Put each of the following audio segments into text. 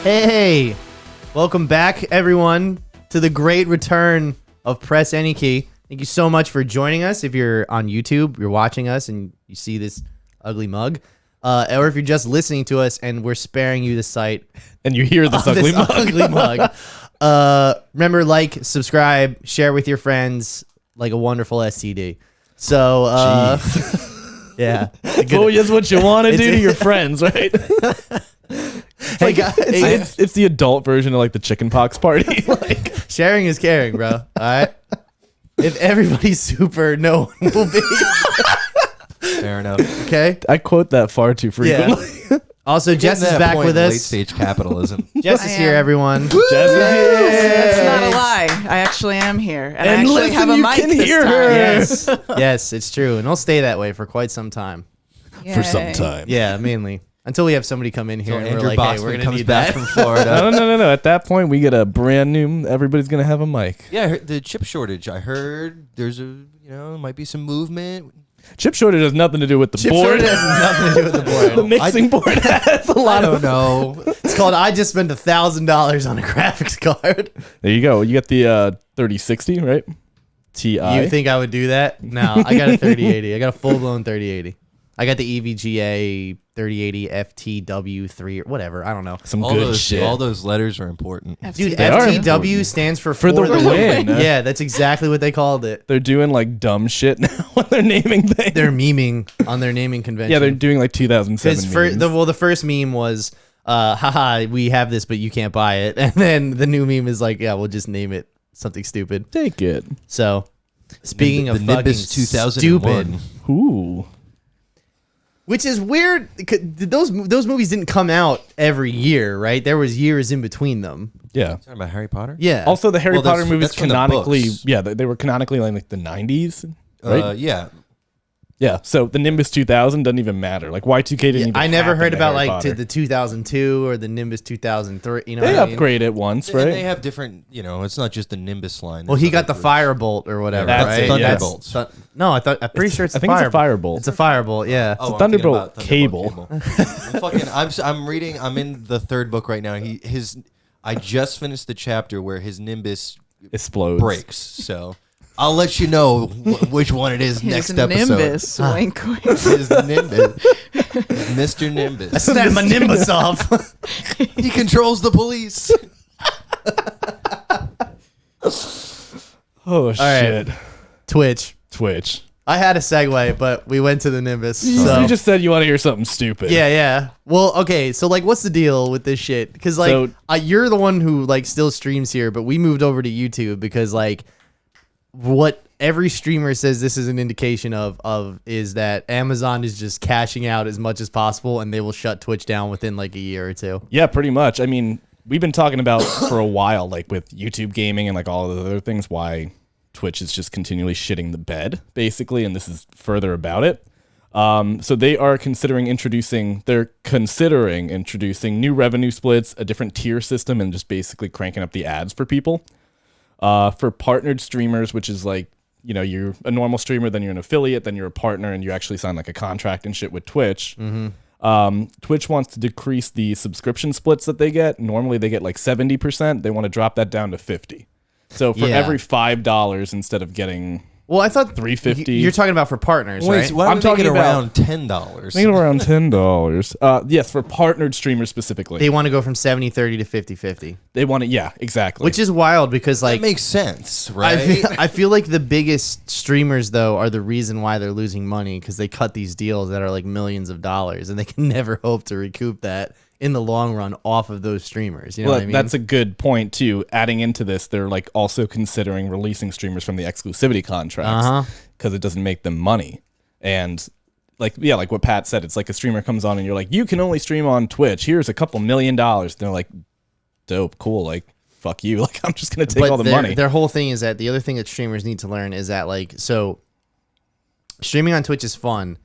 Hey, welcome back, everyone, to the great return of Press Any Key. Thank you so much for joining us. If you're on YouTube, you're watching us, and you see this ugly mug, or if you're just listening to us and we're sparing you the sight and you hear this ugly mug. Remember, like, subscribe, share with your friends, like a wonderful STD. So, yeah. Well, that's what you want to do to your friends, right? Hey, guys. It's the adult version of like the chickenpox party. Like Sharing is caring, bro. All right. If everybody's super, no one will be. Fair enough. Okay. I quote that far too frequently. Yeah. Also, Jess is back with us. Late stage capitalism. Jess is here, everyone. Jess is here. That's not a lie. I actually am here, and I actually listen, have a you mic can this hear time. her. Yes. Yes, it's true. And it'll stay that way for quite some time. For some Yay. time. Yeah, mainly. Until we have somebody come in here So and Andrew we're like, hey, Boxman we're going to comes need back that. from Florida. No. At that point, we get a brand new. Everybody's gonna have a mic. Yeah, I heard the chip shortage. I heard there's might be some movement. Chip shortage has nothing to do with the Chip board. shortage has nothing to do with the board. The mixing board has a lot I of. don't know. It's called I just spent $1,000 on a graphics card. There you go. You got the 3060, right? Ti. You think I would do that? No, I got a 3080. I got a full-blown 3080. I got the EVGA 3080 FTW3 or whatever. I don't know. some all good those shit. all those letters are important. Dude, They are FTW stands for For the win. Yeah, that's exactly what they called it. They're doing like dumb shit now when they're naming things. They're memeing on their naming convention. Yeah, they're doing like 2007 Because memes. the first meme was, haha, we have this, but you can't buy it. And then the new meme is like, yeah, we'll just name it something stupid. Take it. So, speaking The of fucking Nimbus 2001. stupid, Ooh. which is weird, those movies didn't come out every year, right? There was years in between them. Yeah. Talking about Harry Potter? Yeah. Also, the Harry Well, Potter that's- movies that's from the canonically, books. yeah, they were canonically like the 90s, right? Yeah. Yeah. So the Nimbus 2000 doesn't even matter. Like Y2K didn't even. I never happen heard to about Harry like Potter. the 2002 or the Nimbus 2003. You know, They what I mean? upgrade it once, right? And they have different, it's not just the Nimbus line. Well, There's he got the other- Firebolt or whatever, That's right? it, yeah. Thunderbolts. No, I'm pretty sure it's I the think it's a Firebolt. Firebolt. It's a Firebolt, yeah. Oh, It's a I'm thinking Thunderbolt about cable. I'm reading. I'm in the third book right now. I just finished the chapter where his Nimbus Explodes. breaks. So I'll let you know which one it is His next episode. Nimbus, wink, wink. His Nimbus, Mr. I Nimbus. snapped my Nimbus off. He controls the police. Oh right. shit! Twitch. Twitch. I had a segue, but we went to the Nimbus. So So you just said you want to hear something stupid. yeah. Well, okay. So like, what's the deal with this shit? Because like, So- you're the one who like still streams here, but we moved over to YouTube because like, what every streamer says this is an indication of is that Amazon is just cashing out as much as possible, and they will shut Twitch down within like a year or two. Yeah, pretty much. I mean, we've been talking about for a while, like with YouTube gaming and like all of the other things, why Twitch is just continually shitting the bed, basically, and this is further about it. So they are considering introducing new revenue splits, a different tier system, and just basically cranking up the ads for people. For partnered streamers, which is like, you're a normal streamer, then you're an affiliate, then you're a partner, and you actually sign like a contract and shit with Twitch. Twitch wants to decrease the subscription splits that they get. Normally they get like 70%. They want to drop that down to 50. So for Yeah. every $5 instead of getting Well, I thought $3.50. You're talking about for partners, Wait, right? so why don't I'm we make it talking about- around $10? I think around $10. Yes, for partnered streamers specifically. They want to go from 70-30 to 50-50, They want to, yeah, exactly. which is wild because like That makes sense, I right? feel like the biggest streamers though are the reason why they're losing money because they cut these deals that are like millions of dollars and they can never hope to recoup that in the long run off of those streamers. You know well, what I mean? that's a good point too. Adding into this, they're like also considering releasing streamers from the exclusivity contracts because it doesn't make them money. And like what Pat said, it's like a streamer comes on and you're like, you can only stream on Twitch. Here's a couple $1 million. They're like, dope, cool. Like, fuck you. Like, I'm just gonna take all the money. Their whole thing is that the other thing that streamers need to learn is that like so streaming on Twitch is fun,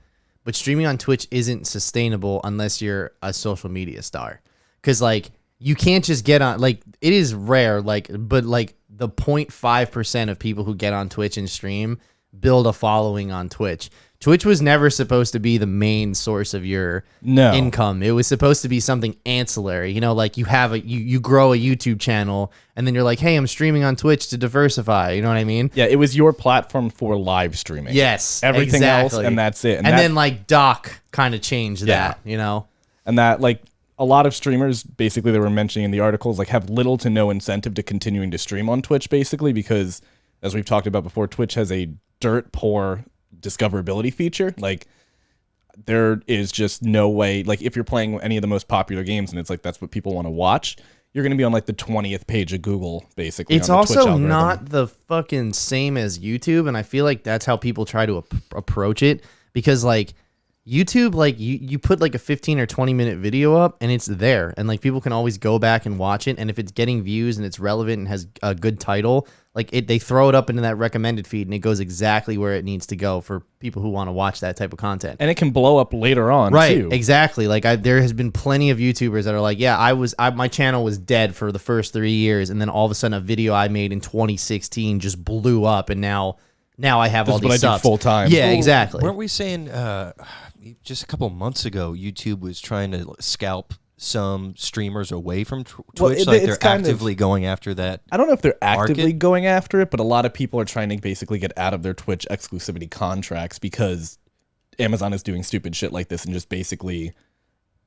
but streaming on Twitch isn't sustainable unless you're a social media star. Cause like you can't just get on, like it is rare, like, but like the 0.5% of people who get on Twitch and stream build a following on Twitch. Twitch was never supposed to be the main source of your income. It was supposed to be something ancillary. You know, like you have you grow a YouTube channel and then you're like, hey, I'm streaming on Twitch to diversify. You know what I mean? Yeah, it was your platform for live streaming. Yes. Everything exactly. else, and that's it. And then like Doc kind of changed that, you know? And that like a lot of streamers, basically they were mentioning in the articles, like have little to no incentive to continuing to stream on Twitch, basically, because as we've talked about before, Twitch has a dirt poor discoverability feature. Like there is just no way, like if you're playing any of the most popular games and it's like that's what people want to watch, you're going to be on like the 20th page of Google, basically. It's also not the fucking same as YouTube, and I feel like that's how people try to approach it, because like YouTube, like you put like a 15 or 20 minute video up and it's there, and like people can always go back and watch it, and if it's getting views and it's relevant and has a good title, like they throw it up into that recommended feed and it goes exactly where it needs to go for people who want to watch that type of content. And it can blow up later on, right, too. Exactly. Like there has been plenty of YouTubers that are like, yeah, my channel was dead for the first 3 years, and then all of a sudden a video I made in 2016 just blew up, and now I have all these subs. Do full time. Yeah, exactly. Weren't we saying just a couple months ago YouTube was trying to scalp some streamers away from Twitch? Like they're actively going after that. I don't know if they're actively market? going after it, but a lot of people are trying to basically get out of their Twitch exclusivity contracts because Amazon is doing stupid shit like this and just basically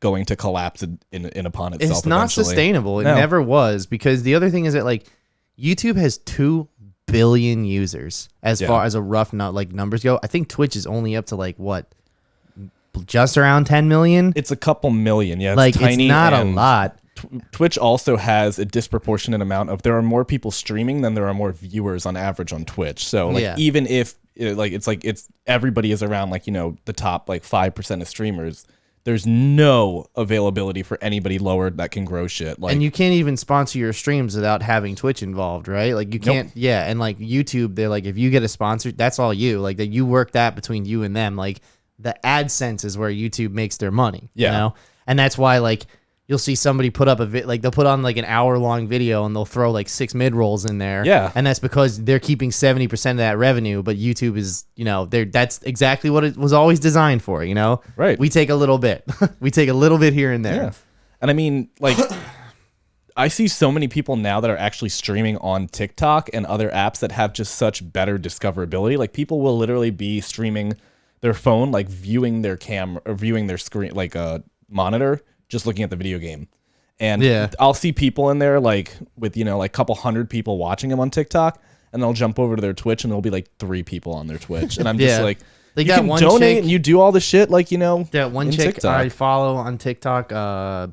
going to collapse in upon itself. It's not eventually. sustainable. It never was, because the other thing is that like YouTube has 2 billion users as far as a rough numbers go. I think Twitch is only up to like what, just around 10 million. It's a couple million. Yeah, it's like tiny, it's not a lot. Twitch also has a disproportionate amount of, there are more people streaming than there are more viewers on average on Twitch. So like even if it's everybody is around like, you know, the top like 5% of streamers, there's no availability for anybody lower that can grow shit. Like, and you can't even sponsor your streams without having Twitch involved, right? Like you can't. Nope. Yeah, and like YouTube, they're like, if you get a sponsor, that's all you. Like that, you work that between you and them. Like the AdSense is where YouTube makes their money. Yeah. You know? And that's why like you'll see somebody put up like they'll put on like an hour-long video and they'll throw like 6 mid-rolls in there. Yeah. And that's because they're keeping 70% of that revenue, but YouTube is, you know, that's exactly what it was always designed for, you know? Right. We take a little bit. We take a little bit here and there. Yeah. And I mean, like, I see so many people now that are actually streaming on TikTok and other apps that have just such better discoverability. Like, people will literally be streaming their phone, like viewing their camera or viewing their screen, like a monitor, just looking at the video game. And I'll see people in there like with, you know, like a couple hundred people watching them on TikTok, and they'll jump over to their Twitch and there'll be like 3 people on their Twitch. And I'm just like you can donate and you do all the shit, like, you know. That one chick TikTok. I follow on TikTok,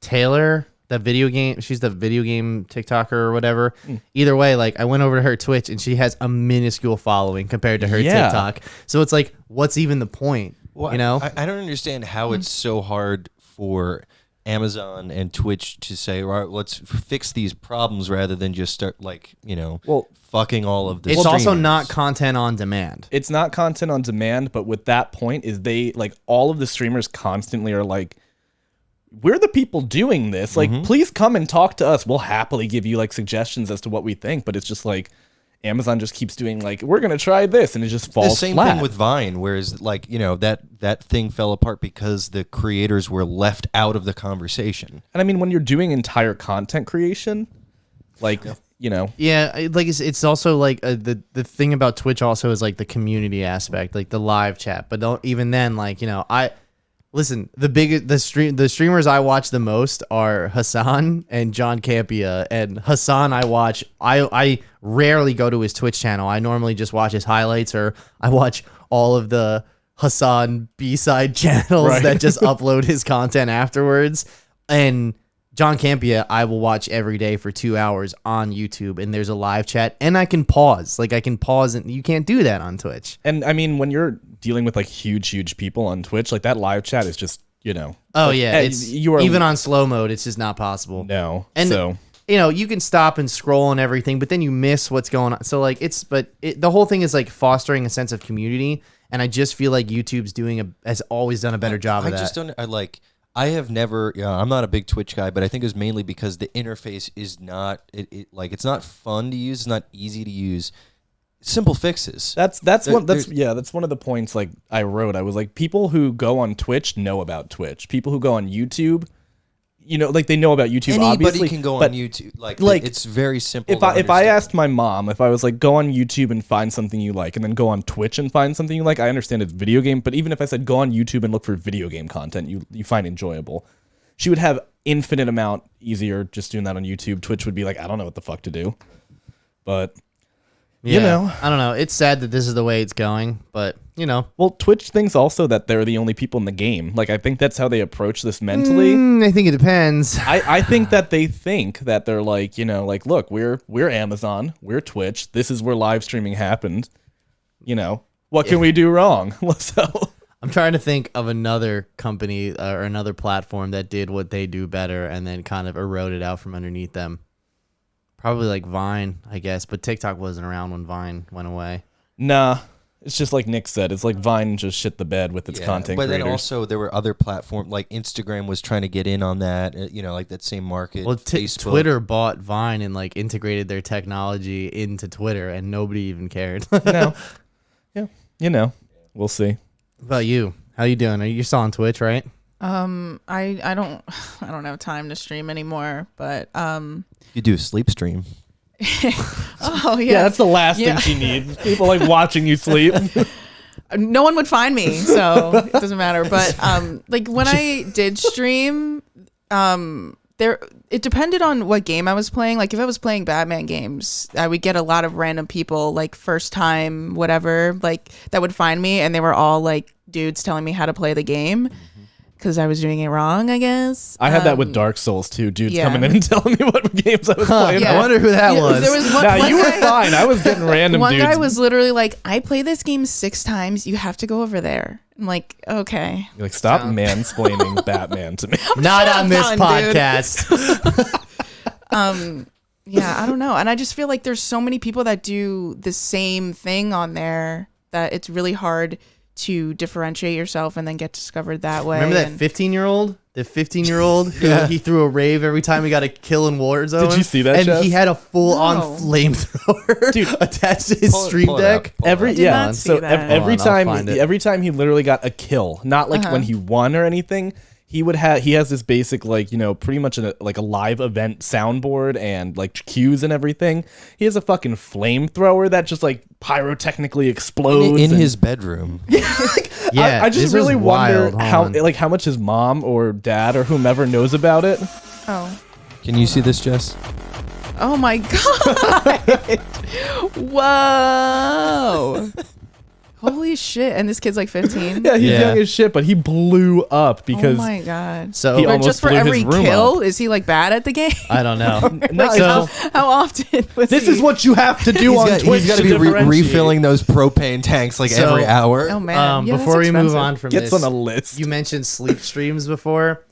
Taylor, that video game, she's the video game TikToker or whatever. Either way, like I went over to her Twitch and she has a minuscule following compared to her TikTok. So it's like, what's even the point? Well, you know? I don't understand how it's so hard for Amazon and Twitch to say, all right, let's fix these problems rather than just start like, you know, fucking all of the It's streamers. also not content on demand. It's not content on demand, but with that point is they like all of the streamers constantly are like, we're the people doing this. Like, please come and talk to us. We'll happily give you like suggestions as to what we think. But it's just like Amazon just keeps doing like, we're going to try this. And it just falls the same flat. thing with Vine, whereas like, you know, that thing fell apart because the creators were left out of the conversation. And I mean, when you're doing entire content creation, like, you know. Yeah, like it's also like the thing about Twitch also is like the community aspect, like the live chat. But don't even then, like, you know, listen, the streamers I watch the most are Hassan and John Campia. And Hassan I rarely go to his Twitch channel. I normally just watch his highlights, or I watch all of the Hassan B-side channels that just upload his content afterwards. And John Campia, I will watch every day for 2 hours on YouTube, and there's a live chat, and I can pause. Like, I can pause, and you can't do that on Twitch. And I mean, when you're dealing with like huge people on Twitch, like that live chat is just, you know. Oh, like, yeah. It's even on slow mode, it's just not possible. No. And so, you know, you can stop and scroll and everything, but then you miss what's going on. So, like, the whole thing is like fostering a sense of community, and I just feel like YouTube's has always done a better job of that. I just don't, I have never, I'm not a big Twitch guy, but I think it was mainly because the interface is not, it's not fun to use, it's not easy to use. simple fixes. That's one of the points like I wrote. I was like, people who go on Twitch know about Twitch. People who go on YouTube, like they know about YouTube. Anybody obviously, can go on YouTube. Like it's very simple. If I asked my mom, if I was like, go on YouTube and find something you like, and then go on Twitch and find something you like, I understand it's video game. But even if I said go on YouTube and look for video game content you find enjoyable, she would have infinite amount easier just doing that on YouTube. Twitch would be like, I don't know what the fuck to do. But I don't know. It's sad that this is the way it's going, but Well, Twitch thinks also that they're the only people in the game. Like, I think that's how they approach this mentally. I think it depends. I think that they think that they're like, like, look, we're Amazon, we're Twitch. This is where live streaming happened. What can we do wrong? So I'm trying to think of another company or another platform that did what they do better and then kind of eroded out from underneath them. Probably like Vine, I guess, but TikTok wasn't around when Vine went away. Nah, it's just like Nick said. It's like Vine just shit the bed with its content but creators. then also there were other platforms, like Instagram was trying to get in on that, like that same market. Well, Facebook. Twitter bought Vine and like integrated their technology into Twitter, and nobody even cared. No. Yeah, we'll see. What about you? How you doing? You're still on Twitch, right? I don't have time to stream anymore, but You do a sleep stream. oh Yeah, that's the last thing she needs. People like watching you sleep. No one would find me, so it doesn't matter. But like when I did stream, it depended on what game I was playing. Like if I was playing Batman games, I would get a lot of random people, like first time whatever, like that would find me, and they were all like dudes telling me how to play the game. Because I was doing it wrong, I guess. I had that with Dark Souls too. Dudes yeah. coming in and telling me what games I was playing. I wonder who that was. There was Nah, you were fine. I was getting random one dudes. guy was literally like, I play this game 6 times. You have to go over there. I'm like, okay. You're like, stop mansplaining Batman to me. Not on this fun, podcast. Yeah, I don't know. And I just feel like there's so many people that do the same thing on there that it's really hard to differentiate yourself and then get discovered that way. Remember that 15-year-old? The 15-year-old who he threw a rave every time he got a kill in Warzone? Did you see that, And Jeff? he had a full-on flamethrower Dude, attached to his stream deck. Every Every time he literally got a kill, not like when he won or anything. He has this basic pretty much a live event soundboard and like cues and everything. He has a fucking flamethrower that just like pyrotechnically explodes in his bedroom. I just really wonder how much his mom or dad or whomever knows about it. Oh. Can you see this, Jess? Oh my god. Whoa. Holy shit. And this kid's like 15? Yeah, he's young as shit, but he blew up because oh my god. So he But almost just for blew his every room kill, up. is he like bad at the game? I don't know. No, How often was this he? is what you have to do on Twitch. He's got to be differentiate. refilling those propane tanks every hour. Oh man. Yeah, before that's we move expensive. on from Gets this, on a list. you mentioned sleep streams before.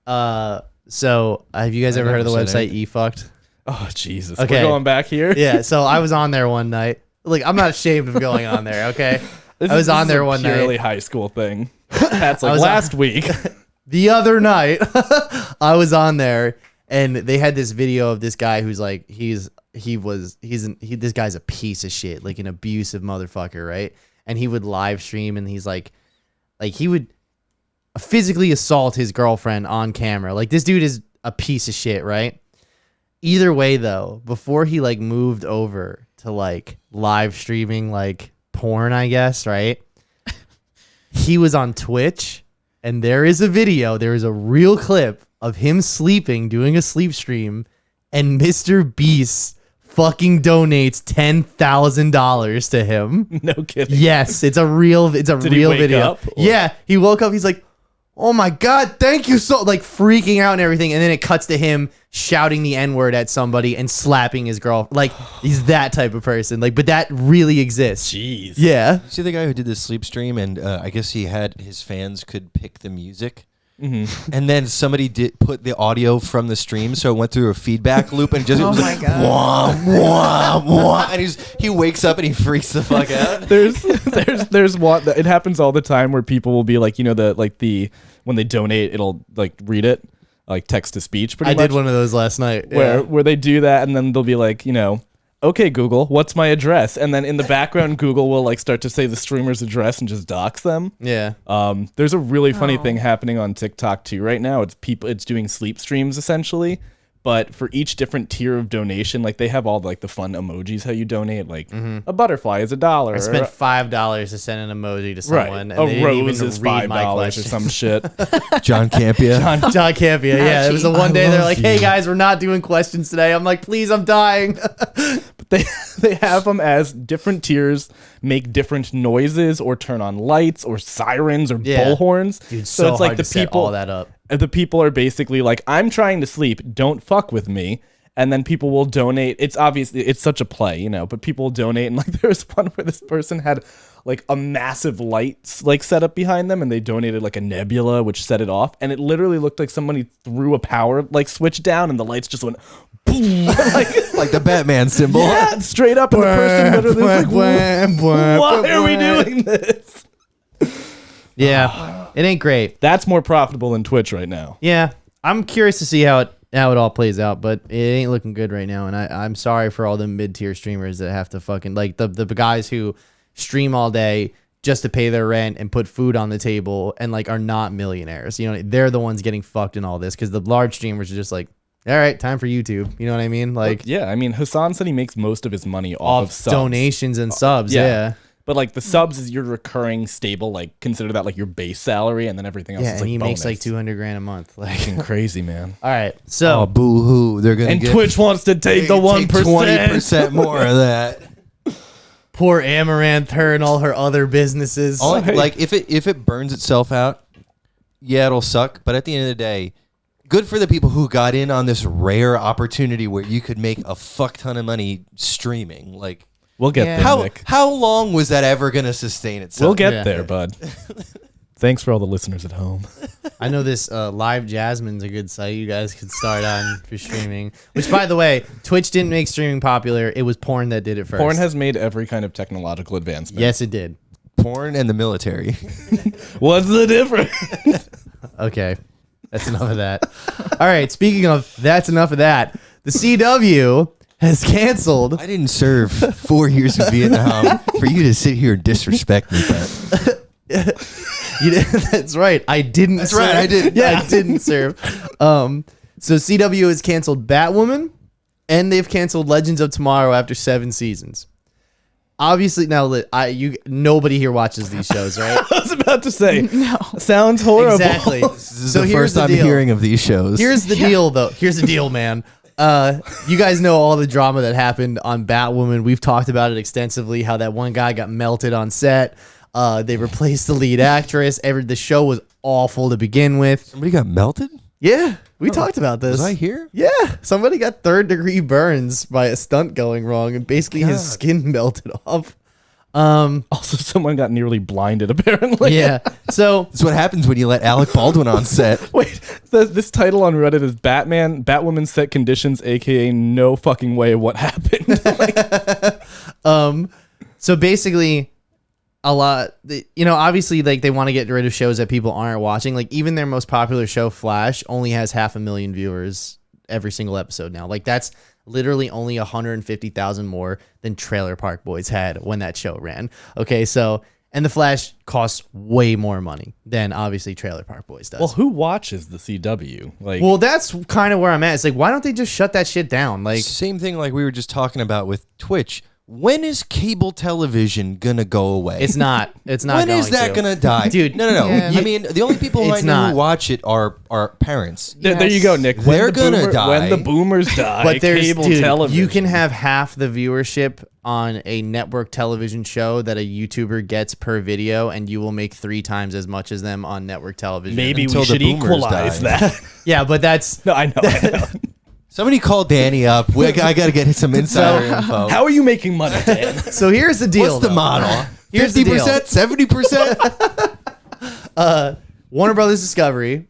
So have you guys ever heard of the never said website eFucked? Oh Jesus! Okay. We're going back here. Yeah, so I was on there one night. Like, I'm not ashamed of going on there, okay? This I was on is there a one purely night. high school thing. That's like was last week. The other night, I was on there, and they had this video of this guy who's like, this guy's a piece of shit, like an abusive motherfucker, right? And he would live stream, and he's like he would physically assault his girlfriend on camera. Like, this dude is a piece of shit, right? Either way, though, before he like moved over to like live streaming like porn, I guess, right? He was on Twitch, and there is a real clip of him sleeping, doing a sleep stream, and Mr. Beast fucking donates $10,000 to him. No kidding. Yes, it's a real Did he wake video. up, or- Yeah, he woke up. He's like, "Oh my god, thank you so," like freaking out and everything. And then it cuts to him shouting the N-word at somebody and slapping his girl. Like, he's that type of person. Like, but that really exists. Jeez. Yeah. You see the guy who did the sleep stream, and I guess he had his fans could pick the music. Mm-hmm. And then somebody did put the audio from the stream, so it went through a feedback loop, and just it Oh was my like, God. wah, wah, wah, and he wakes up and he freaks the fuck out. There's one. It happens all the time where people will be like, when they donate, it'll like read it, like text to speech. Pretty I much. did one of those last night. where they do that, and then they'll be like, okay, Google, what's my address? And then in the background, Google will like start to say the streamer's address and just dox them. Yeah. There's a really funny thing happening on TikTok too right now. It's doing sleep streams essentially. But for each different tier of donation, like they have all like the fun emojis how you donate. Like a butterfly is $1. I spent $5 to send an emoji to someone. Right. And they A didn't rose even is read my $5 or question. some shit. John Campia. John Campia, yeah. It was the one day they're love like, you. hey guys, we're not doing questions today. I'm like, please, I'm dying. They have them as different tiers make different noises or turn on lights or sirens or bullhorns. Dude, so it's like hard the to set people all that up. The people are basically like, I'm trying to sleep, don't fuck with me. And then people will donate. It's obviously, it's such a play, you know, but people will donate. And like there was one where this person had like a massive lights like set up behind them and they donated like a nebula which set it off. And it literally looked like somebody threw a power like switch down and the lights just went boom. Like the Batman symbol. Yeah, straight up. And the person literally was like, why are we doing this? Yeah, it ain't great. That's more profitable than Twitch right now. Yeah, I'm curious to see how it all plays out, but it ain't looking good right now. And I'm sorry for all the mid-tier streamers that have to fucking like the guys who stream all day just to pay their rent and put food on the table and like are not millionaires. You know, they're the ones getting fucked in all this because the large streamers are just like, all right, time for YouTube. You know what I mean? Like, yeah, I mean, Hassan said he makes most of his money off of subs. donations and subs. Yeah. But like the subs is your recurring stable, like consider that like your base salary, and then everything else Yeah, is and like he bonus. makes like $200,000 a month. Like, Fucking crazy, man. all right, so Oh, boo hoo. They're going to And get Twitch wants to take the 1%. 20% more of that. poor Amaranth, her and all her other businesses. Like if it burns itself out, yeah, it'll suck. But at the end of the day, good for the people who got in on this rare opportunity where you could make a fuck ton of money streaming. Like, We'll get Yeah. there, Nick. how long was that ever going to sustain itself? We'll get Yeah. there, bud. Thanks for all the listeners at home. I know this Live Jasmine's a good site you guys could start on for streaming. Which, by the way, Twitch didn't make streaming popular. It was porn that did it first. Porn has made every kind of technological advancement. Yes, it did. Porn and the military. What's the difference? Okay, that's enough of that. All right, speaking of that's enough of that, the CW has canceled. I didn't serve 4 years in Vietnam for you to sit here and disrespect me, Brett. That's right. I didn't. That's serve. right, I did. Yeah, I didn't serve. So CW has canceled Batwoman, and they've canceled Legends of Tomorrow after 7 seasons. Obviously, now nobody here watches these shows, right? I was about to say, No. sounds horrible. Exactly. This is So the here's first the I'm deal. hearing of these shows. Here's the deal, though. Here's the deal, man. You guys know all the drama that happened on Batwoman. We've talked about it extensively. How that one guy got melted on set. They replaced the lead actress. The show was awful to begin with. Somebody got melted? Yeah, we talked about this. Was I here? Yeah, somebody got 3rd-degree burns by a stunt going wrong, and basically his God. skin melted off. Also, someone got nearly blinded, apparently. Yeah. So That's what happens when you let Alec Baldwin on set. Wait, this title on Reddit is Batwoman set conditions, aka no fucking way what happened. So basically, obviously, like they want to get rid of shows that people aren't watching. Like even their most popular show, Flash, only has 500,000 viewers every single episode now. Like that's literally only 150,000 more than Trailer Park Boys had when that show ran. Okay, so and the Flash costs way more money than obviously Trailer Park Boys does. Well, who watches the CW? Like, Well, that's kind of where I'm at. It's like, why don't they just shut that shit down? Like, Same thing like we were just talking about with Twitch. When is cable television gonna go away? it's not. It's not. When is that gonna die, Dude, No. Yeah. I mean, the only people who I It's know not. who watch it are parents. there you go, Nick. They're the gonna die. When the boomers die, But there's cable dude, television. you can have half the viewership on a network television show that a YouTuber gets per video, and you will make 3 times as much as them on network television. Maybe Until we the should boomers equalize die. that. Yeah, but that's No, I know. Somebody call Danny up. I got to get some insider info. How are you making money, Dan? so. Here's the deal. What's the though. model? Here's the deal. 50%, 70%. Warner Brothers Discovery.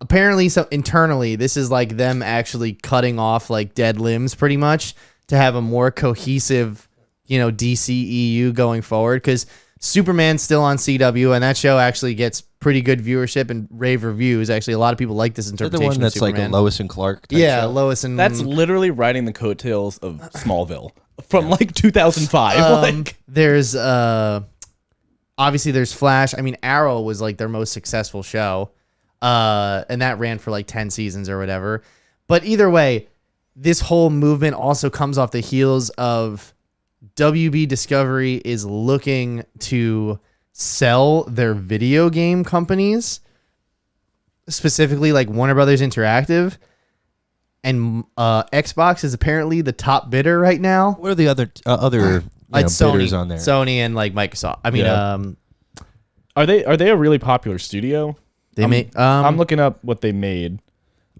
Apparently, so internally, this is like them actually cutting off like dead limbs, pretty much, to have a more cohesive, DCEU going forward. Because Superman's still on CW, and that show actually gets pretty good viewership and rave reviews. Actually, a lot of people like this Is that interpretation. the one that's of like Superman. a Lois and Clark type Yeah, show? Lois and That's literally riding the coattails of Smallville from like 2005. Like there's obviously there's Flash. I mean, Arrow was like their most successful show, and that ran for like 10 seasons or whatever. But either way, this whole movement also comes off the heels of WB Discovery is looking to sell their video game companies, specifically like Warner Brothers Interactive, and Xbox is apparently the top bidder right now. What are the other It's bidders Sony, on there? Sony and like Microsoft. I mean, Yeah. are they a really popular studio? they made. I'm looking up what they made.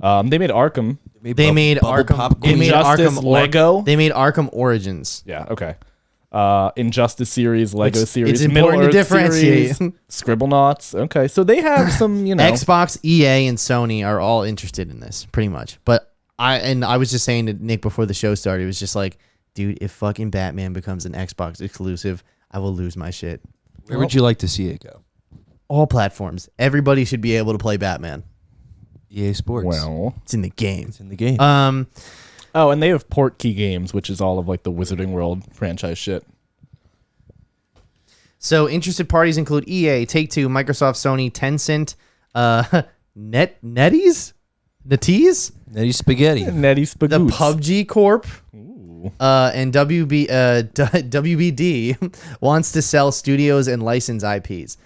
They made Arkham. They made Bubble Arkham. Popcorn. They made Injustice, Arkham Lego. They made Arkham Origins. Yeah, okay. Injustice series, Lego It's series, important to Middle-earth differentiate. series, Scribblenauts. Okay, so they have some, Xbox, EA, and Sony are all interested in this, pretty much. But I was just saying to Nick before the show started, it was just like, dude, if fucking Batman becomes an Xbox exclusive, I will lose my shit. Where would you like to see it go? All platforms. Everybody should be able to play Batman. EA Sports. Well, It's in the game. It's in the game. oh, and they have Portkey Games, which is all of like the Wizarding World franchise shit. So interested parties include EA, Take-Two, Microsoft, Sony, Tencent, NetEase? Netty Spaghetti. Netty The Spagoots. PUBG Corp, and WBD wants to sell studios and license IPs.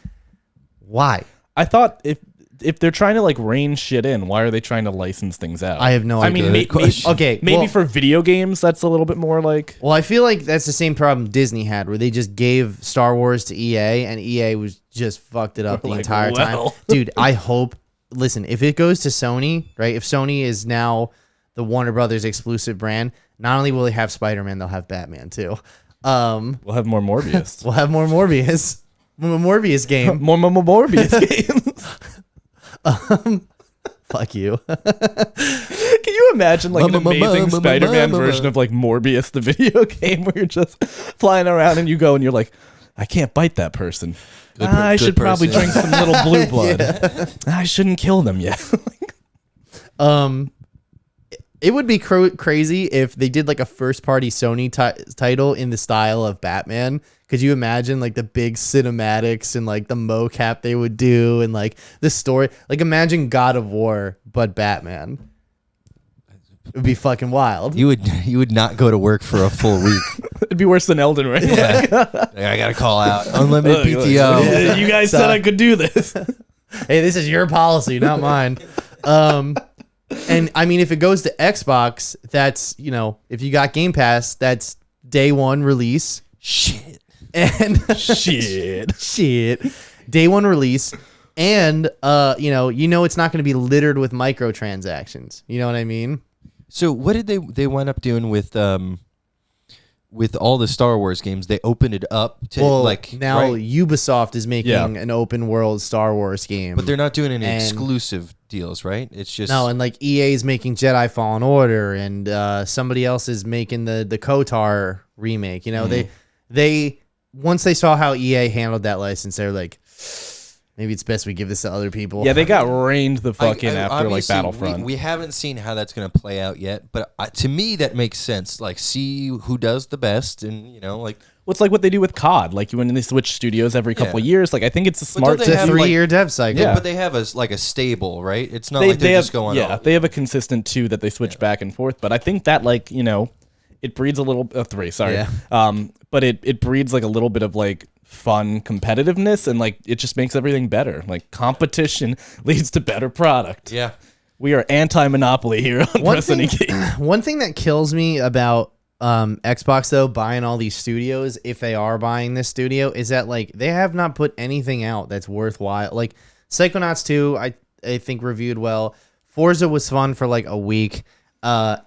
Why? I thought if they're trying to like rein shit in, why are they trying to license things out? I have no idea. I mean, question. Okay, maybe well- for video games, that's a little bit more like. Well, I feel like that's the same problem Disney had, where they just gave Star Wars to EA, and EA was just fucked it up the Like, entire well. time. Dude, I hope. Listen, if it goes to Sony, right? If Sony is now the Warner Brothers exclusive brand, not only will they have Spider-Man, they'll have Batman too. We'll have more Morbius. We'll have more Morbius, Morbius game. more Morbius games. Fuck you. Can you imagine like an amazing Spider-Man version of like Morbius, the video game, where you're just flying around and you go and you're like, I can't bite that person. I good should probably person." drink some little blue blood. I shouldn't kill them yet. It would be crazy if they did like a first-party Sony title in the style of Batman. Could you imagine like the big cinematics and like the mocap they would do and like the story? Like imagine God of War but Batman. It would be fucking wild. You would not go to work for a full week. It'd be worse than Elden Ring. I gotta call out unlimited PTO. Yeah, you guys said I could do this. Hey, this is your policy, not mine. And I mean, if it goes to Xbox, that's, you know, if you got Game Pass, that's day one release. Shit. And Shit. day one release. And, you know, it's not going to be littered with microtransactions. You know what I mean? So what did they wind up doing with all the Star Wars games? They opened it up to now right? Ubisoft is making Yeah. an open world Star Wars game. But they're not doing any And- exclusive deals, right? It's just No, and like EA is making Jedi Fallen Order, and somebody else is making the KOTOR remake. You know, they once they saw how EA handled that license, they were like, maybe it's best we give this to other people. Yeah, they got reined the fuck in I- after like obviously, Battlefront. We haven't seen how that's going to play out yet, but to me that makes sense. Like, see who does the best, and you know, like Well, it's like what they do with COD. Like when they switch studios every couple Yeah. years. Like I think it's a But don't smart. they It's a have, 3-year dev cycle. Yeah. but they have a stable, right? It's not like they have just go on. yeah, all- they have a consistent 2 that they switch back and forth. But I think that like it breeds a little 3. Sorry. Yeah. But it breeds like a little bit of like fun competitiveness, and like it just makes everything better. Like competition leads to better product. yeah. We are anti-monopoly here on Press Any Game. One thing that kills me about Xbox though buying all these studios, if they are buying this studio, is that like they have not put anything out that's worthwhile. Like Psychonauts 2, I think reviewed well. Forza was fun for like a week.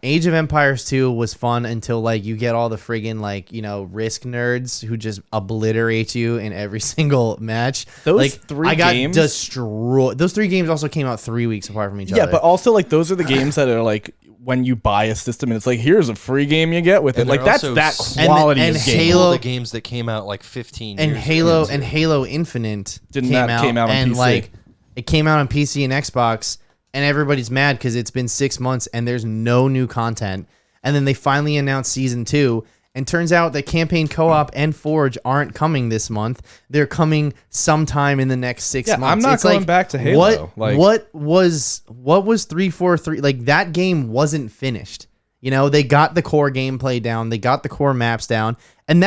Age of Empires 2 was fun until like you get all the friggin' like, you know, Risk nerds who just obliterate you in every single match. Those like 3 I got games- destroyed. Those 3 games also came out 3 weeks apart from each Yeah, other. but also like those are the games that are like when you buy a system and it's like here's a free game you get with it. And Like they're that's also that s- quality and of game. Halo- All the games that came out like 15 and years Halo ago. and Halo Infinite Came out on and PC. like it came out on PC and Xbox, and everybody's mad because it's been 6 months and there's no new content. And then they finally announced season 2. And turns out that Campaign Co-op and Forge aren't coming this month. They're coming sometime in the next 6 months. I'm not going back to Halo. What was 343? Like, that game wasn't finished. You know, they got the core gameplay down. They got the core maps down. And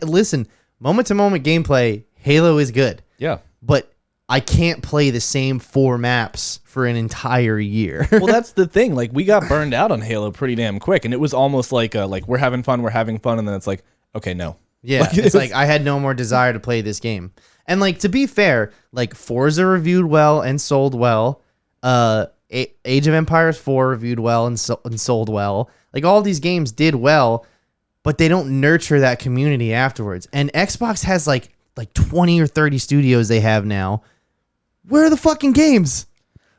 listen, moment-to-moment gameplay, Halo is good. Yeah. But I can't play the same 4 maps for an entire year. Well, that's the thing. Like, we got burned out on Halo pretty damn quick, and it was almost like we're having fun, and then it's like, okay, no. Yeah, it's like I had no more desire to play this game. And like, to be fair, like Forza reviewed well and sold well. Age of Empires 4 reviewed well and sold well. Like, all these games did well, but they don't nurture that community afterwards. And Xbox has like 20 or 30 studios they have now. Where are the fucking games?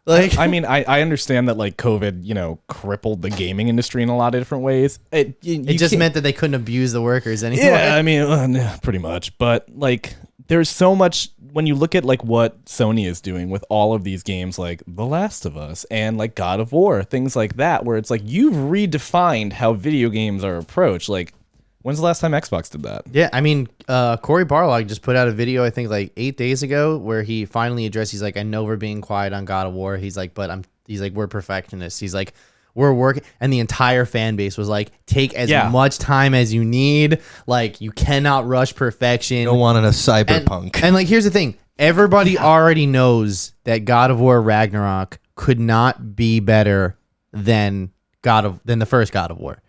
Like, I mean, I understand that like COVID, you know, crippled the gaming industry in a lot of different ways. It just meant that they couldn't abuse the workers anymore. Yeah, I mean, pretty much. But like, there's so much when you look at like what Sony is doing with all of these games, like The Last of Us and like God of War, things like that, where it's like you've redefined how video games are approached. Like, when's the last time Xbox did that? Yeah, I mean, Corey Barlog just put out a video, I think, like 8 days ago, where he finally addressed. He's like, I know we're being quiet on God of War. He's like, he's like, we're perfectionists. He's like, we're working, and the entire fan base was like, take as much time as you need. Like, you cannot rush perfection. You don't want a cyberpunk. And like, here's the thing: everybody already knows that God of War Ragnarok could not be better than the first God of War.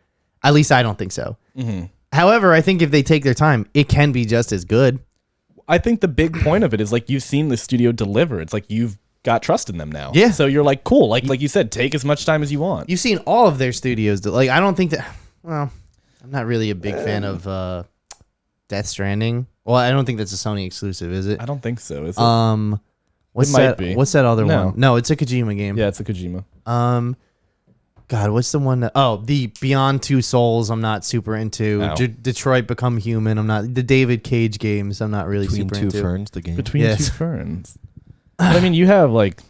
At least I don't think so. Mm-hmm. However, I think if they take their time, it can be just as good. I think the big point of it is like you've seen the studio deliver. It's like you've got trust in them now. Yeah. So you're like, cool. Like you said, take as much time as you want. You've seen all of their studios. Like, I don't think that. Well, I'm not really a big fan of Death Stranding. Well, I don't think that's a Sony exclusive, is it? I don't think so. Is it? What's It might that? be. What's that other No. one? No, it's a Kojima game. Yeah, it's a Kojima. God, what's the one that? Oh, the Beyond Two Souls. I'm not super into. Oh. Detroit Become Human. I'm not. The David Cage games. I'm not really Between super Two into. Ferns, the game. Between Yes. Two Ferns. But I mean, you have like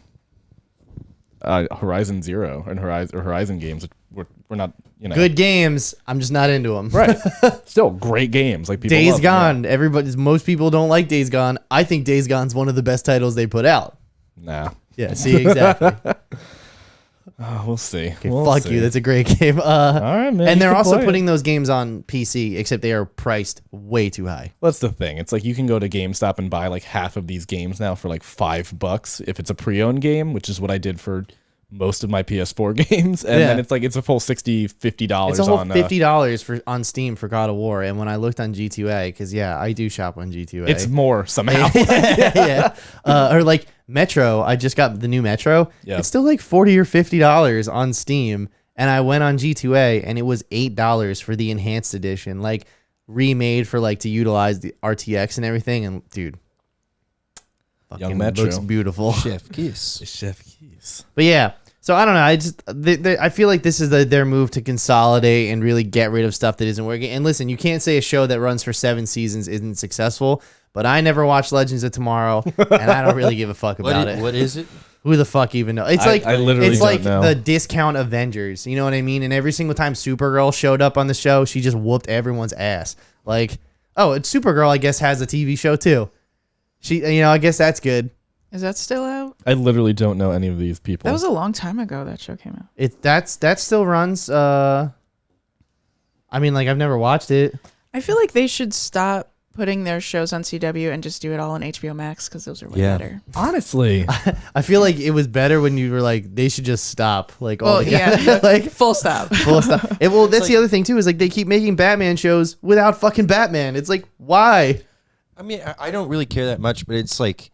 Horizon Zero and Horizon games. We're not, you know, Good games. I'm just not into them. right? Still great games. Like people Days love them, Gone. Most people don't like Days Gone. I think Days Gone's one of the best titles they put out. Yeah. Nah. Yeah. See, exactly. We'll see. Okay, We'll fuck see. you. That's a great game. All right, man. And you they're can also play it. putting those games on PC, except they are priced way too high. That's the thing. It's like you can go to GameStop and buy like half of these games now for like $5 if it's a pre-owned game, which is what I did for most of my PS4 games. And then it's like it's a full $60, $50 It's a whole on $50 on Steam for God of War. And when I looked on G2A, because I do shop on G2A. It's more somehow. yeah. Or like Metro. I just got the new Metro. Yeah. It's still like $40 or $50 on Steam. And I went on G2A and it was $8 for the enhanced edition, like remade for like to utilize the RTX and everything. And dude, Young fucking Metro. looks beautiful. Chef Kiss. Chef Keys. But yeah, so I don't know. I feel like this is their move to consolidate and really get rid of stuff that isn't working. And listen, you can't say a show that runs for 7 seasons isn't successful. But I never watched Legends of Tomorrow, and I don't really give a fuck about it. What is it? Who the fuck even knows? It's like I literally it's don't like know. the discount Avengers. You know what I mean? And every single time Supergirl showed up on the show, she just whooped everyone's ass. Like, oh, it's Supergirl. I guess has a TV show too. I guess that's good. Is that still out? I literally don't know any of these people. That was a long time ago that show came out. That still runs. I mean, like I've never watched it. I feel like they should stop putting their shows on CW and just do it all on HBO Max because those are way better. Honestly. I feel like it was better when you were like, they should just stop. Like, Well, yeah, like full stop. full stuff. That's the other thing too. Is like they keep making Batman shows without fucking Batman. It's like, why? I mean, I don't really care that much, but it's like,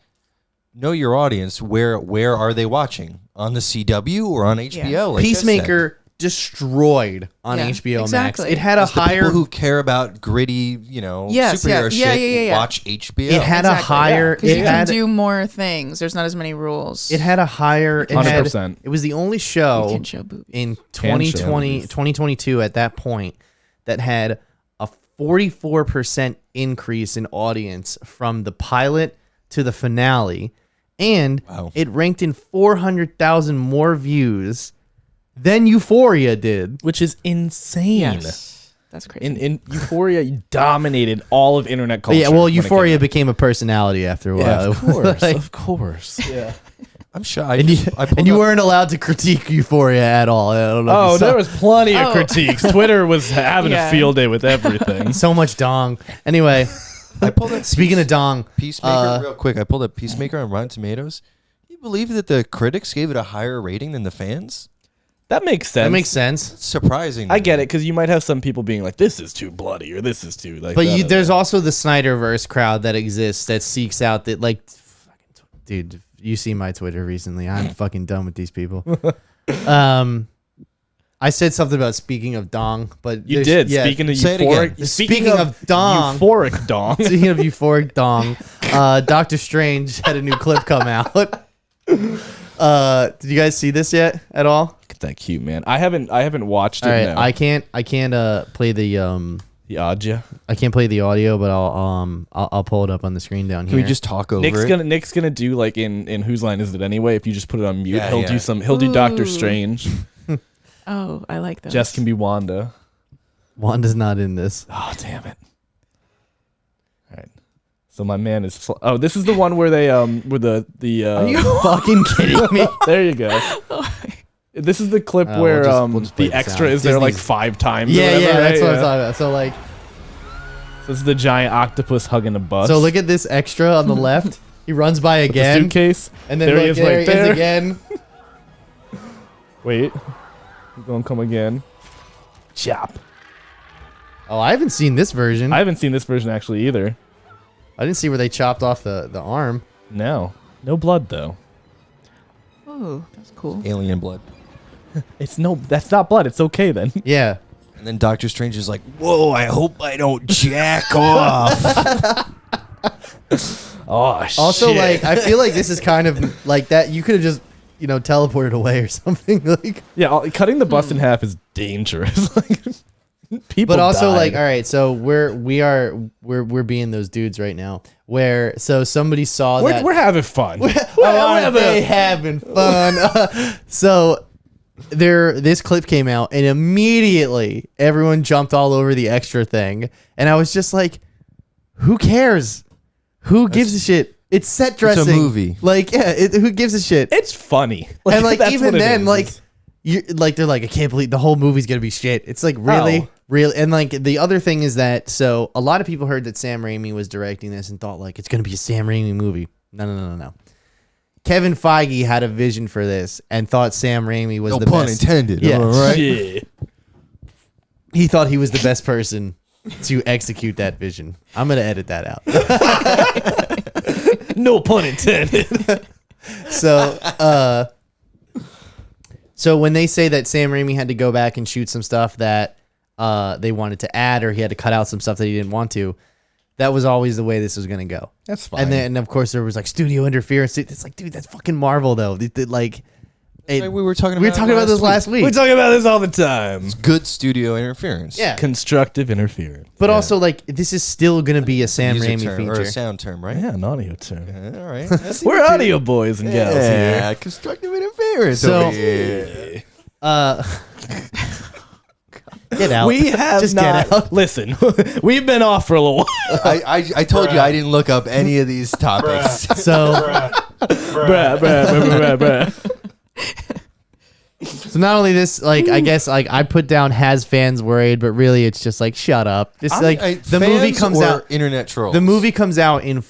know your audience. Where are they watching? On the CW or on HBO? Yeah. Like I said. Peacemaker destroyed on Yeah, HBO exactly. Max. It had a It's the higher. people who care about gritty, Yes, superhero yeah, shit. yeah. Watch HBO. It had a higher. Because It you had. can do more things. There's not as many rules. It had a higher. It 100%. It was the only You show can show boobies. in Can show 2020, movies. 2022 at that point that had a 44% increase in audience from the pilot to the finale. and Wow. it ranked in 400,000 more views than Euphoria did. Which is insane. Yes. That's crazy. In Euphoria dominated all of internet culture. Yeah, well, when it came Euphoria out. became a personality after a while. Yeah, of course, Like, of course. Yeah. I'm sure. and you weren't allowed to critique Euphoria at all. I don't know. if Oh, you saw- there was plenty of Oh. critiques. Twitter was having Yeah. a field day with everything. so much dong. Anyway, I pulled up speaking of dong, Peacemaker real quick. I pulled up Peacemaker on Rotten Tomatoes. Do you believe that the critics gave it a higher rating than the fans? That makes sense. that makes sense. It's surprising. I get it because you might have some people being like, "This is too bloody" or "This is too like." But there's also the Snyderverse crowd that exists that seeks out that, like, dude, you see my Twitter recently. I'm fucking done with these people. I said something about speaking of dong, but you there's- did. yeah, Speaking of say it euphoric, again. Speaking of dong. euphoric dong. Speaking of euphoric dong, Doctor Strange had a new clip come out. Did you guys see this yet at all? Look at that cute man. I haven't watched it. All right, No. I can't play the the Adja. I can't play the audio, but I'll pull it up on the screen down Can here. we just talk over it? Nick's gonna do like in Whose Line Is It Anyway? If you just put it on mute, Yeah, he'll yeah. do some. He'll do Doctor Ooh. Strange. Oh, I like that. Jess can be Wanda. Wanda's not in this. Oh damn it! All right. So my man is. Oh, this is the one where they where the. Are you fucking kidding me? There you go. This is the clip Oh, where we'll just play the the extra sound. is there like Disney's- 5 times. or Yeah, whatever, yeah, that's right? what I'm Yeah. talking about. So like, So this is the giant octopus hugging a bus. so look at this extra on the left. He runs by With the again, suitcase. and then There look, he is there right he is there. again. Wait, he's gonna come again. Chop. Oh, I haven't seen this version. I haven't seen this version actually either. I didn't see where they chopped off the arm. No blood though. Oh, that's cool. Alien blood. That's not blood. It's okay then. Yeah. And then Doctor Strange is like, "Whoa! I hope I don't jack off." Oh Also, shit. like, I feel like this is kind of like that. You could have just, teleported away or something. Like, yeah, cutting the bus in half is dangerous. Like, people. but also, died. like, all right, so we're being those dudes right now. Where somebody saw that we're having fun. Aren't they having fun? So this clip came out, and immediately everyone jumped all over the extra thing, and I was just like, "Who cares? Who gives a shit? It's set dressing. movie. Like, yeah, who gives a shit?" It's funny. And like that's even what it then, is. like you like they're like, "I can't believe the whole movie's gonna be shit." It's like really. Oh. Really, and like the other thing is that so a lot of people heard that Sam Raimi was directing this and thought like it's gonna be a Sam Raimi movie. No. Kevin Feige had a vision for this and thought Sam Raimi was No the pun best. intended. Yeah. All right. Yeah. He thought he was the best person to execute that vision. I'm gonna edit that out. No pun intended. So when they say that Sam Raimi had to go back and shoot some stuff that they wanted to add, or he had to cut out some stuff that he didn't want to, that was always the way this was gonna go. That's fine. And then, of course, there was like studio interference. It's like, dude, that's fucking Marvel, though. We We were talking were talking about this last week. we talk about this all the time. Good studio interference. Yeah, Constructive interference. but also like this is still gonna be a Sam Music Raimi term, feature. or a sound term, right? Yeah, an audio term. All right. We're audio boys and gals Yeah, here. constructive interference. So- over here. Get out. We have Just not. get out. Listen, we've been off for a little while. I told you I didn't look up any of these topics. So bruh. so not only this, like I guess like I put down has fans worried, but really it's just like shut up. Just like the movie Fans comes or out. Internet trolls. The movie comes out in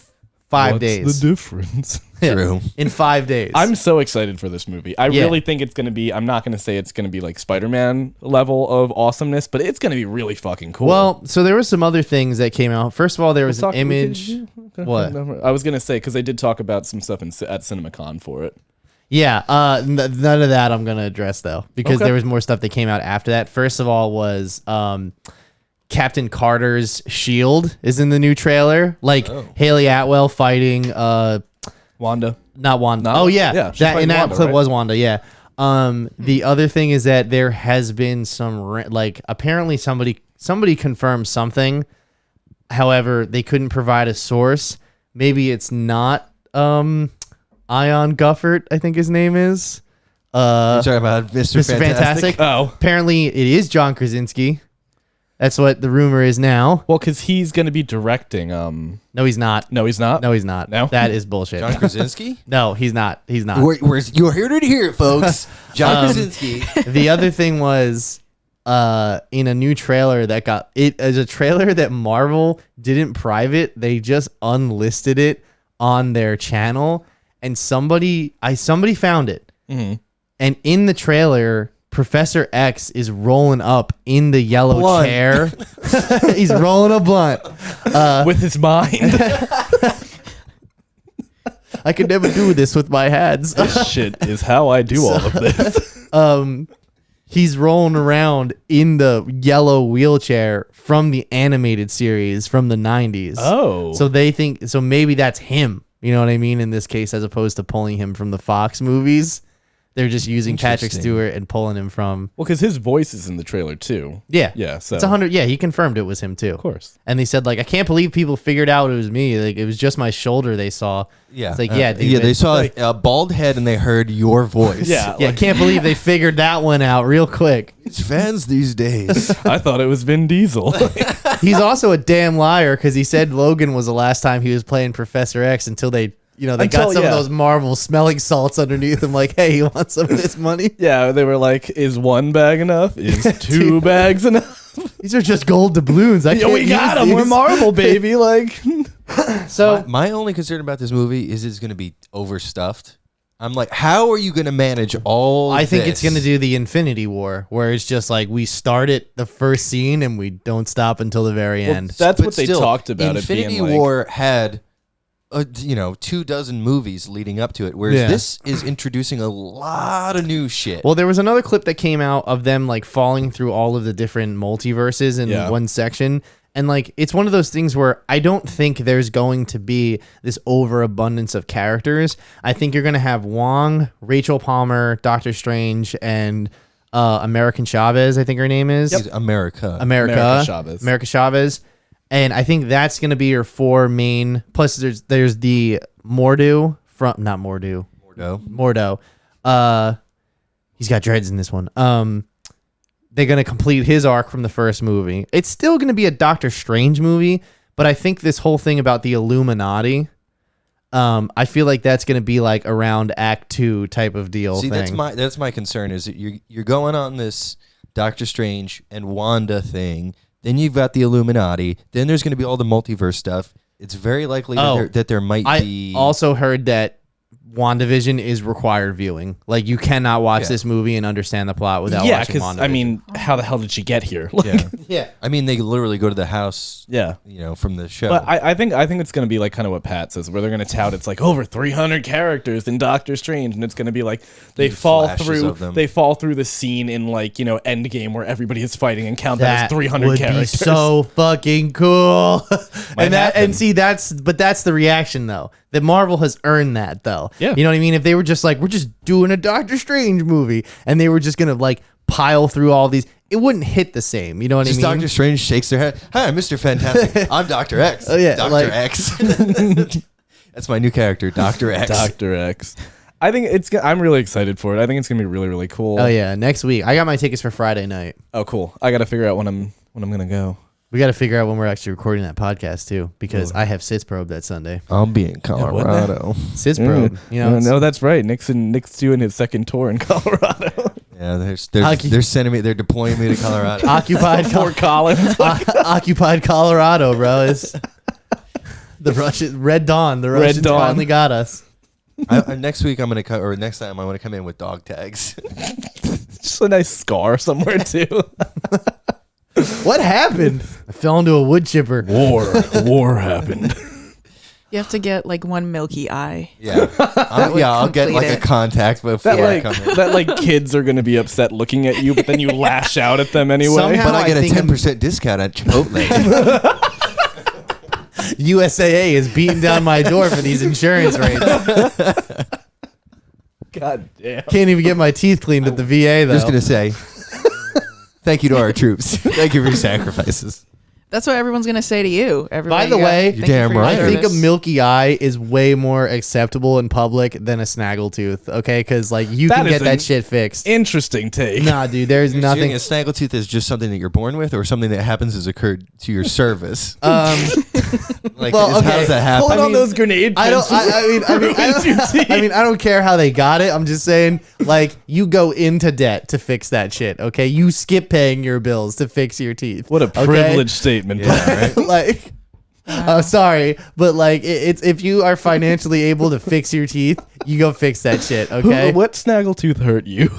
5 What's days. the difference? True. In 5 days. I'm so excited for this movie. I Yeah. really think it's going to be, I'm not going to say it's going to be like Spider-Man level of awesomeness, but it's going to be really fucking cool. Well, so there were some other things that came out. First of all, there was an image. What? I was going to say, because they did talk about some stuff at CinemaCon for it. Yeah, none of that I'm gonna address though, because Okay. there was more stuff that came out after that. First of all, was Captain Carter's shield is in the new trailer. Like Haley Atwell fighting Wanda. not Wanda. No? Oh yeah, Yeah, she's that fighting in that Wanda, clip right? was Wanda. Yeah. The other thing is that there has been some like apparently somebody confirmed something. However, they couldn't provide a source. Maybe it's not Ion Guffert, I think his name is. You're talking about Mr. Mr. Fantastic. Oh. Apparently, it is John Krasinski. That's what the rumor is now. Well, because he's going to be directing. No, he's not. No, he's not. No, he's not. No? That is bullshit. John Krasinski? No, he's not. He's not. You're here to hear it, folks. John Krasinski. The other thing was in a new trailer that got it as a trailer that Marvel didn't private. They just unlisted it on their channel, and somebody found it. Mm-hmm. And in the trailer, Professor X is rolling up in the yellow Blunt. chair. He's rolling a blunt. With his mind. I could never do this with my hands. This shit is how I do all of this. He's rolling around in the yellow wheelchair from the animated series from the 90s. Oh. So they think, so maybe that's him. You know what I mean? In this case, as opposed to pulling him from the Fox movies. They're just using Patrick Interesting. Stewart and pulling him from. Well, because his voice is in the trailer too. Yeah. Yeah. So It's 100. Yeah, he confirmed it was him too. Of course. And they said, like, I can't believe people figured out it was me. Like, it was just my shoulder they saw. Yeah. It's like, yeah, dude, yeah, they saw like- a bald head and they heard your voice. Yeah. Yeah, I can't believe they figured that one out real quick. It's fans these days. I thought it was Vin Diesel. He's also a damn liar because he said Logan was the last time he was playing Professor X until they, they got Until- some yeah. of those Marvel smelling salts underneath him. Like, hey, you want some of this money? Yeah, they were like, "Is one bag enough? Is two bags enough?" These are just gold doubloons. I Yeah, can't we got use them. We're these. Marvel, baby. Like, So My only concern about this movie is it's going to be overstuffed. I'm like, how are you going to manage all I think it's this? going to do the Infinity War, where it's just like we start at the first scene and we don't stop until the very end. that's But what they still, talked about. Infinity it being like, War had, 24 movies leading up to it, whereas Yeah. this is introducing a lot of new shit. Well, there was another clip that came out of them like falling through all of the different multiverses in Yeah. one section. And like it's one of those things where I don't think there's going to be this overabundance of characters. I think you're going to have Wong, Rachel Palmer, Doctor Strange, and American Chavez, I think her name is. It's America. America Chavez. America Chavez. And I think that's going to be your four main. Plus, there's the Mordo from not Mordo. Mordo. Mordo. He's got dreads in this one. They're going to complete his arc from the first movie. It's still going to be a Doctor Strange movie, but I think this whole thing about the Illuminati, I feel like that's going to be like around Act 2 type of deal See, thing. that's my concern is that you're going on this Doctor Strange and Wanda thing. Then you've got the Illuminati. Then there's going to be all the multiverse stuff. It's very likely that there might I be. also heard that WandaVision is required viewing. Like you cannot watch this movie and understand the plot without yeah, watching because WandaVision. I mean, how the hell did she get here? Like, Yeah. I mean, they literally go to the house. yeah. From the show. But I think it's gonna be like kind of what Pat says, where they're gonna tout it's like over 300 characters in Doctor Strange, and it's gonna be like they Huge fall flashes through of them. the scene in like Endgame where everybody is fighting and count that as 300 would characters. be so fucking cool. Might happen. and see that's the reaction though. That Marvel has earned that though. Yeah. You know what I mean? If they were just like we're just doing a Doctor Strange movie and they were just gonna like pile through all these, it wouldn't hit the same. You know what Just I mean? Doctor Strange shakes their head. Hi, I'm Mr. Fantastic. I'm Dr. X. Oh, yeah, Dr. like- X. That's my new character, Dr. X. Dr. X. I think I'm really excited for it. I think it's gonna be really, really cool. Oh yeah, next week. I got my tickets for Friday night. Oh, cool. I gotta figure out when I'm gonna go. We got to figure out when we're actually recording that podcast too, because I have SITS probe that Sunday. I'll be in Colorado. SITS probe, you know. no, that's right. Nick's doing his second tour in Colorado. Yeah, Hockey. they're deploying me to Colorado. Occupied Fort Collins. Occupied Colorado, bro. Is the Russian Red Dawn? The Russians Dawn. finally got us. Next week I'm gonna come, or next time I want to come in with dog tags. Just a nice scar somewhere too. What happened? I fell into a wood chipper. War happened. You have to get like one milky eye. Yeah, I'll get like complete a it. contact before That I come in. that like kids are gonna be upset looking at you, but then you lash out at them anyway. Somehow- But I get I a think 10% discount at Chipotle. USAA is beating down my door for these insurance rates. God damn. Can't even get my teeth cleaned at the VA though. Just gonna say, thank you to our troops. Thank you for your sacrifices. That's what everyone's gonna say to you. By the way, You're damn right. I think a milk. milky eye is way more acceptable in public than a snaggletooth. Okay, because like you That can is get that an shit fixed. Interesting take. Nah, dude, there's Saying nothing. a snaggletooth is just something that you're born with, or something that happens as occurred to your service. Like, well, how does that happen? Pulling I on mean, those grenade I don't. I mean, I don't care how they got it. I'm just saying, like, you go into debt to fix that shit. Okay, you skip paying your bills to fix your teeth. What a okay? privileged statement. Yeah, right? Like, sorry, but like, it's if you are financially able to fix your teeth, you go fix that shit. Okay. What snaggletooth hurt you?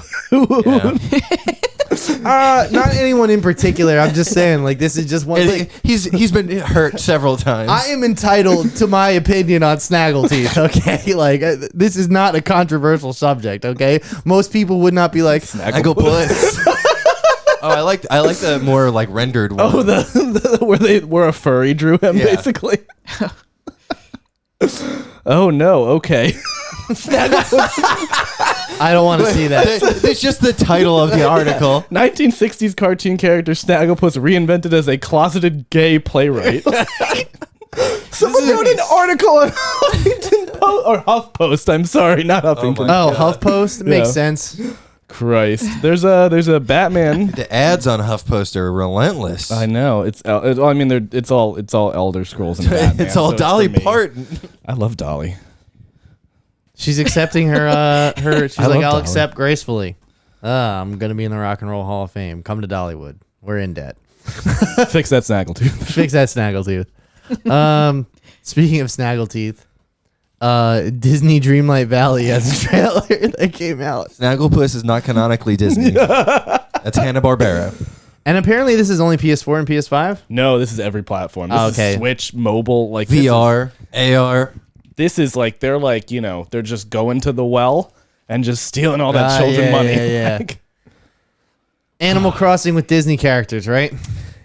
Not anyone in particular. I'm just saying, like, this is just one thing. He's been hurt several times. I am entitled to my opinion on snaggleteeth, okay? Like, this is not a controversial subject, okay? Most people would not be like, Snagglepuss. Oh, I like the more like rendered one. Oh, where a furry drew him, Yeah. basically. Oh no. Okay. I don't want to see that. It's just the title of the article. 1960s cartoon character Snagglepuss reinvented as a closeted gay playwright. Someone wrote an article on Huffington Post or HuffPost. I'm sorry, not Huffington. Oh, HuffPost makes Yeah. sense. Christ, there's a Batman. The ads on HuffPost are relentless. I know it's. I mean, it's all Elder Scrolls and Batman. It's all so Dolly for me. Parton. I love Dolly. She's accepting her. She's I like, love I'll Dolly. accept gracefully. I'm gonna be in the Rock and Roll Hall of Fame. Come to Dollywood. We're in debt. Fix that snaggletooth. Fix that snaggletooth. Speaking of snaggleteeth, Disney Dreamlight Valley has a trailer that came out, Snagglepuss is not canonically Disney. That's Hanna-Barbera. and apparently this is only PS4 and PS5. No, this is every platform. This Okay. is Switch, mobile, like VR, AR. This is like they're like they're just going to the well and just stealing all that children yeah, money. yeah. Animal Crossing with Disney characters, right?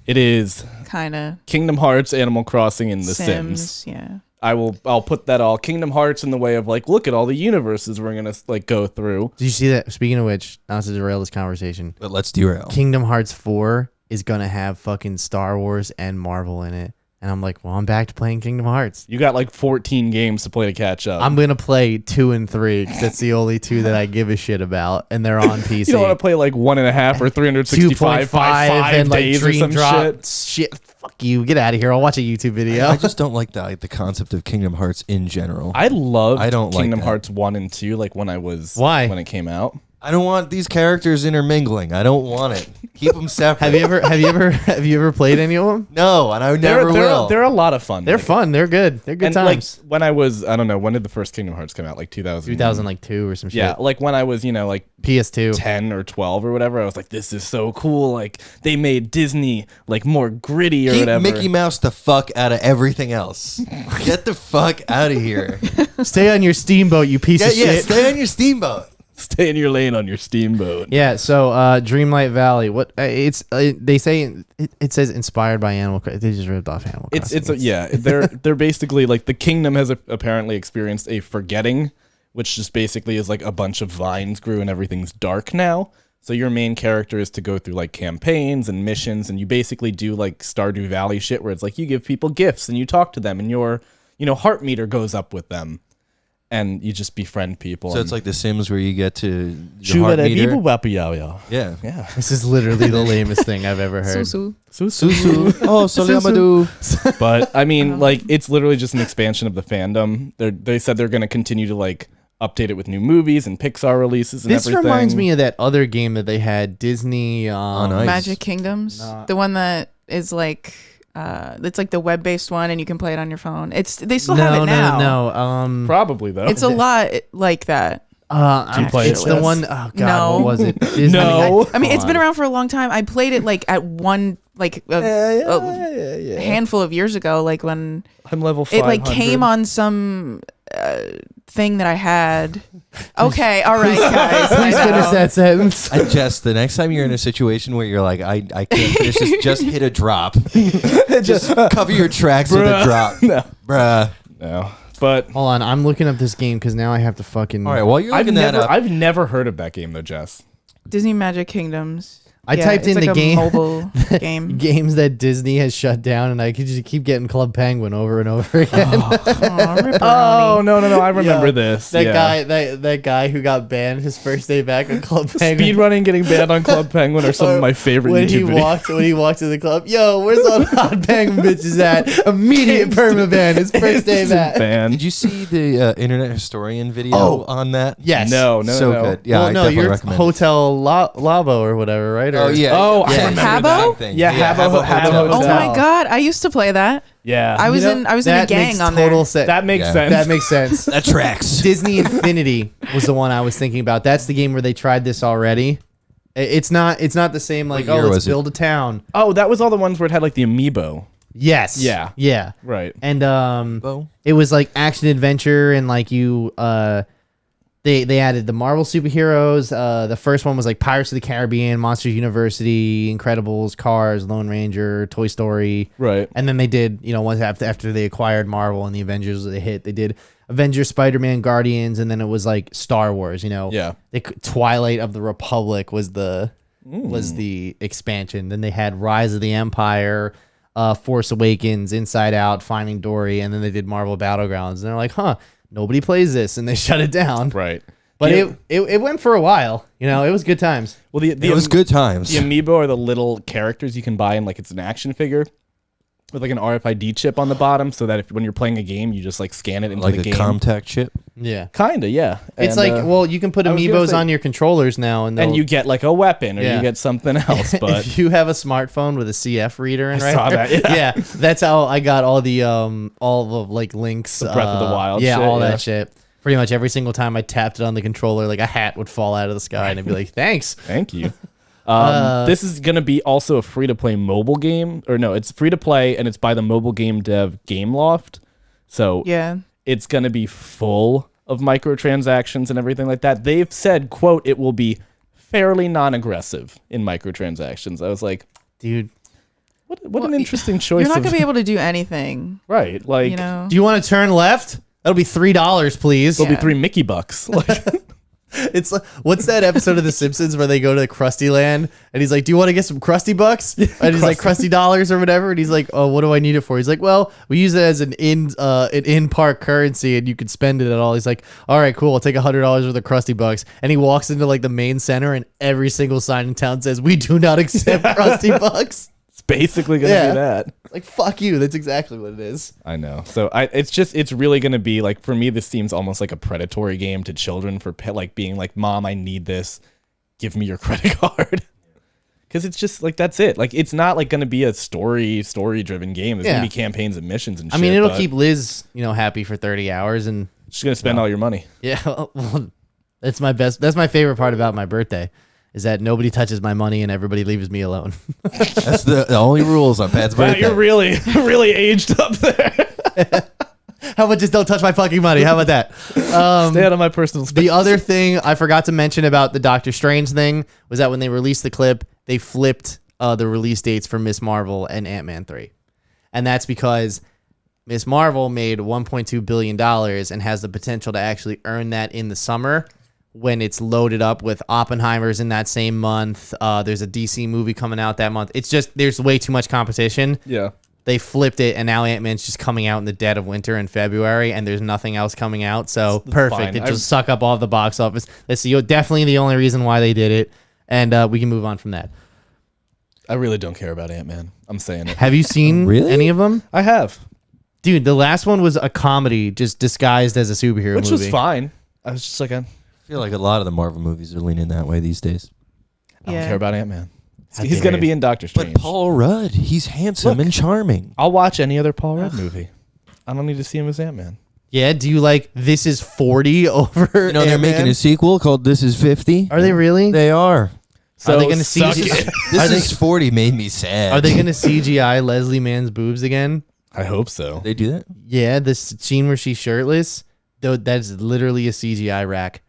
It is Kind of Kingdom Hearts, Animal Crossing, and The Sims. Yeah. I'll put that all Kingdom Hearts in the way of like, look at all the universes we're gonna like go through. Did you see that? Speaking of which, not to derail this conversation, But let's derail. Kingdom Hearts 4 is gonna have fucking Star Wars and Marvel in it, and I'm like, well, I'm back to playing Kingdom Hearts. You got like 14 games to play to catch up. I'm gonna play 2 and 3 because that's the only two that I give a shit about, and they're on PC. you don't want to play like 1.5 or 365 5 and like days or Dream some Drop shit. Fuck you, get out of here. I'll watch a YouTube video. I just don't like the concept of Kingdom Hearts in general. I love I don't like Kingdom that. Hearts 1 and 2 like when Why? when it came out. I don't want these characters intermingling. I don't want it. Keep them separate. have you ever played any of them? No, and I never will. They're a lot of fun. They're Like, fun. They're good. They're good and times. like when I was, I don't know, when did the first Kingdom Hearts come out? Like 2000. 2002 or some shit. Yeah, like when I was, like PS2. 10 or 12 or whatever, I was like, this is so cool. Like they made Disney like more gritty or Keep whatever. Mickey Mouse the fuck out of everything else. Get the fuck out of here. Stay on your steamboat, you piece of Yeah, shit. stay on your steamboat. Stay in your lane on your steamboat. Yeah, so Dreamlight Valley. What it's they say it says inspired by Animal Crossing. They just ripped off Animal Crossing. They're basically like the kingdom has apparently experienced a forgetting, which just basically is like a bunch of vines grew and everything's dark now. So your main character is to go through like campaigns and missions, and you basically do like Stardew Valley shit where it's like you give people gifts and you talk to them and your heart meter goes up with them. And you just befriend people. So it's like The Sims where you get to your Chula heart de meter. bibu Yeah. Yeah. This is literally the lamest thing I've ever heard. Susu. Oh, Soliamadou. But I mean, like, it's literally just an expansion of the fandom. They said they're going to continue to like update it with new movies and Pixar releases and This everything. reminds me of that other game that they had, Disney. On Ice. Magic Kingdoms. The one that is like it's like the web-based one, and you can play it on your phone. They still have it now. No. Probably though. It's a lot like that. play It's it, the Jess? one oh god, No. what was it? Disney. No. I mean, it's been God. around for a long time. I played it like at one like a handful of years ago, like when I'm level 500. it like came on some thing that I had. Okay, all right, guys. Please I finish know. that sentence. Jess, the next time you're in a situation where you're like, I can't finish this, just hit a drop. Just cover your tracks with a drop. No. Bruh. No. But Hold on, I'm looking up this game because now I have to fucking. All right, while you're looking that up, I've never heard of that game though, Jess. Disney Magic Kingdoms. I typed it's in like the a game. mobile. game. games that Disney has shut down, and I could just keep getting Club Penguin over and over again. Oh no, I remember this. That Yeah. guy, that guy who got banned his first day back on Club Penguin. Speedrunning getting banned on Club Penguin are some of my favorite when YouTube videos. When he walked to the club, yo, where's all the hot penguin bitches at? Immediate permaban. His first day back. Banned. Did you see the Internet Historian video on that? Yes. No. So good. Yeah, Well, I no, definitely you're recommend it. Hotel Labo or whatever, right? Oh Or- yeah. Oh, I yeah. remember Habbo? that. Thing. Yeah, Habbo Hotel. Oh Hotel. my god, I used to play that. Yeah. I was You in know, a that gang makes on total there. sense. That makes Yeah. sense. That makes sense. That tracks. Disney Infinity was the one I was thinking about. That's the game where they tried this already. It's not the same like, What year let's was it? build a town. Oh, that was all the ones where it had like the amiibo. Yes. Yeah. Yeah. Right. And Bo? it was like action adventure, and like you they added the Marvel superheroes. The first one was like Pirates of the Caribbean, Monsters University, Incredibles, Cars, Lone Ranger, Toy Story. Right. And then they did, once after they acquired Marvel and the Avengers they hit, they did Avengers, Spider-Man, Guardians, and then it was like Star Wars, Yeah. Twilight of the Republic was the expansion. Then they had Rise of the Empire, Force Awakens, Inside Out, Finding Dory, and then they did Marvel Battlegrounds. And they're like, nobody plays this, and they shut it down. Right. But Yeah. it went for a while. It was good times. Well, the It was good times. The amiibo are the little characters you can buy in like it's an action figure with like an RFID chip on the bottom, so that when you're playing a game, you just like scan it into like the a game. Comtac chip. Kinda, yeah. It's And, like, you can put I was gonna amiibos say- on your controllers now, and and you get like a weapon or Yeah. you get something else. But if you have a smartphone with a CF reader in I saw there, that, yeah. that's how I got all the like links, The Breath of the Wild yeah, shit, all yeah. that shit. Pretty much every single time I tapped it on the controller, like a hat would fall out of the sky, and I'd be like, "Thanks." thank you. This is gonna be also a free to play mobile game, or no, it's free to play and it's by the mobile game dev Gameloft. So Yeah. it's gonna be full of microtransactions and everything like that. They've said, "quote It will be fairly non-aggressive in microtransactions." I was like, Dude, what an interesting choice. You're not of- gonna be able to do anything. right? Like, You know. do you want to turn left? That'll be $3, please. there'll Yeah. be 3 Mickey bucks. Like, It's like, what's that episode of The Simpsons where they go to Krusty Land and he's like, "Do you want to get some Krusty bucks?" And he's like, "Krusty dollars" or whatever. And he's like, "Oh, what do I need it for?" He's like, "Well, we use it as an in park currency, and you can spend it at all." He's like, "All right, cool. I'll take $100 worth of Krusty bucks." And he walks into like the main center, and every single sign in town says, "We do not accept Krusty bucks." it's basically gonna Yeah. be that. It's like, fuck you. That's exactly what it is. I know. So it's really gonna be like, for me, this seems almost like a predatory game to children for like being like, "Mom, I need this. Give me your credit card." Because it's just like, that's it. Like, it's not like gonna be a story driven game. There's Yeah. gonna be campaigns and missions and I shit. mean, it'll but keep Liz, happy for 30 hours, and she's gonna spend all your money. yeah, well, that's my best. That's my favorite part about my birthday, is that nobody touches my money and everybody leaves me alone. That's the only rules on Pat's Wow, birthday. you're really really aged up there. How about just don't touch my fucking money? How about that? Stay out of my personal space. The other thing I forgot to mention about the Doctor Strange thing was that when they released the clip, they flipped the release dates for Miss Marvel and Ant-Man 3. And that's because Miss Marvel made $1.2 billion and has the potential to actually earn that in the summer when it's loaded up with Oppenheimer's in that same month. There's a DC movie coming out that month. It's just, there's way too much competition. Yeah. They flipped it, and now Ant-Man's just coming out in the dead of winter in February, and there's nothing else coming out. So perfect. fine. It just suck up all the box office. That's definitely the only reason why they did it, and we can move on from that. I really don't care about Ant-Man. I'm saying it. Have you seen Really? any of them? I have. Dude, the last one was a comedy just disguised as a superhero Which movie. was fine. I was just like, I feel like a lot of the Marvel movies are leaning that way these days. don't Yeah. care about Ant-Man. How He's dare going to you. be in Doctor Strange. But Paul Rudd, he's handsome Look. and charming. I'll watch any other Paul Rudd movie. I don't need to see him as Ant-Man. Yeah, do you like This Is 40 over You know, they're making Ant-Man? a sequel called This Is 50. Are they really? They are. So Are they gonna suck see- it. This Are they- Is 40 made me sad. Are they going to CGI Leslie Mann's boobs again? I hope so. They do that? Yeah, this scene where she's shirtless, though, that's literally a CGI rack.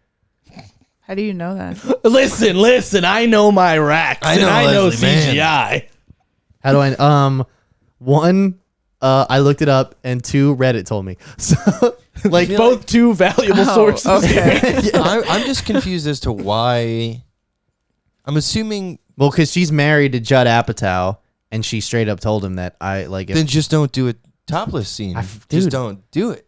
How do you know that? Listen. I know my racks. I know and I know Leslie Mann. CGI. How do I? One, I looked it up, and two, Reddit told me. So, like, Both two valuable sources. Okay. I'm just confused as to why. I'm assuming. well, because she's married to Judd Apatow, and she straight up told him that I like. Then just don't do a topless scene. Dude. Just don't do it.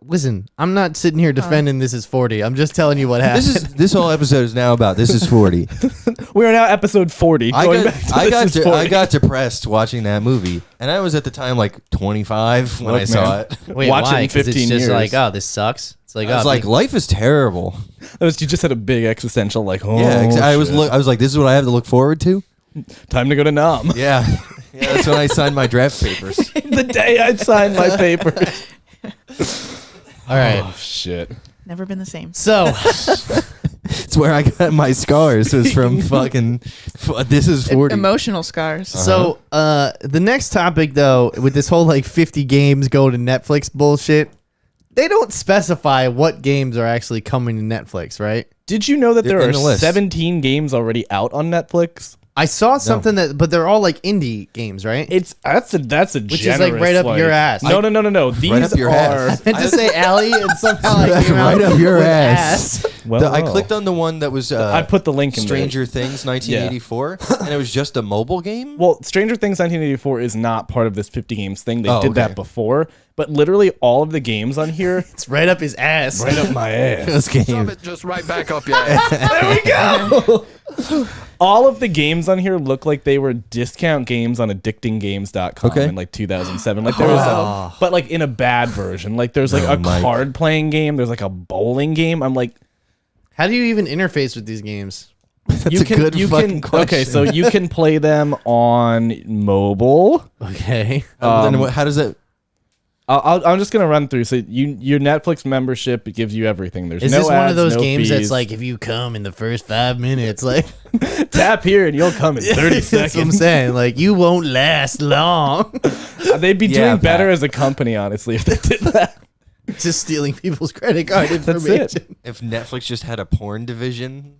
Listen, I'm not sitting here defending This Is 40. I'm just telling you what happened. This whole episode is now about This Is 40. We are now episode 40. I got depressed watching that movie, and I was at the time like 25 when I saw it. Wait, Watch it why? in 'Cause 15 it's just years. like, oh, this sucks. It's like, I was like, life is terrible. You just had a big existential like, oh, Yeah, I was shit. like, this is what I have to look forward to. Time to go to Nam. Yeah, that's when I signed my draft papers. The day I signed my papers. all right. Oh shit. Never been the same. So, It's where I got my scars. Was from fucking. This is 40. Emotional scars. so the next topic though, with this whole like 50 games go to Netflix bullshit, they don't specify what games are actually coming to Netflix, right? Did you know that there In are the list. 17 games already out on Netflix? I saw something but they're all like indie games, right? That's a Which is, like, right up your ass. No. These up your are ass. I meant to say Alley, and somehow I came Right out up your with ass. well, I clicked on the one that was. I put the link in Stranger Things 1984, and it was just a mobile game. Well, Stranger Things 1984 is not part of this 50 games thing. They Oh, did okay. that before, but literally all of the games on here, It's right up his ass. right up my ass. This game. Shove it just right back up your ass. There we go. All of the games on here look like they were discount games on addictinggames.com Okay. in like 2007. Like there was but like in a bad version. Like there's like a Mike. card playing game, there's like a bowling game. I'm like How do you even interface with these games? That's a good fucking question. Okay, so you can play them on mobile. Okay. Then how does that? I'm just gonna run through. So your Netflix membership, it gives you everything. There's Is no this one ads, of those no games fees. that's like, if you come in the first 5 minutes, like tap here and you'll come in 30 that's what I'm seconds. saying. Like, you won't last long. They'd be Yeah, doing better Pat. as a company, honestly, if they did that. Just stealing people's credit card That's information. it. If Netflix just had a porn division,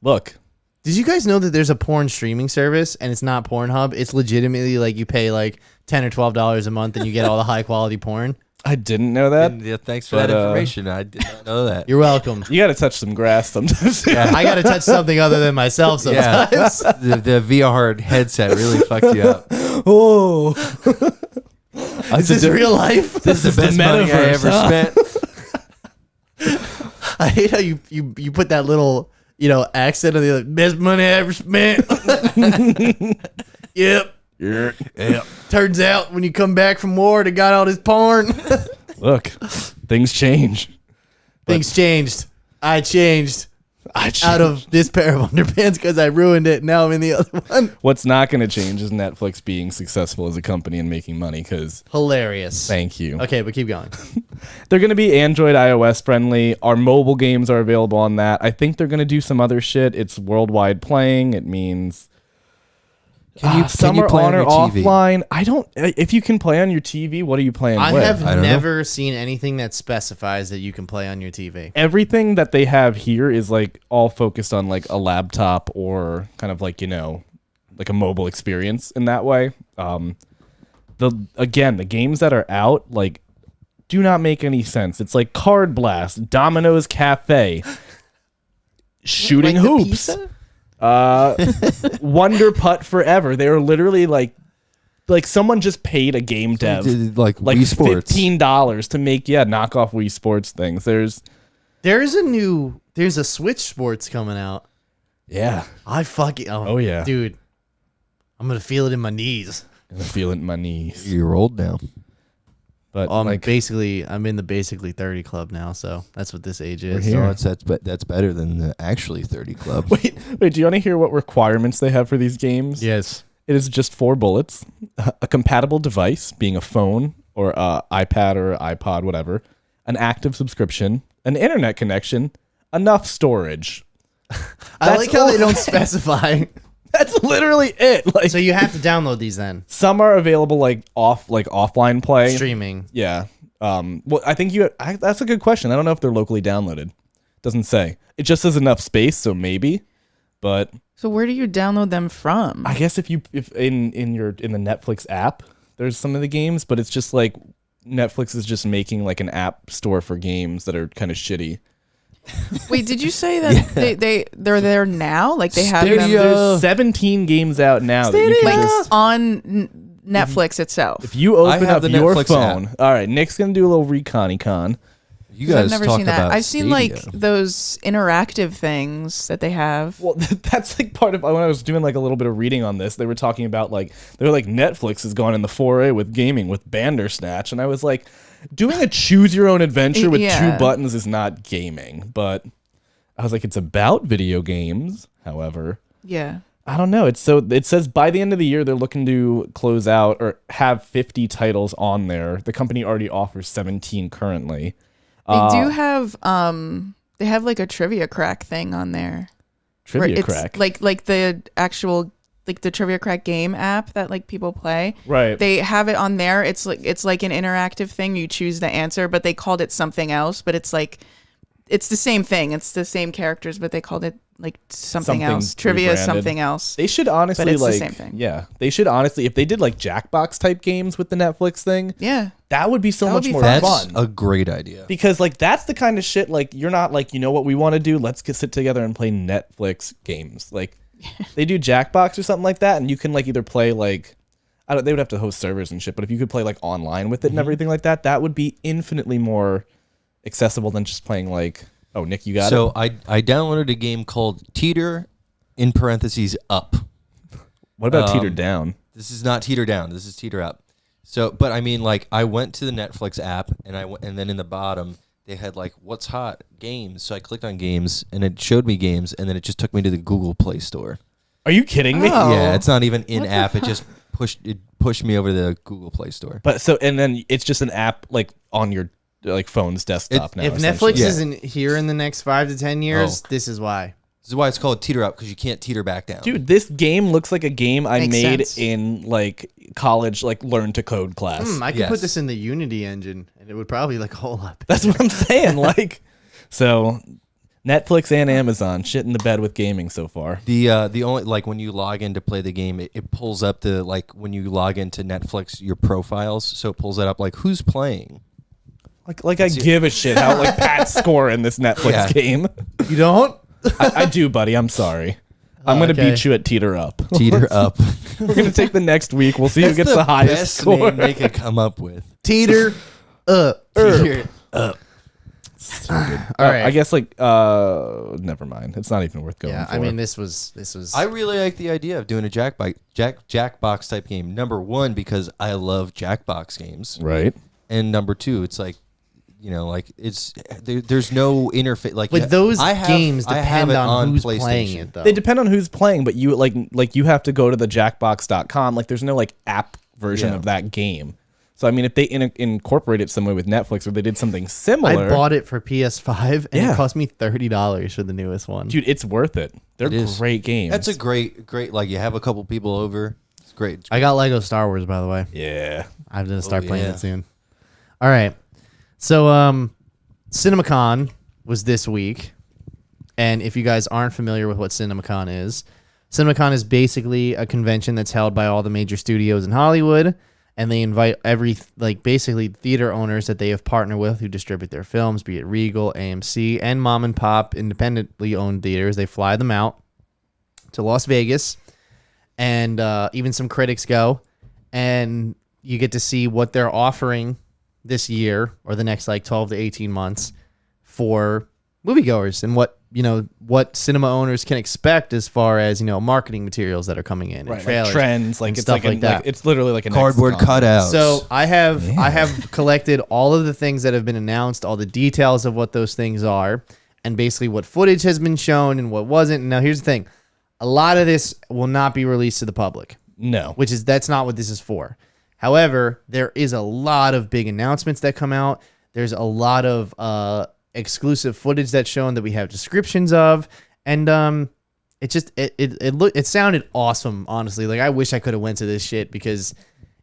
Look, Did you guys know that there's a porn streaming service and it's not Pornhub? It's legitimately like you pay like $10 or $12 a month and you get all the high quality porn. I didn't know that. yeah, thanks for but, that information. I did not know that. You're welcome. You got to touch some grass sometimes. I got to touch something other than myself Yeah, sometimes. the VR headset really fucked you up. Oh, Is this real life? This is the best money I metaverse, ever huh? spent. I hate how you put that little, accent on the other, best money I ever spent. Yep. yeah. Turns out when you come back from war, they got all this porn. Look, things change. Things changed. I changed I out of this pair of underpants because I ruined it. Now I'm in the other one. What's not going to change is Netflix being successful as a company and making money. Because Hilarious. thank you. Okay, but keep going. They're going to be Android, iOS friendly. Our mobile games are available on that. I think they're going to do some other shit. It's worldwide playing. It means some are play on or your TV? offline. I don't. If you can play on your TV, what are you playing I with? have I don't know. never seen anything that specifies that you can play on your TV. Everything that they have here is like all focused on like a laptop or kind of like like a mobile experience in that way. The games that are out like do not make any sense. It's like Card Blast, Domino's Cafe, shooting Like the hoops, pizza? Wonder Putt Forever. They are literally like someone just paid a game dev Like Wii Sports. $15 to make knockoff Wii Sports things. There's There's a Switch Sports coming out. I fucking Oh, yeah. dude. I'm gonna feel it in my knees. gonna feel it in my knees. You're old now. But I'm in the basically 30 club now, so that's what this age is. here. So that's better than the actually 30 club. wait, do you want to hear what requirements they have for these games? Yes. It is just 4 bullets, a compatible device, being a phone or iPad or iPod, whatever, an active subscription, an internet connection, enough storage. I like how all- they don't specify. That's literally it. Like, So you have to download these then. some are available like offline play. Streaming. Yeah. Well, I think that's a good question. I don't know if they're locally downloaded. Doesn't say. It just says enough space, so maybe. But So where do you download them from? I guess if in the Netflix app, there's some of the games, but it's just like Netflix is just making like an app store for games that are kind of shitty. Wait, did you say that they're there now? Like they have them There's 17 games out now that you can like just, on Netflix itself? if you open have up the your Netflix phone. app. All right, Nick's gonna do a little recon. You 'Cause guys I've never talk seen that. about I've seen like Stadia. those interactive things that they have. Well, that's like part of when I was doing like a little bit of reading on this. They were talking about like they're like Netflix has gone in the foray with gaming with Bandersnatch, and I was like, doing a choose your own adventure with Yeah. 2 buttons is not gaming, but I was like, it's about video games. However, Yeah. I don't know. It says by the end of the year they're looking to close out or have 50 titles on there. The company already offers 17 currently. They do have they have like a trivia crack thing on there. where Trivia it's crack. Like the actual like the trivia crack game app that like people play. Right. They have it on there. It's like an interactive thing. You choose the answer, but they called it something else, but it's the same thing. It's the same characters, but they called it like something else. Trivia is rebranded. something else. They should honestly But it's the like same thing. Yeah. They should honestly if they did like Jackbox type games with the Netflix thing, Yeah. that would be so That would much be more fun. That's fun. a great idea. Because like that's the kind of shit like you're not like, you know what we want to do? Let's sit together and play Netflix games. Like they do Jackbox or something like that, and you can like either play like they would have to host servers and shit, but if you could play like online with it and everything like that, that would be infinitely more accessible than just playing like Nick, you got it. So I downloaded a game called Teeter in parentheses up. What about Teeter Down? This is not Teeter down. This is Teeter up. So, but I mean, like, I went to the Netflix app, and and then in the bottom they had like what's hot games. So I clicked on games, and it showed me games, and then it just took me to the Google Play Store. Are you kidding me? Oh. Yeah, it's not even in app. It just pushed me over to the Google Play Store. But so and then it's just an app like on your like phone's desktop now. If essentially. Netflix isn't here in the next 5 to 10 years, this is why. This is why it's called Teeter up, because you can't teeter back down. Dude, this game looks like a game I Makes made sense. in like college, like learn to code class. I could Yes. put this in the Unity engine, and it would probably look a whole lot better. That's what I'm saying. Like, so Netflix and Amazon shit in the bed with gaming so far. The only like when you log in to play the game, it pulls up the like when you log into Netflix your profiles, so it pulls that up like who's playing. Like I give a shit how like Pat's score in this Netflix Yeah. game. You don't? I do, buddy. I'm sorry. I'm gonna okay. beat you at Teeter Up. Teeter up. We're gonna take the next week. We'll see who That's gets the highest best score. name they could come up with. Teeter up. Teeter up. All right. I guess like never mind. It's not even worth going Yeah, for. I mean, this was. I really like the idea of doing a Jackbox type game. Number one, because I love Jackbox games, right. and number two, it's like, you know, like it's there's no interface. Like, But those I have- games I have depend it on who's PlayStation. playing it, though. They depend on who's playing, but you like you have to go to the jackbox.com. Like there's no like app version Yeah. of that game. So I mean, if they incorporate it some way with Netflix, or they did something similar, I bought it for PS5, and Yeah. it cost me $30 for the newest one. dude, it's worth it. They're It is. great games. That's a great. Like, you have a couple people over. It's great. I got Lego Star Wars, by the way. yeah. I'm gonna start playing yeah. it soon. All right. So, CinemaCon was this week, and if you guys aren't familiar with what CinemaCon is basically a convention that's held by all the major studios in Hollywood, and they invite basically theater owners that they have partnered with who distribute their films, be it Regal, AMC, and mom and pop independently owned theaters. They fly them out to Las Vegas, and even some critics go, and you get to see what they're offering this year or the next like 12 to 18 months for moviegoers, and what cinema owners can expect as far as, marketing materials that are coming in, and Right. trailers, Like trends, like and it's stuff like, like that. it's literally like a Cardboard next con. cutouts. So I have collected all of the things that have been announced, all the details of what those things are, and basically what footage has been shown and what wasn't. Now here's the thing. A lot of this will not be released to the public, No. that's not what this is for. However, there is a lot of big announcements that come out. There's a lot of exclusive footage that's shown that we have descriptions of, and it sounded awesome, honestly. Like, I wish I could have went to this shit, because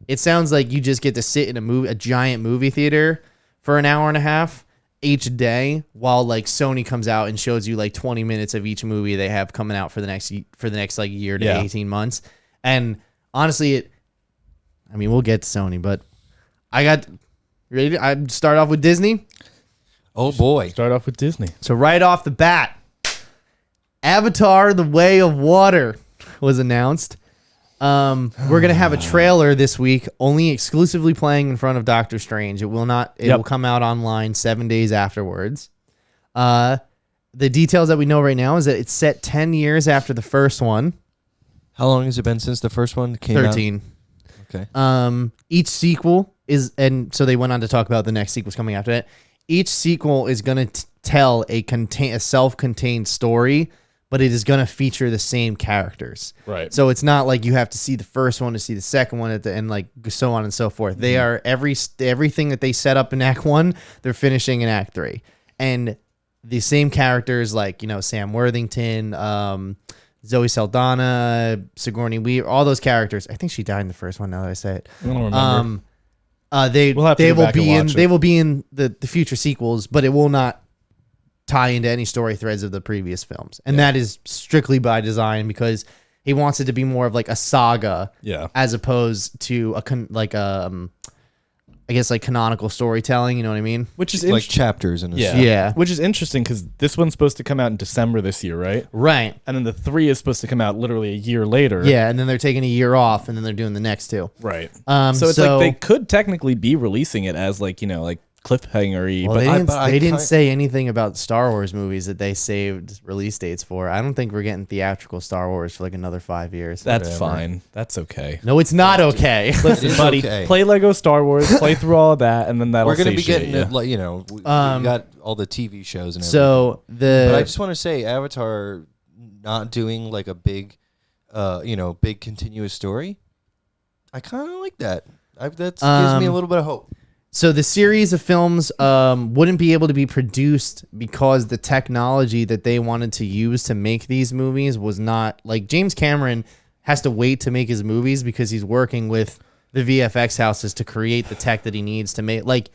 it sounds like you just get to sit in a giant movie theater for an hour and a half each day, while like Sony comes out and shows you like 20 minutes of each movie they have coming out for the next like year to 18 months. And honestly, we'll get to Sony, but I start off with Disney. Oh boy. Start off with Disney. So right off the bat, Avatar: The Way of Water was announced. We're gonna have a trailer this week, only exclusively playing in front of Doctor Strange. It will not. It will come out online 7 days afterwards. The details that we know right now is that it's set 10 years after the first one. How long has it been since the first one came 13. out? Okay. Each sequel is, and so they went on to talk about the next sequels coming after that. Each sequel is going to tell a self-contained story, but it is going to feature the same characters. Right. So it's not like you have to see the first one to see the second one at the end, like so on and so forth. They are everything that they set up in Act 1, they're finishing in Act 3. And the same characters like, Sam Worthington, Zoe Saldana, Sigourney Weaver, all those characters. I think she died in the first one now that I say it. I don't remember. They We'll have to go back and watch it. They will be in the future sequels, but it will not tie into any story threads of the previous films. And that is strictly by design because he wants it to be more of like a saga as opposed to canonical storytelling, you know what I mean? Which is Like chapters in a Yeah. Which is interesting because this one's supposed to come out in December this year, right? Right. And then the 3 is supposed to come out literally a year later. Yeah, and then they're taking a year off and then they're doing the next two. Right. So it's like they could technically be releasing it as like cliffhanger-y. Well, but they didn't say anything about Star Wars movies that they saved release dates for. I don't think we're getting theatrical Star Wars for like another 5 years. that's fine. That's okay. No, it's not okay. Listen, is buddy, okay. play Lego Star Wars, play through all of that, and then that'll We're going to be satiate getting ya. it, we got all the TV shows and everything. So But I just want to say Avatar not doing like a big, big continuous story. I kind of like that. That gives me a little bit of hope. So the series of films wouldn't be able to be produced because the technology that they wanted to use to make these movies was not like James Cameron has to wait to make his movies because he's working with the VFX houses to create the tech that he needs to make. Like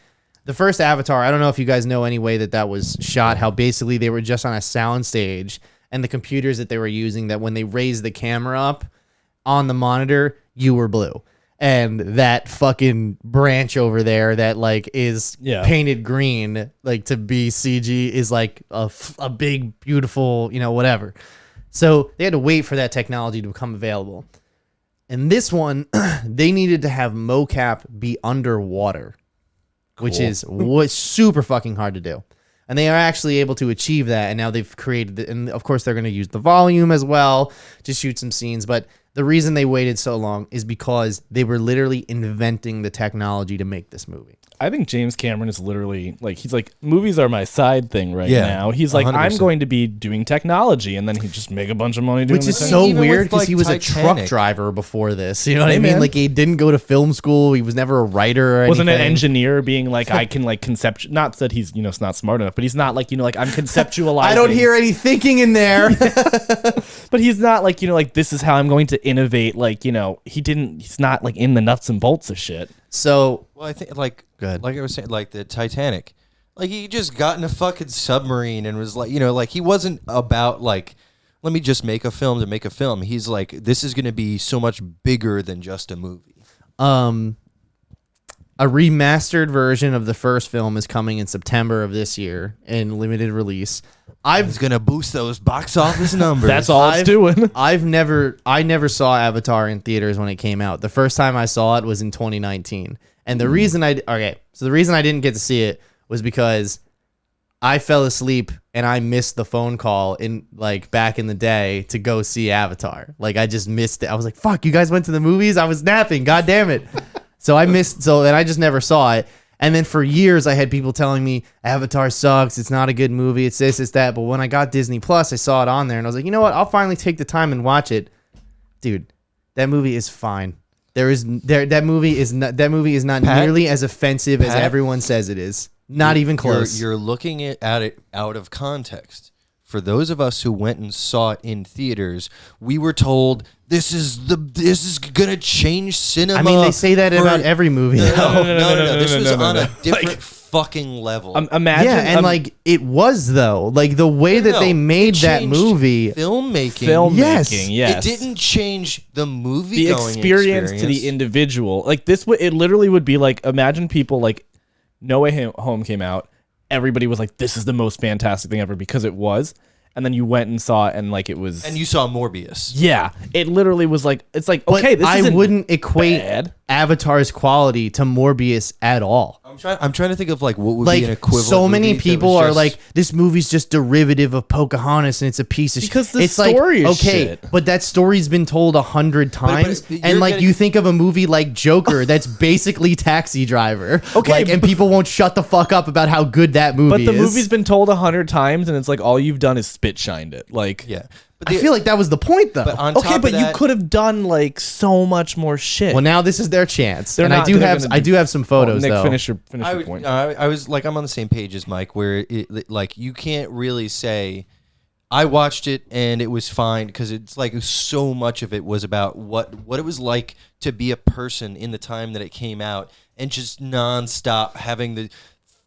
the first Avatar, I don't know if you guys know any way that was shot, how basically they were just on a sound stage and the computers that they were using, that when they raised the camera up on the monitor, you were blue. And that fucking branch over there that like is painted green, like to be CG, is like a big, beautiful, whatever. So they had to wait for that technology to become available. And this one, they needed to have mocap be underwater, which is super fucking hard to do. And they are actually able to achieve that. And now they've created, and of course they're going to use the volume as well to shoot some scenes. But the reason they waited so long is because they were literally inventing the technology to make this movie. I think James Cameron is literally like, he's like, movies are my side thing right Yeah, now. He's like, 100%. I'm going to be doing technology, and then he just make a bunch of money doing Which is this. so Even weird with, because like, he was a truck Titanic. driver before this. You know what Hey, I mean? man. Like he didn't go to film school. He was never a writer or Wasn't an anything. engineer being like, I can like not that he's not smart enough, but he's not like like I'm conceptualizing. I don't hear any thinking in there. But he's not like like this is how I'm going to innovate. Like he's not like in the nuts and bolts of shit. So Well, I think Good. like I was saying, like the Titanic, like he just got in a fucking submarine and was like, like he wasn't about like, let me just make a film to make a film. He's like, this is going to be so much bigger than just a movie. a remastered version of the first film is coming in September of this year in limited release. It's going to boost those box office numbers. That's all it's doing. I never saw Avatar in theaters when it came out. The first time I saw it was in 2019. And the reason the reason I didn't get to see it was because I fell asleep and I missed the phone call in like back in the day to go see Avatar. Like I just missed it. I was like, fuck, you guys went to the movies? I was napping. God damn it. And I just never saw it. And then for years I had people telling me Avatar sucks. It's not a good movie. It's this, it's that. But when I got Disney Plus, I saw it on there and I was like, you know what? I'll finally take the time and watch it. Dude, that movie is fine. That movie is not Pat? nearly as offensive as Pat? everyone says it is. Not even close. You're looking at it out of context. For those of us who went and saw it in theaters, we were told this is gonna change cinema. I mean, they say that about every movie. No. no, This was no, on no. a different fucking level. Imagine, Yeah, and like it was though. Like the way that they made it that changed movie. filmmaking. Yes. Yes, It didn't change the movie. the going experience to the individual. Like this, it literally would be like imagine people like No Way Home came out, everybody was like, this is the most fantastic thing ever, because it was. And then you went and saw it, and like it was. And you saw Morbius. Yeah, it literally was like, it's like, But okay, this I isn't wouldn't equate bad. Avatar's quality to Morbius at all. I'm trying to think of like what would Like be an equivalent. so many movie that people was are just- like, this movie's just derivative of Pocahontas and it's a piece of Because the it's story like, is okay, shit. but that story's been told 100 times, you're and like getting- you think of a movie like Joker that's basically Taxi Driver, Okay, like, and people won't shut the fuck up about how good that movie But the is. movie's been told 100 times, and it's like all you've done is spit shined it. Like, yeah. But I feel like that was the point though. but on okay, top but of you that, could have done like so much more shit. well, now this is their chance, They're and not- they're gonna I do have some photos Nick, though. finish your I, point. I was like, I'm on the same page as Mike, where like you can't really say I watched it and it was fine, because it's like so much of it was about what it was like to be a person in the time that it came out, and just nonstop having the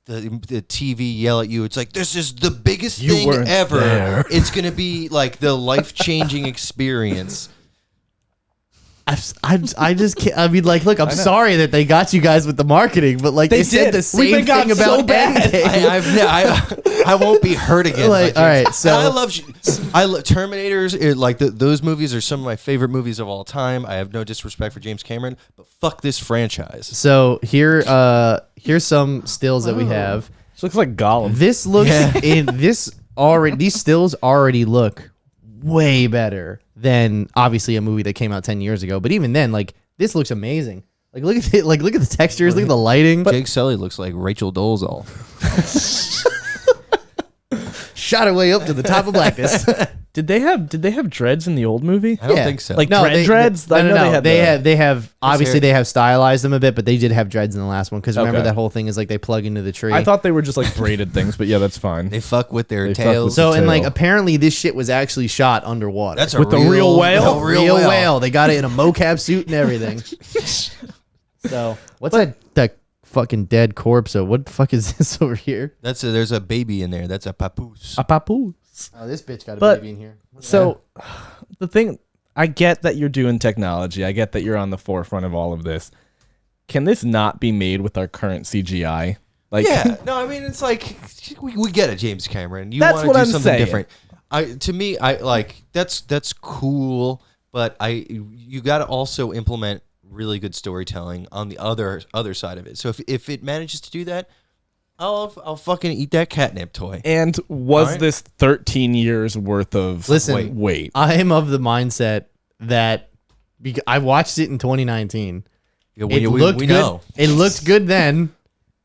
TV yell at you. It's like, this is the biggest You thing weren't ever. there. It's gonna be like the life-changing experience. I just can't. I mean, like, look, I'm sorry that they got you guys with the marketing, but like They they said did. the We've same been got thing about so bad. Endgame. I won't be hurt again. Like, by all James. right, so- And I love Terminators. Those movies are some of my favorite movies of all time. I have no disrespect for James Cameron, but fuck this franchise. So here's some stills that we have. This looks like Gollum. This looks these stills already look way better than obviously a movie that came out 10 years ago. But even then, like, this looks amazing. Like, look at the textures, look at the lighting. Jake Sully looks like Rachel Dolezal. Shot her way up to the top of blackness. Did they have dreads in the old movie? I don't think so. Like dreads? No, I know they they had have obviously hair- they have stylized them a bit, but they did have dreads in the last one, because remember Okay. that whole thing is like they plug into the tree. I thought they were just like braided things, but yeah, that's fine. they fuck with their They fuck tails. with so, and like tail. apparently this shit was actually shot underwater. That's With the real whale? a real whale. They got it in a mocap suit and everything. So what's that fucking dead corpse? Of what the fuck is this over here? There's a baby in there. That's a papoose. A papoose. Oh, this bitch got a But- baby in here. So the thing, I get that you're doing technology. I get that you're on the forefront of all of this. Can this not be made with our current CGI? Like, Yeah, no, I mean, it's like we get it, James Cameron. You That's want to what do I'm something saying. different. To me, I like that's cool, but you got to also implement really good storytelling on the other side of it. So if it manages to do that, I'll fucking eat that catnip toy. and was Alright. this 13 years worth of Listen, wait? I am of the mindset that I watched it in 2019. Yeah, It looked good. know. It looked good then.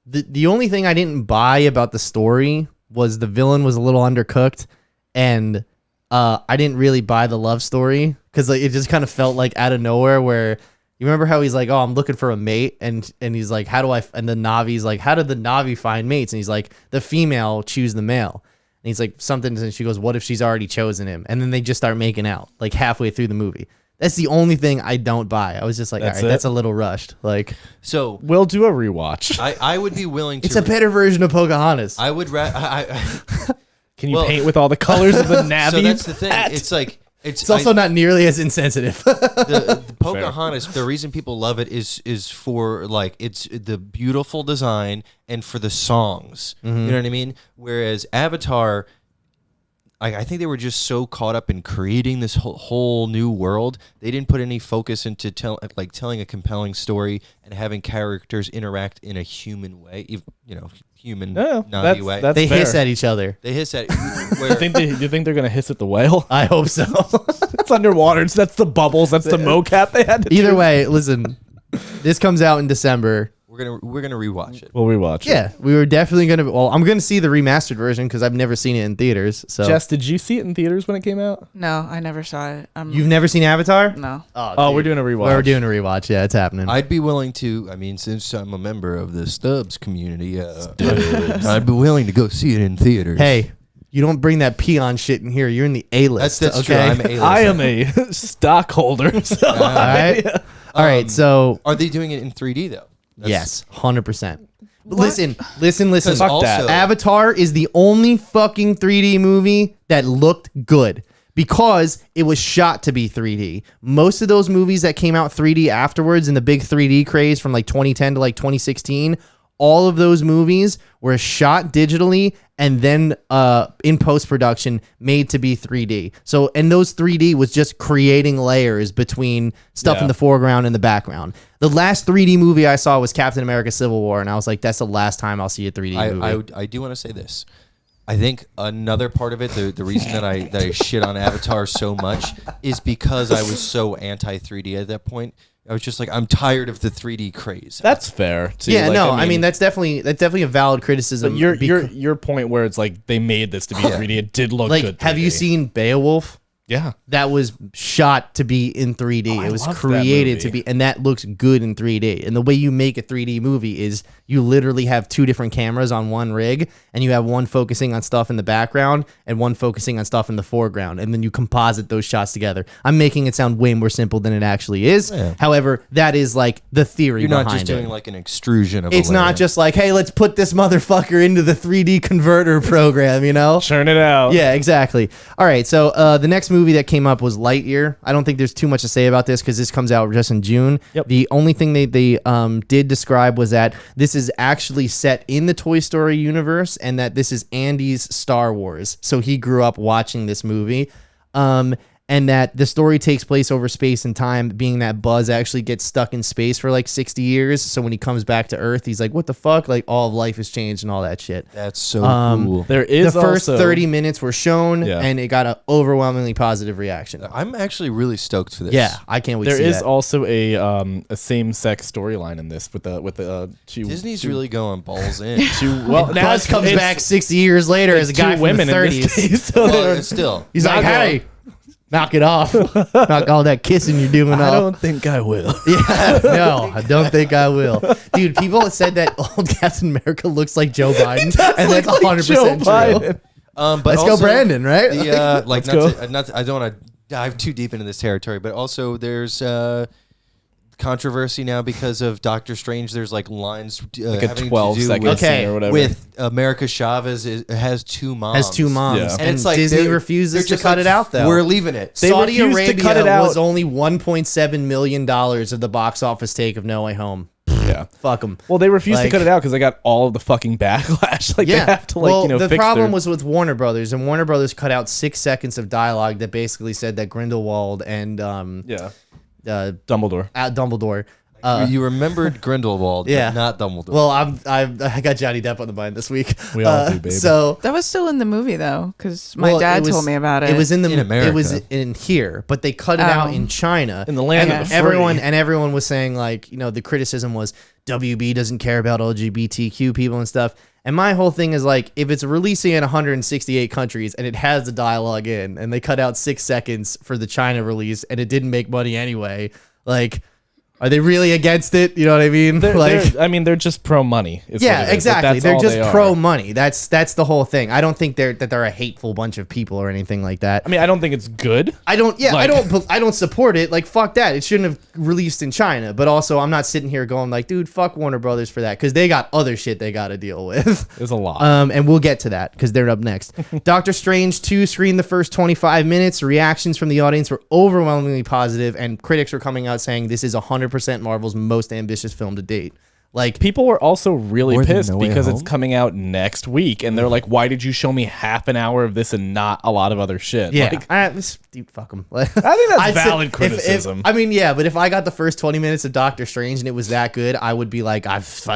The only thing I didn't buy about the story was the villain was a little undercooked, and I didn't really buy the love story, because like it just kind of felt like out of nowhere. Where you remember how he's like, "Oh, I'm looking for a mate," and he's like, "How do I?" And the Navi's like, "How did the Navi find mates?" And he's like, "The female choose the male." And he's like, something, and she goes, "What if she's already chosen him?" And then they just start making out like halfway through the movie. That's the only thing I don't buy. I was just like, That's all right, it? that's a little rushed. Like, So We'll do a rewatch. I would be willing to. it's a better version of Pocahontas. I would. Can you well- paint with all the colors of the Navi? So that's the thing. Pat? It's like It's also not nearly as insensitive. the Pocahontas. The reason people love it is for like it's the beautiful design and for the songs. You know what I mean? Whereas Avatar, I think they were just so caught up in creating this whole new world, they didn't put any focus into telling a compelling story and having characters interact in a human way. Human No, Navi way. that's They fair. hiss at each other. They hiss at You think they're gonna hiss at the whale? I hope so. It's underwater. That's the bubbles. That's the mocap they had to Either do. way, listen, this comes out in December. we're gonna rewatch it. We'll rewatch it. Yeah, we were definitely going to. Well, I'm going to see the remastered version because I've never seen it in theaters. So, Jess, did you see it in theaters when it came out? No, I never saw it. you've never seen Avatar? No. Oh, we're doing a rewatch. We're doing a rewatch. Yeah, it's happening. I'd be willing to. I mean, since I'm a member of the Stubbs community, I'd be willing to go see it in theaters. Hey, you don't bring that peon shit in here. You're in the A list. that's true. okay? I'm A-list. I am a stockholder. So All right. All right. So Are they doing it in 3D though? yes, 100%. What? Listen. Because Fuck also, that. Avatar is the only fucking 3D movie that looked good because it was shot to be 3D. Most of those movies that came out 3D afterwards in the big 3D craze from like 2010 to like 2016 all of those movies were shot digitally and then in post-production made to be 3D. So, and those 3D was just creating layers between stuff in the foreground and the background. The last 3D movie I saw was Captain America Civil War, and I was like, that's the last time I'll see a 3D movie. I do want to say this. I think another part of it, the reason that I shit on Avatar so much is because I was so anti 3D at that point. I was just like, I'm tired of the 3D craze. That's fair. Too. Yeah, like, no, I mean that's definitely a valid criticism. But your point where it's like they made this to be 3D, it did look like, good. 3D. have you seen Beowulf? Yeah, That was shot to be in 3D. It was created to be, and that looks good in 3D. And the way you make a 3D movie is you literally have two different cameras on one rig, and you have one focusing on stuff in the background and one focusing on stuff in the foreground, and then you composite those shots together. I'm making it sound way more simple than it actually is. Yeah. However, that is like the theory You're behind not just doing like an extrusion of it's not just like, hey, let's put this motherfucker into the 3D converter program, you know? churn it out. Yeah, exactly. All right, so the next movie that came up was Lightyear. I don't think there's too much to say about this because this comes out just in June. Yep. The only thing they did describe was that this is actually set in the Toy Story universe and that this is Andy's Star Wars. So he grew up watching this movie. And that the story takes place over space and time, being that Buzz actually gets stuck in space for like 60 years. So when he comes back to Earth, he's like, what the fuck? Like, all of life has changed and all that shit. That's so cool. There is The first also, 30 minutes were shown, and it got an overwhelmingly positive reaction. I'm actually really stoked for this. Yeah, I can't wait to There see is that. also a same-sex storyline in this with the two. Disney's really going balls in. Well, now Buzz comes back 60 years later as a guy from women the in 30s. this case. So Well, still. He's like, hey, knock it off. Knock all that kissing you're doing I off. don't think I will. Yeah, no, I don't think I will. Dude, people have said that old Captain America looks like Joe Biden, and that's 100% true. But Let's also, go, Brandon, right? The, like, Let's not to, I don't want to dive too deep into this territory, but also there's controversy now because of Doctor Strange. There's like lines Like a having to 12-second do with, scene or whatever. with America Chavez has two moms. Has two moms. Yeah. And it's like Disney they're refuses to just cut like, it out, though. We're leaving it. They Saudi refused to Arabia cut it out. was only $1.7 million of the box office take of No Way Home. Yeah. Fuck them. Well, they refused to Like- cut it out because they got all of the fucking backlash. Like they have to like well, the fix problem their, was with Warner Brothers, and Warner Brothers cut out 6 seconds of dialogue that basically said that Grindelwald and Dumbledore. Dumbledore. You remembered Grindelwald, Yeah. but not Dumbledore. Well, I got Johnny Depp on the mind this week. We all do, baby. So That was still in the movie though, because my well, dad it was- told me about it. It was in In America. It was in here, but they cut it out in China. In the land and of the everyone was saying like, the criticism was WB doesn't care about LGBTQ people and stuff. And my whole thing is like, if it's releasing in 168 countries and it has the dialogue in, and they cut out 6 seconds for the China release and it didn't make money anyway, like, are they really against it? You know what I mean? They're just pro money. is what Yeah, it is. Like, exactly. that's They're all just they are. pro money. That's the whole thing. I don't think they're a hateful bunch of people or anything like that. I mean, I don't think it's good. I don't Like- I don't support it. Like, fuck that. It shouldn't have released in China. But also, I'm not sitting here going like, dude, fuck Warner Brothers for that, because they got other shit they got to deal with. There's a lot. And we'll get to that because they're up next. Doctor Strange 2 screened the first 25 minutes. Reactions from the audience were overwhelmingly positive, and critics were coming out saying this is 100% Marvel's most ambitious film to date. Like, People were also really More than pissed No Way because it's Home? coming out next week, and they're like, "Why did you show me half an hour of this and not a lot of other shit?" yeah, Like, dude, fuck them. I think that's valid criticism. I mean, yeah, but if I got the first 20 minutes of Doctor Strange and it was that good, I would be like,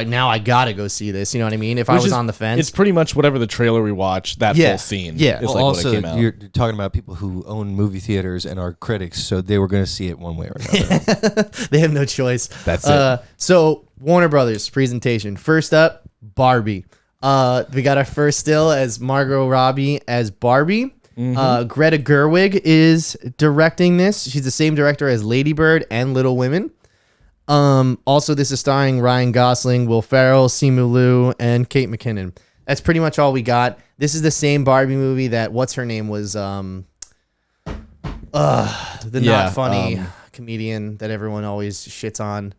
now I gotta go see this. You know what I mean? If I was on the fence, It's pretty much whatever the trailer we watched. That Yeah. full scene. Yeah. is Well, like also, what it came out. you're talking about people who own movie theaters and are critics, so they were going to see it one way or another. they have no choice. That's it. So Warner Brothers presentation. First up, Barbie. We got our first still as Margot Robbie as Barbie. Greta Gerwig is directing this. She's the same director as Lady Bird and Little Women. Also, this is starring Ryan Gosling, Will Ferrell, Simu Liu, and Kate McKinnon. That's pretty much all we got. This is the same Barbie movie that what's her name was not funny comedian that everyone always shits on.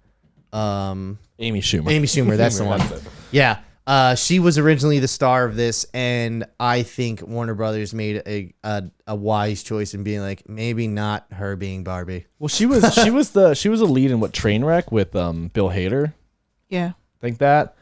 Amy Schumer. Amy Schumer, that's the one. That's it. Yeah. She was originally the star of this, and I think Warner Brothers made a wise choice in being like, maybe not her being Barbie. Well, she was a lead in what Trainwreck with Bill Hader. yeah. Think that.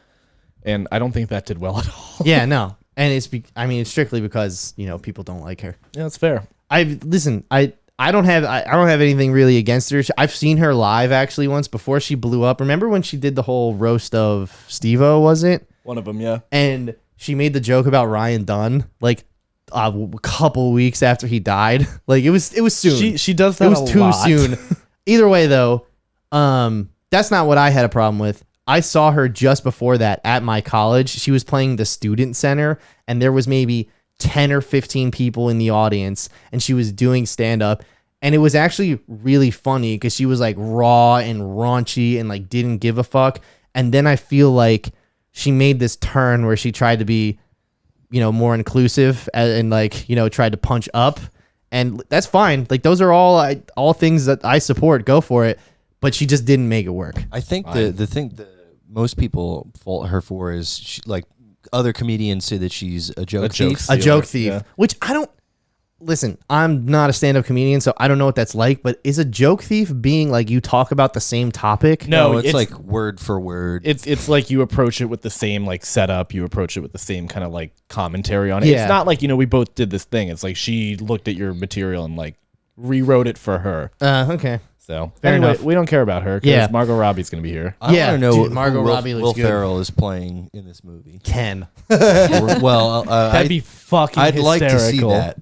and I don't think that did well at all. Yeah, no. And it's strictly because, people don't like her. Yeah, that's fair. I don't have anything really against her. I've seen her live actually once before she blew up. Remember when she did the whole roast of Steve-O, was it? One of them, yeah. And she made the joke about Ryan Dunn like a couple weeks after he died. Like it was soon. She does that. It was too soon. Either way though, that's not what I had a problem with. I saw her just before that at my college. She was playing the student center and there was maybe 10 or 15 people in the audience and she was doing stand up and it was actually really funny because she was like raw and raunchy and like didn't give a fuck. And then I feel like she made this turn where she tried to be, more inclusive and like, tried to punch up, and that's fine. Like those are all things that I support. Go for it. But she just didn't make it work. I think the thing that most people fault her for is like other comedians say that she's a joke thief. A joke thief, yeah. Which I don't listen. I'm not a stand-up comedian, so I don't know what that's like. But is a joke thief being like you talk about the same topic? No, it's like word for word. It's like you approach it with the same like setup. You approach it with the same kind of like commentary on it. Yeah. It's not like we both did this thing. It's like she looked at your material and like rewrote it for her. Okay. So Fair anyway, enough. we don't care about her because Yeah. Margot Robbie's gonna be here. I Yeah, want to know dude, Margot who Robbie looks Will good. Ferrell is playing in this movie. Ken. Well, That'd be fucking I'd like to see hysterical. that.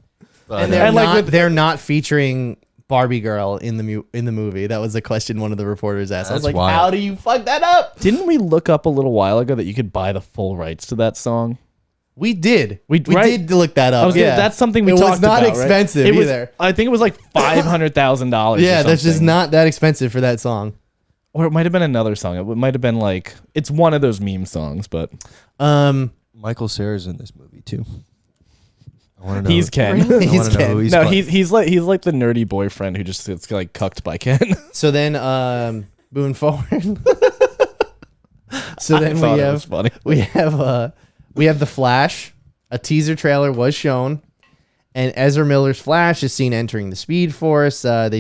But, And they're And, like, not, with- they're not featuring Barbie girl in the movie. That was a question one of the reporters asked. I was That's like, wild. how do you fuck that up? Didn't we look up a little while ago that you could buy the full rights to that song? We did. We- right? did look that up. I was gonna- that's something we it talked was not about, right? expensive It was- either. I think it was like $500,000. Yeah, that's just something. not that expensive for that song. Or it might have been another song. It might have been like it's one of those meme songs, but Michael Cera's in this movie too. I want to know. he's Ken. I He's want to know Ken. who he's No, playing. he's like the nerdy boyfriend who just gets like cucked by Ken. So then, moving forward. So then I thought it was funny. we have the Flash. A teaser trailer was shown, and Ezra Miller's Flash is seen entering the Speed Force. A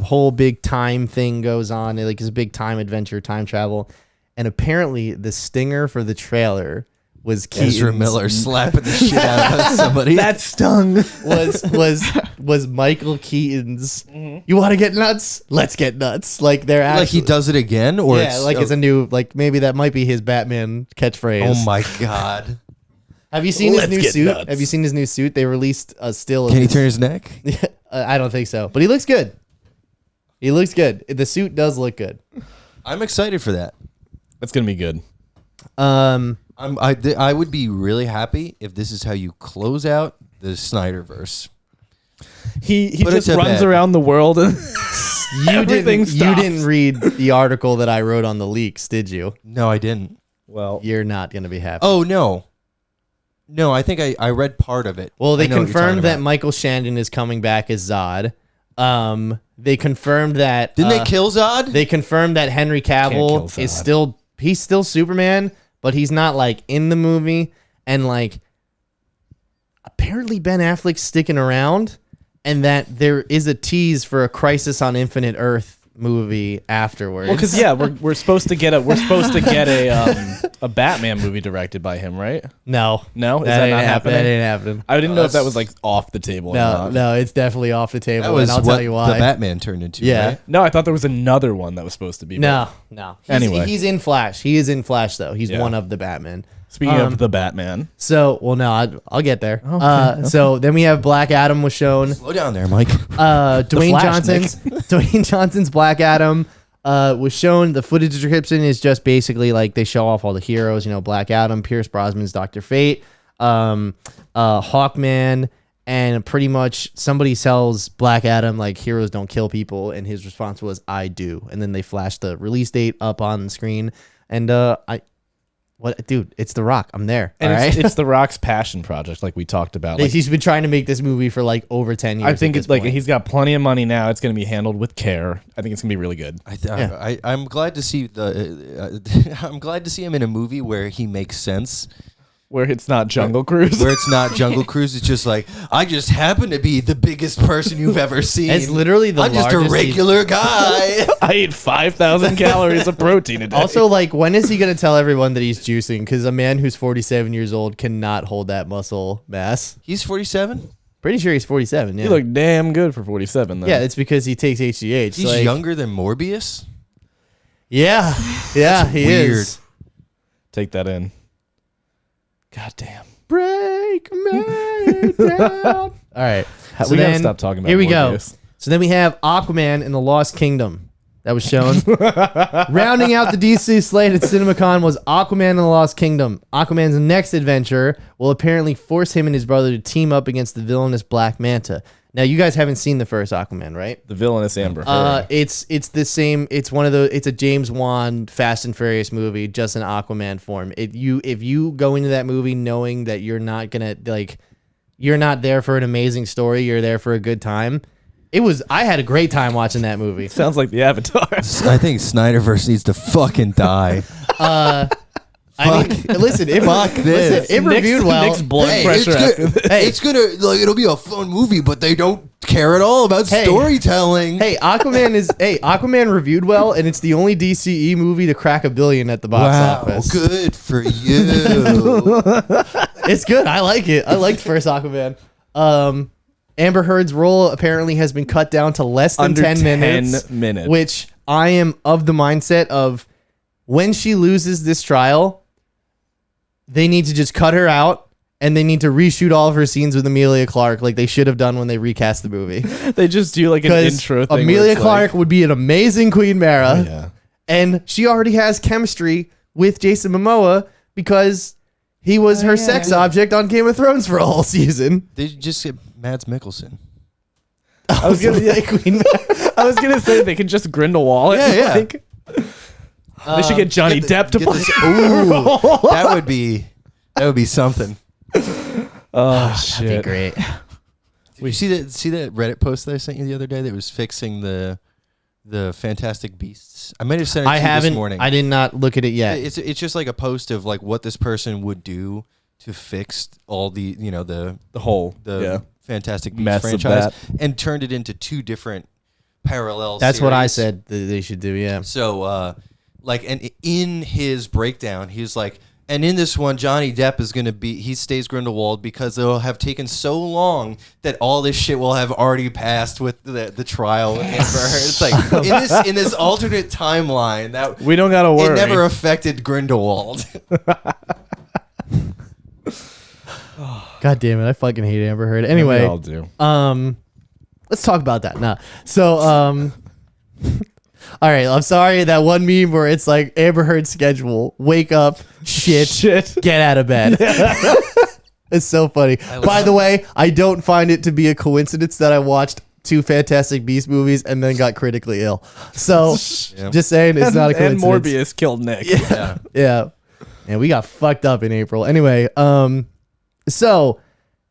whole big time thing goes on. Like it's a big time adventure, time travel, and apparently the stinger for the trailer was Keaton's. Ezra Miller slapping the shit out of somebody. That stung. was Michael Keaton's. You want to get nuts? Let's get nuts. Like they're actually, like he does it again, or yeah, like it's a new, like maybe that might be his Batman catchphrase. Oh my god! Have you seen his Let's new get suit? nuts. Have you seen his new suit? They released a still. Of Can he his- turn his neck? I don't think so, but he looks good. He looks good. The suit does look good. I'm excited for that. That's gonna be good. I would be really happy if this is how you close out the Snyderverse. He Put it just to runs bed. around the world and everything You stops. didn't read the article that I wrote on the leaks, did you? No, I didn't. Well, You're not gonna be happy. Oh no, I think I read part of it. Well, they I know what you're confirmed talking that about. Michael Shannon is coming back as Zod. They confirmed that. Didn't they kill Zod? They confirmed that Henry kill Cavill Zod. is still Superman, but he's not like in the movie. And like, apparently Ben Affleck's sticking around, and that there is a tease for a Crisis on Infinite Earth movie afterwards. well, because we're supposed to get a Batman movie directed by him, right? no, No, is that that ain't not happen- happening? That ain't happening. I didn't know if that was like off the table. or No, not. no, it's definitely off the table. That was and I'll what tell you why. the Batman turned into. Yeah. right? No, I thought there was another one that was supposed to be. No. Anyway. He's in Flash. He is in Flash though. He's Yeah. one of the Batman. Speaking of the Batman, So, well, no, I'll get there. So then we have Black Adam was shown. Slow down there, Mike. Dwayne Flash, Johnson's Dwayne Johnson's Black Adam was shown. The footage description is just basically like they show off all the heroes. You know, Black Adam, Pierce Brosnan's Dr. Fate, Hawkman, and pretty much somebody sells Black Adam like heroes don't kill people, and his response was I do, and then they flash the release date up on the screen, and dude, it's The Rock. I'm there. and all right. it's The Rock's passion project, like we talked about. Like, He's been trying to make this movie for like over 10 years. I think at it's this like point. he's got plenty of money now. It's going to be handled with care. I think it's going to be really good. I'm glad to see I'm glad to see him in a movie where he makes sense, Where it's not Jungle Cruise. Where it's not Jungle Cruise. It's just like, I just happen to be the biggest person you've ever seen. It's literally the I'm just a largest regular guy. I ate 5,000 calories of protein a day. Also, like, when is he going to tell everyone that he's juicing? Because a man who's 47 years old cannot hold that muscle mass. He's 47? Pretty sure he's 47, yeah. you look damn good for 47, though. Yeah, it's because he takes HGH. He's like, younger than Morbius? Yeah, yeah, he weird. is. Take that in. God damn. Break me down. All right. We gotta stop talking about Here we go. Morbius. So then we have Aquaman in the Lost Kingdom. That was shown. Rounding out the DC slate at CinemaCon was Aquaman in the Lost Kingdom. Aquaman's next adventure will apparently force him and his brother to team up against the villainous Black Manta. Now, you guys haven't seen the first Aquaman, right? The villainous Amber Heard. It's the same. It's one of the. It's a James Wan Fast and Furious movie, just in Aquaman form. If you go into that movie knowing that you're not gonna you're not there for an amazing story, you're there for a good time. I had a great time watching that movie. Sounds like the Avatar. I think Snyderverse needs to fucking die. I mean, listen, it reviewed well. Nick's blood Hey, pressure it's after good. this. Hey, it's gonna it'll be a fun movie, but they don't care at all about storytelling. Hey, Aquaman reviewed well, and it's the only DCE movie to crack $1 billion at the box office. Good for you. It's good. I like it. I liked first Aquaman. Amber Heard's role apparently has been cut down to less than Under 10 minutes. 10 minutes. Which I am of the mindset of when she loses this trial, they need to just cut her out and they need to reshoot all of her scenes with Emilia Clarke like they should have done when they recast the movie. They just do like an intro thing. Emilia Clarke would be an amazing Queen Mara. Oh, yeah. And she already has chemistry with Jason Momoa because he was her sex object on Game of Thrones for a whole season. They just get Mads Mikkelsen. I was gonna say they can just Grindelwald it. Yeah. Like, they should get Johnny Depp to play. Ooh, that would be something. Oh shit! That'd be great. Did you see that Reddit post that I sent you the other day that was fixing the Fantastic Beasts? I might have sent it to you this morning. I did not look at it yet. It's just like a post of like what this person would do to fix all the the Fantastic Beasts mess of franchise that. and turned it into two different parallel That's what I series. said that they should do. Yeah. So and in his breakdown, he's like, and in this one, Johnny Depp is going to he stays Grindelwald because it'll have taken so long that all this shit will have already passed with the trial. It's like in this alternate timeline that We don't gotta worry. it never affected Grindelwald. God damn it! I fucking hate Amber Heard. We Anyway, all do. let's talk about that now. So, all right. I'm sorry that one meme where it's like Amber Heard's schedule: wake up, shit, get out of bed. It's so funny. By the way, I don't find it to be a coincidence that I watched 2 Fantastic Beast movies and then got critically ill. So, just saying, it's not a coincidence. And Morbius killed Nick. Yeah. And we got fucked up in April. Anyway, so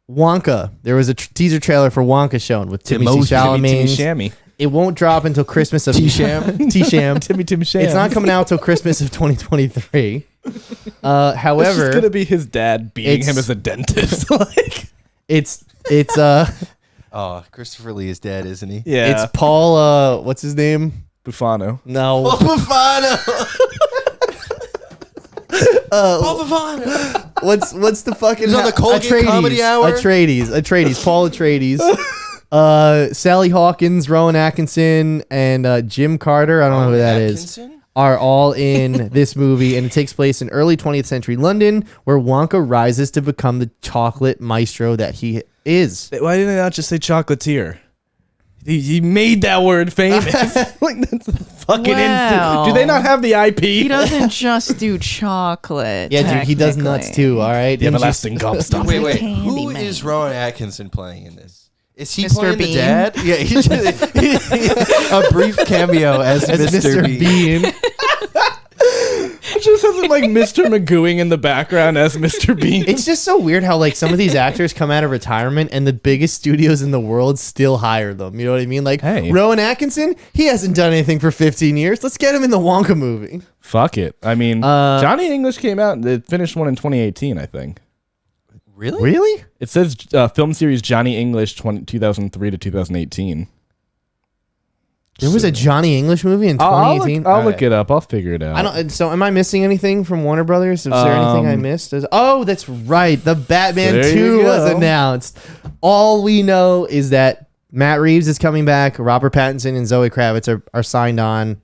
Wonka. There was a teaser trailer for Wonka shown with Timothée Timmy Chalamet. Shammy. It won't drop until Christmas of T-Sham. T-Sham. Timmy Sham. It's not coming out until Christmas of 2023. It's However, just gonna be his dad beating him as a dentist. Like, it's Oh, Christopher Lee is dead, isn't he? yeah, it's Paul. What's his name? Bufano. No. What's the fucking? He's on the Colgate Comedy Hour? Atreides. Paul Atreides. Sally Hawkins, Rowan Atkinson, and Jim Carter. I don't know who that is. Are all in this movie, and it takes place in early 20th century London, where Wonka rises to become the chocolate maestro that he is. Why didn't they not just say chocolatier? He made that word famous. Like, that's fucking instant. Do they not have the IP? He doesn't just do chocolate. Yeah, dude, he does nuts technically. too. All right, The everlasting gobstopper. Wait. Candy Who man. is Rowan Atkinson playing in this? Is he Mr. playing Bean? the dad? Yeah, he's just, a brief cameo as Mr. Bean. It just has like Mr. Magooing in the background as Mr. Bean. It's just so weird how like some of these actors come out of retirement and the biggest studios in the world still hire them. You know what I mean? Like Hey. Rowan Atkinson, he hasn't done anything for 15 years. Let's get him in the Wonka movie. Fuck it. I mean, Johnny English came out. They finished one in 2018, I think. Really? It says film series Johnny English 2003 to 2018. There was a Johnny English movie in 2018. I'll look it up. I'll figure it out. I don't. So, am I missing anything from Warner Brothers? Is there anything I missed? Oh, that's right. The Batman There 2 you was go. announced. All we know is that Matt Reeves is coming back. Robert Pattinson and Zoe Kravitz are signed on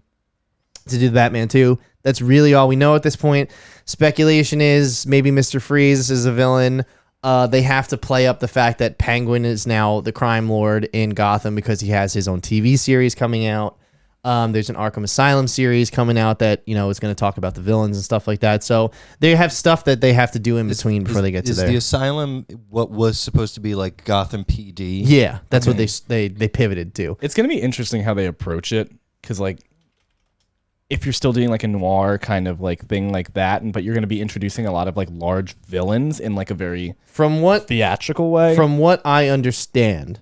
to do the Batman 2. That's really all we know at this point. Speculation is maybe Mr. Freeze is a villain. They have to play up the fact that Penguin is now the crime lord in Gotham because he has his own TV series coming out. There's an Arkham Asylum series coming out that, is going to talk about the villains and stuff like that. So they have stuff that they have to do in between before they get to there. Is the Asylum what was supposed to be like Gotham PD? Yeah, that's what they pivoted to. It's going to be interesting how they approach it, because if you're still doing like a noir kind of like thing like that, but you're going to be introducing a lot of like large villains in like a very theatrical way. From what I understand,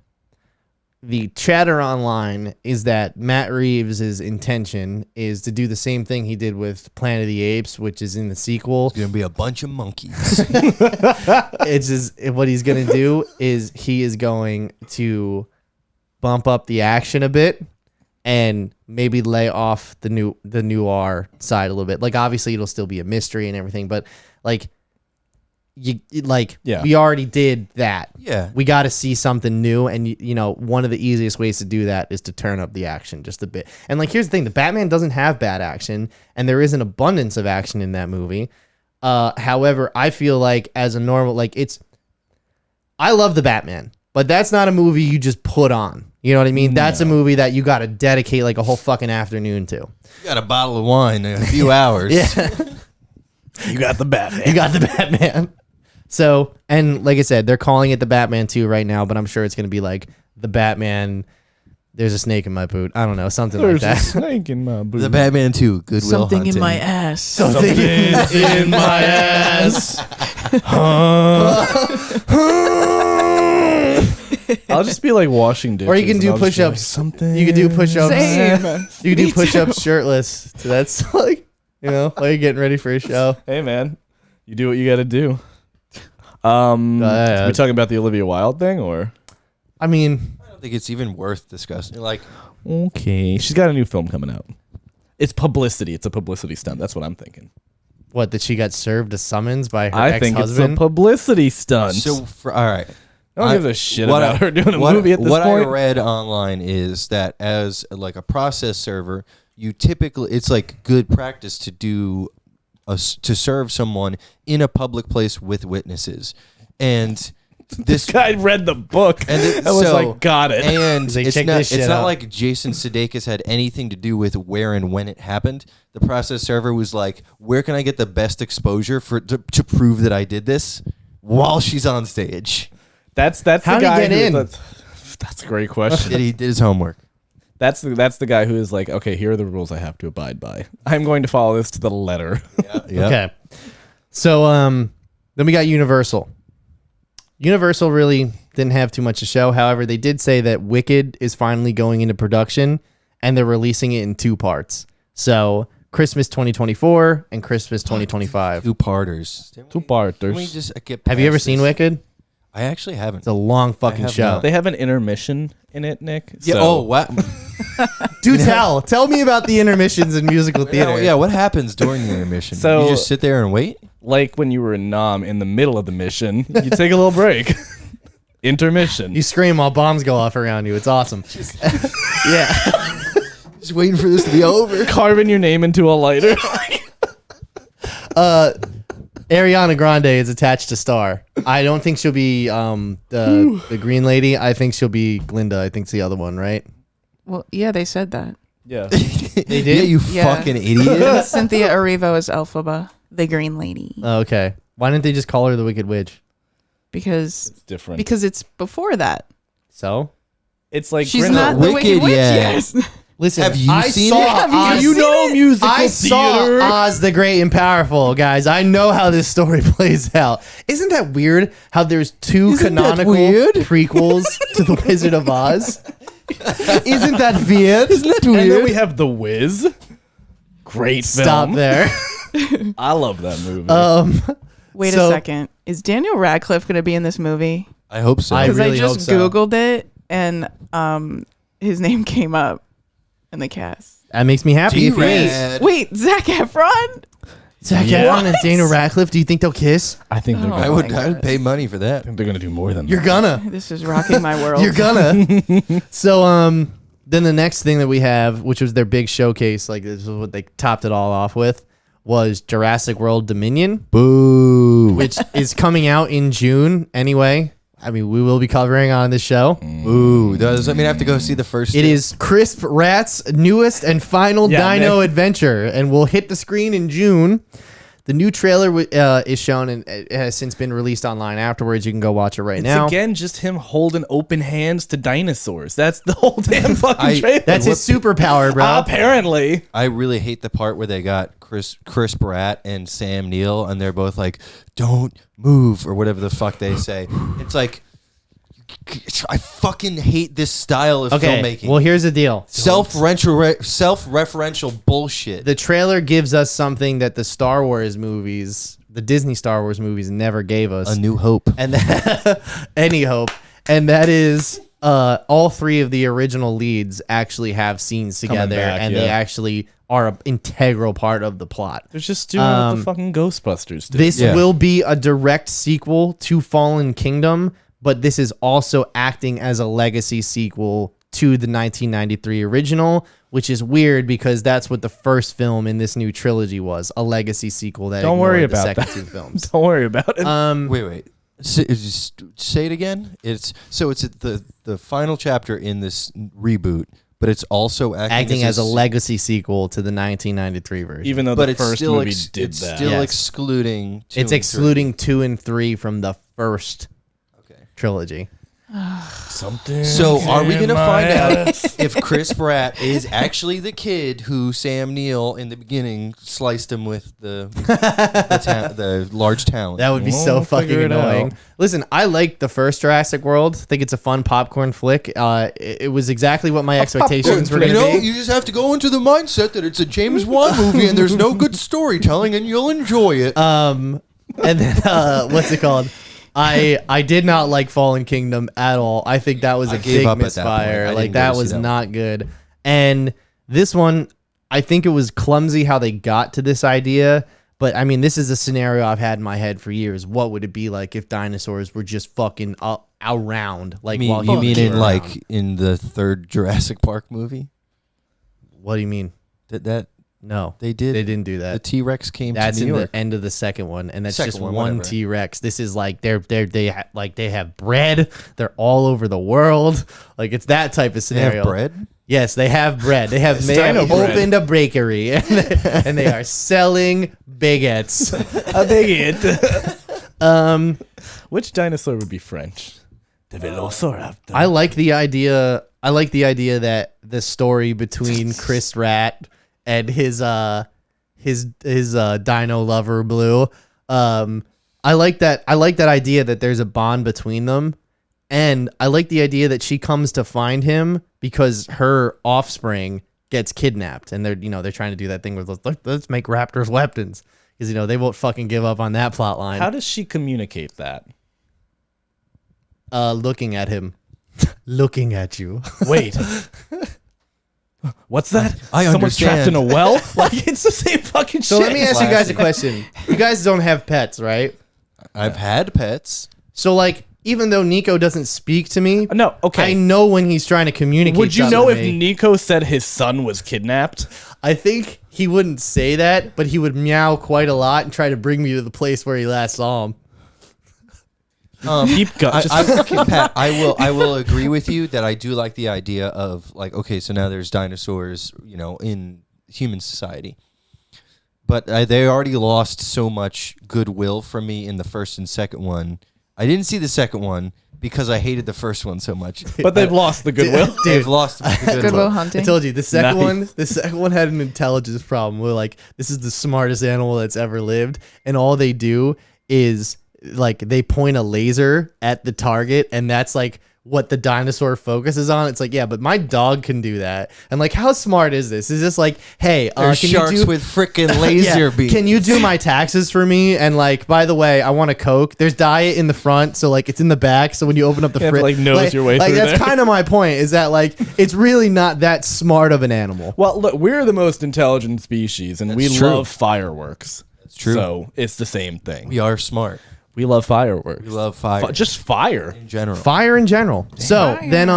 the chatter online is that Matt Reeves' intention is to do the same thing he did with Planet of the Apes, which is in the sequel. It's gonna be a bunch of monkeys. It's just what he's going to do is he is going to bump up the action a bit and maybe lay off the noir side a little bit. Like, obviously it'll still be a mystery and everything, but we already did that. Yeah. We got to see something new, and one of the easiest ways to do that is to turn up the action just a bit. And here's the thing, the Batman doesn't have bad action, and there is an abundance of action in that movie. However, I feel like as a normal, I love the Batman, but that's not a movie you just put on. You know what I mean? That's a movie that you got to dedicate a whole fucking afternoon to. You got a bottle of wine in a few hours. Yeah. You got the Batman. You got the Batman. So, and like I said, they're calling it the Batman 2 right now, but I'm sure it's going to be like the Batman, there's a snake in my boot. I don't know, something like There's a that. snake in my boot. The Batman 2, Goodwill Something Hunting. in my ass. Something in my ass. I'll just be like washing dishes. Or you can do and I'll just be like, push-ups. something. You can do push-ups. Same. You can do Me push-ups shirtless. So that's while you're getting ready for a show. Hey man, you do what you got to do. Are we talking about the Olivia Wilde thing, or? I mean, I don't think it's even worth discussing. Okay, she's got a new film coming out. It's publicity. It's a publicity stunt. That's what I'm thinking. what, that she got served a summons by her I think it's a ex-husband? publicity stunt. So, all right. No one gives a shit what about her doing a what- movie at this what point. I read online is that as a process server, you typically, it's good practice to do to serve someone in a public place with witnesses, and This guy read the book and I was like, got it. And He's like, it's "Check not, this shit it's not out." like Jason Sudeikis had anything to do with where and when it happened. The process server was like, where can I get the best exposure to prove that I did this while she's on stage? That's How'd the he guy get in? That's a great question. He did his homework. That's the guy who is like, okay, here are the rules I have to abide by. I'm going to follow this to the letter. Yeah. Okay. So then we got Universal. Universal really didn't have too much to show. However, they did say that Wicked is finally going into production and they're releasing it in 2 parts. So Christmas 2024 and Christmas 2025. Two-parters. Can we just get Have you past ever seen this? Wicked? I actually haven't. It's a long fucking have show. not. They have an intermission in it, Nick. Yeah. So- Oh, what? Do tell me about the intermissions in musical theater. Yeah. What happens during the intermission? So- you just sit there and wait. like when you were in Nam in the middle of the mission, you take a little break. Intermission. You scream while bombs go off around you. It's awesome. Yeah. Just waiting for this to be over. Carving your name into a lighter. Ariana Grande is attached to Star. I don't think she'll be the green lady. I think she'll be Glinda. I think's the other one, right? Well, yeah, they said that. Yeah. They Yeah, did? you Yeah. fucking idiot. Cynthia Erivo is Elphaba, the Green Lady, Oh, okay. Why didn't they just call her the Wicked Witch? because It's different. it's before that. So? It's like She's Grindelwald. not the Wicked Wicked Witch. yet. Yes. Listen, Have you I seen saw it? Have you Oz, seen it? musical I saw Oz the Great and Powerful, guys. I know how this story plays out. Isn't that weird how there's 2 Isn't that canonical weird? prequels to The Wizard of Oz? Isn't that weird? Isn't that And then weird? we have The Wiz. Great Stop film. there. I love that movie. Wait a second. Is Daniel Radcliffe going to be in this movie? I hope so. I Because really I just hope so. Googled it and his name came up in the cast. That makes me happy. If he is. T-Rad. Wait, Zac Efron? Zac Yeah. Efron and Daniel Radcliff. Do you think they'll kiss? I think they're Oh. gonna, I my would God. pay money for that. I think they're gonna do more than You're that. gonna. This is rocking my world. You're gonna. So then the next thing that we have, which was their big showcase, like this is what they topped it all off with, was Jurassic World Dominion, Boo. which is coming out in June anyway. I mean, we will be covering on this show. Boo. Does that mean I have to go see the first? It two? is Crisp Rat's newest and final Yeah, dino Nick. adventure, and will hit the screen in June. The new trailer is shown and it has since been released online afterwards. You can go watch it right It's now. again just him holding open hands to dinosaurs. That's the whole damn fucking trailer. That's his superpower, bro. Apparently. I really hate the part where they got Chris Pratt and Sam Neill, and they're both like, "Don't move" or whatever the fuck they say. It's like, I fucking hate this style of filmmaking. well, here's the deal. Self-referential bullshit. The trailer gives us something that the Star Wars movies, the Disney Star Wars movies, never gave us. A New Hope. And that, any hope. And that is all three of the original leads actually have scenes together, back, and yeah. they actually are an integral part of the plot. They're just doing what the fucking Ghostbusters did. This Yeah. will be a direct sequel to Fallen Kingdom, but this is also acting as a legacy sequel to the 1993 original, which is weird because that's what the first film in this new trilogy was, a legacy sequel that Don't worry ignored the about second two films. Don't worry about it. Wait. Say it again. It's the final chapter in this reboot, but it's also Acting as a s- legacy sequel to the 1993 version. Even though But the it's first still movie did it's that. still Yes. excluding. It's two and three. excluding 2 and 3 from the first Okay. trilogy. Something. So are we in gonna my find out ass. if Chris Pratt is actually the kid who Sam Neill in the beginning sliced him with the large talent? That would be so We'll fucking figure it annoying. out. Listen, I like the first Jurassic World. I think it's a fun popcorn flick. It was exactly what my expectations were going to be. you just have to go into the mindset that it's a James Wan movie and there's no good storytelling and you'll enjoy it. And then what's it called? I did not like Fallen Kingdom at all. I think that was a gave big up at that point. I misfire. didn't Like go that to see was that one. not good. And this one, I think it was clumsy how they got to this idea. But I mean, this is a scenario I've had in my head for years. What would it be like if dinosaurs were just fucking around? Like, while you mean humans in were like around? in the third Jurassic Park movie? What do you mean? That No, they did. They didn't do The that. T-Rex came That's to in New York. the end of the second one, and that's Second just one, one whatever. T-Rex. This is like they have bread. They're all over the world. Like it's that type of They scenario. have bread. Yes, they have bread. They have dino bread. opened a bakery and they are selling baguettes. A bigot. Which dinosaur would be French? The Velociraptor. I like the idea. I like the idea that the story between Chris Rat and his dino lover Blue. I like that. I like that idea that there's a bond between them, and I like the idea that she comes to find him because her offspring gets kidnapped, and they're trying to do that thing with let's make raptors weapons because they won't fucking give up on that plot line. How does she communicate that? Looking at him, looking at you. Wait. What's that? I Someone's trapped in understand. a well? Like, it's the same fucking So shit. let me ask you guys a question. You guys don't have pets, right? I've had pets. So like, even though Nico doesn't speak to me, No, okay. I know when he's trying to communicate. Would you something know to if me. Nico said his son was kidnapped? I think he wouldn't say that, but he would meow quite a lot and try to bring me to the place where he last saw him. Keep going. Pat, I will agree with you that I do like the idea of like, okay, so now there's dinosaurs, in human society. But they already lost so much goodwill from me in the first and second one. I didn't see the second one because I hated the first one so much. But they've lost the goodwill. They've lost the Goodwill goodwill. Hunting. I told you the second Nice. one had an intelligence problem. Where like this is the smartest animal that's ever lived, and all they do is like they point a laser at the target, and that's like what the dinosaur focuses on. It's like, yeah, but my dog can do that. And like, how smart is this? Is this like, hey, There's can sharks you do, with freaking laser beams. can you do my taxes for me? And like, by the way, I want a Coke. There's diet in the front, so like it's in the back. So when you open up the You have to, fridge, like, nose your way like through that's there. kind of my point. Is that like it's really not that smart of an animal. Well, look, we're the most intelligent species, and we true. love fireworks. That's true. So it's the same thing. We are smart. We love fireworks. We love fire. Just fire. in general. Fire in general. So then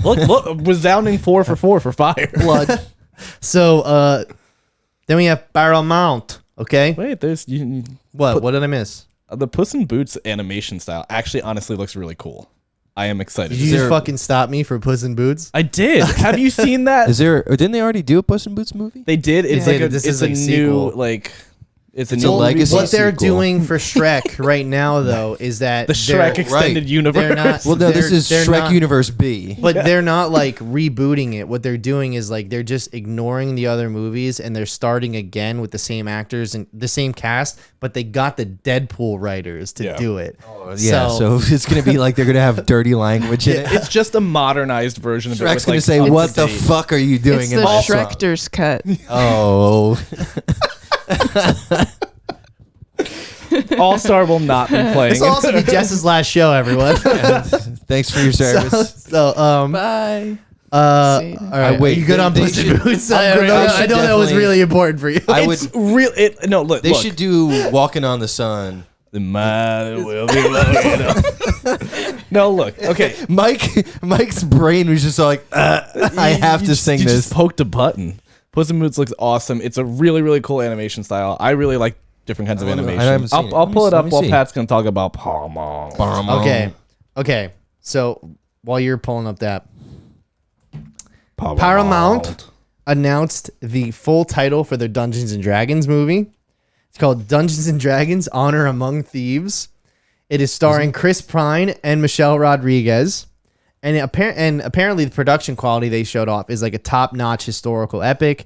Look, resounding 4 for 4 for fire. blood. So then we have Paramount. Okay. Wait, there's What did I miss? the Puss in Boots animation style. Actually, honestly, looks really cool. I am excited. Did you just fucking stop me for Puss in Boots? I did. Have you seen that? Is there? Didn't they already do a Puss in Boots movie? They did. It's Yeah. like This it's is a like a new sequel. like it's a It's new a legacy What they're sequel. doing for Shrek right now, though, is that the Shrek extended universe. They're not. Well, no, this is they're Shrek not- Universe B. But they're not like rebooting it. What they're doing is like they're just ignoring the other movies and they're starting again with the same actors and the same cast, but they got the Deadpool writers to Yeah. do it. Yeah, so it's gonna be like they're gonna have dirty language in it. It's just a modernized version of it. Shrek's with, gonna like, say, up "What to the date." fuck are you doing It's in the my song?" Shrekter's cut. Oh, All-Star will not be playing. This will also be Jess's last show, everyone. thanks for your service. so Bye. See. all right. wait, Are you good they- on they Puss in should- Boots? I'm I great. know, They I should know that was definitely- really important for you. I would. It's real. No, look. They look. should do "Walking on the Sun." The might will be low. No, look. Okay. Mike's brain was just like, I have to sing you this. just poked a button. Puss in Boots looks awesome. It's a really, really cool animation style. I really like different kinds of I don't know. I animation. haven't seen it. I'll Let pull me- it up let me while see. Pat's gonna talk about Paramount. Okay. So while you're pulling up that, Paramount announced the full title for their Dungeons and Dragons movie. It's called Dungeons and Dragons: Honor Among Thieves. It is starring Chris Pine and Michelle Rodriguez. And apparently the production quality they showed off is like a top-notch historical epic.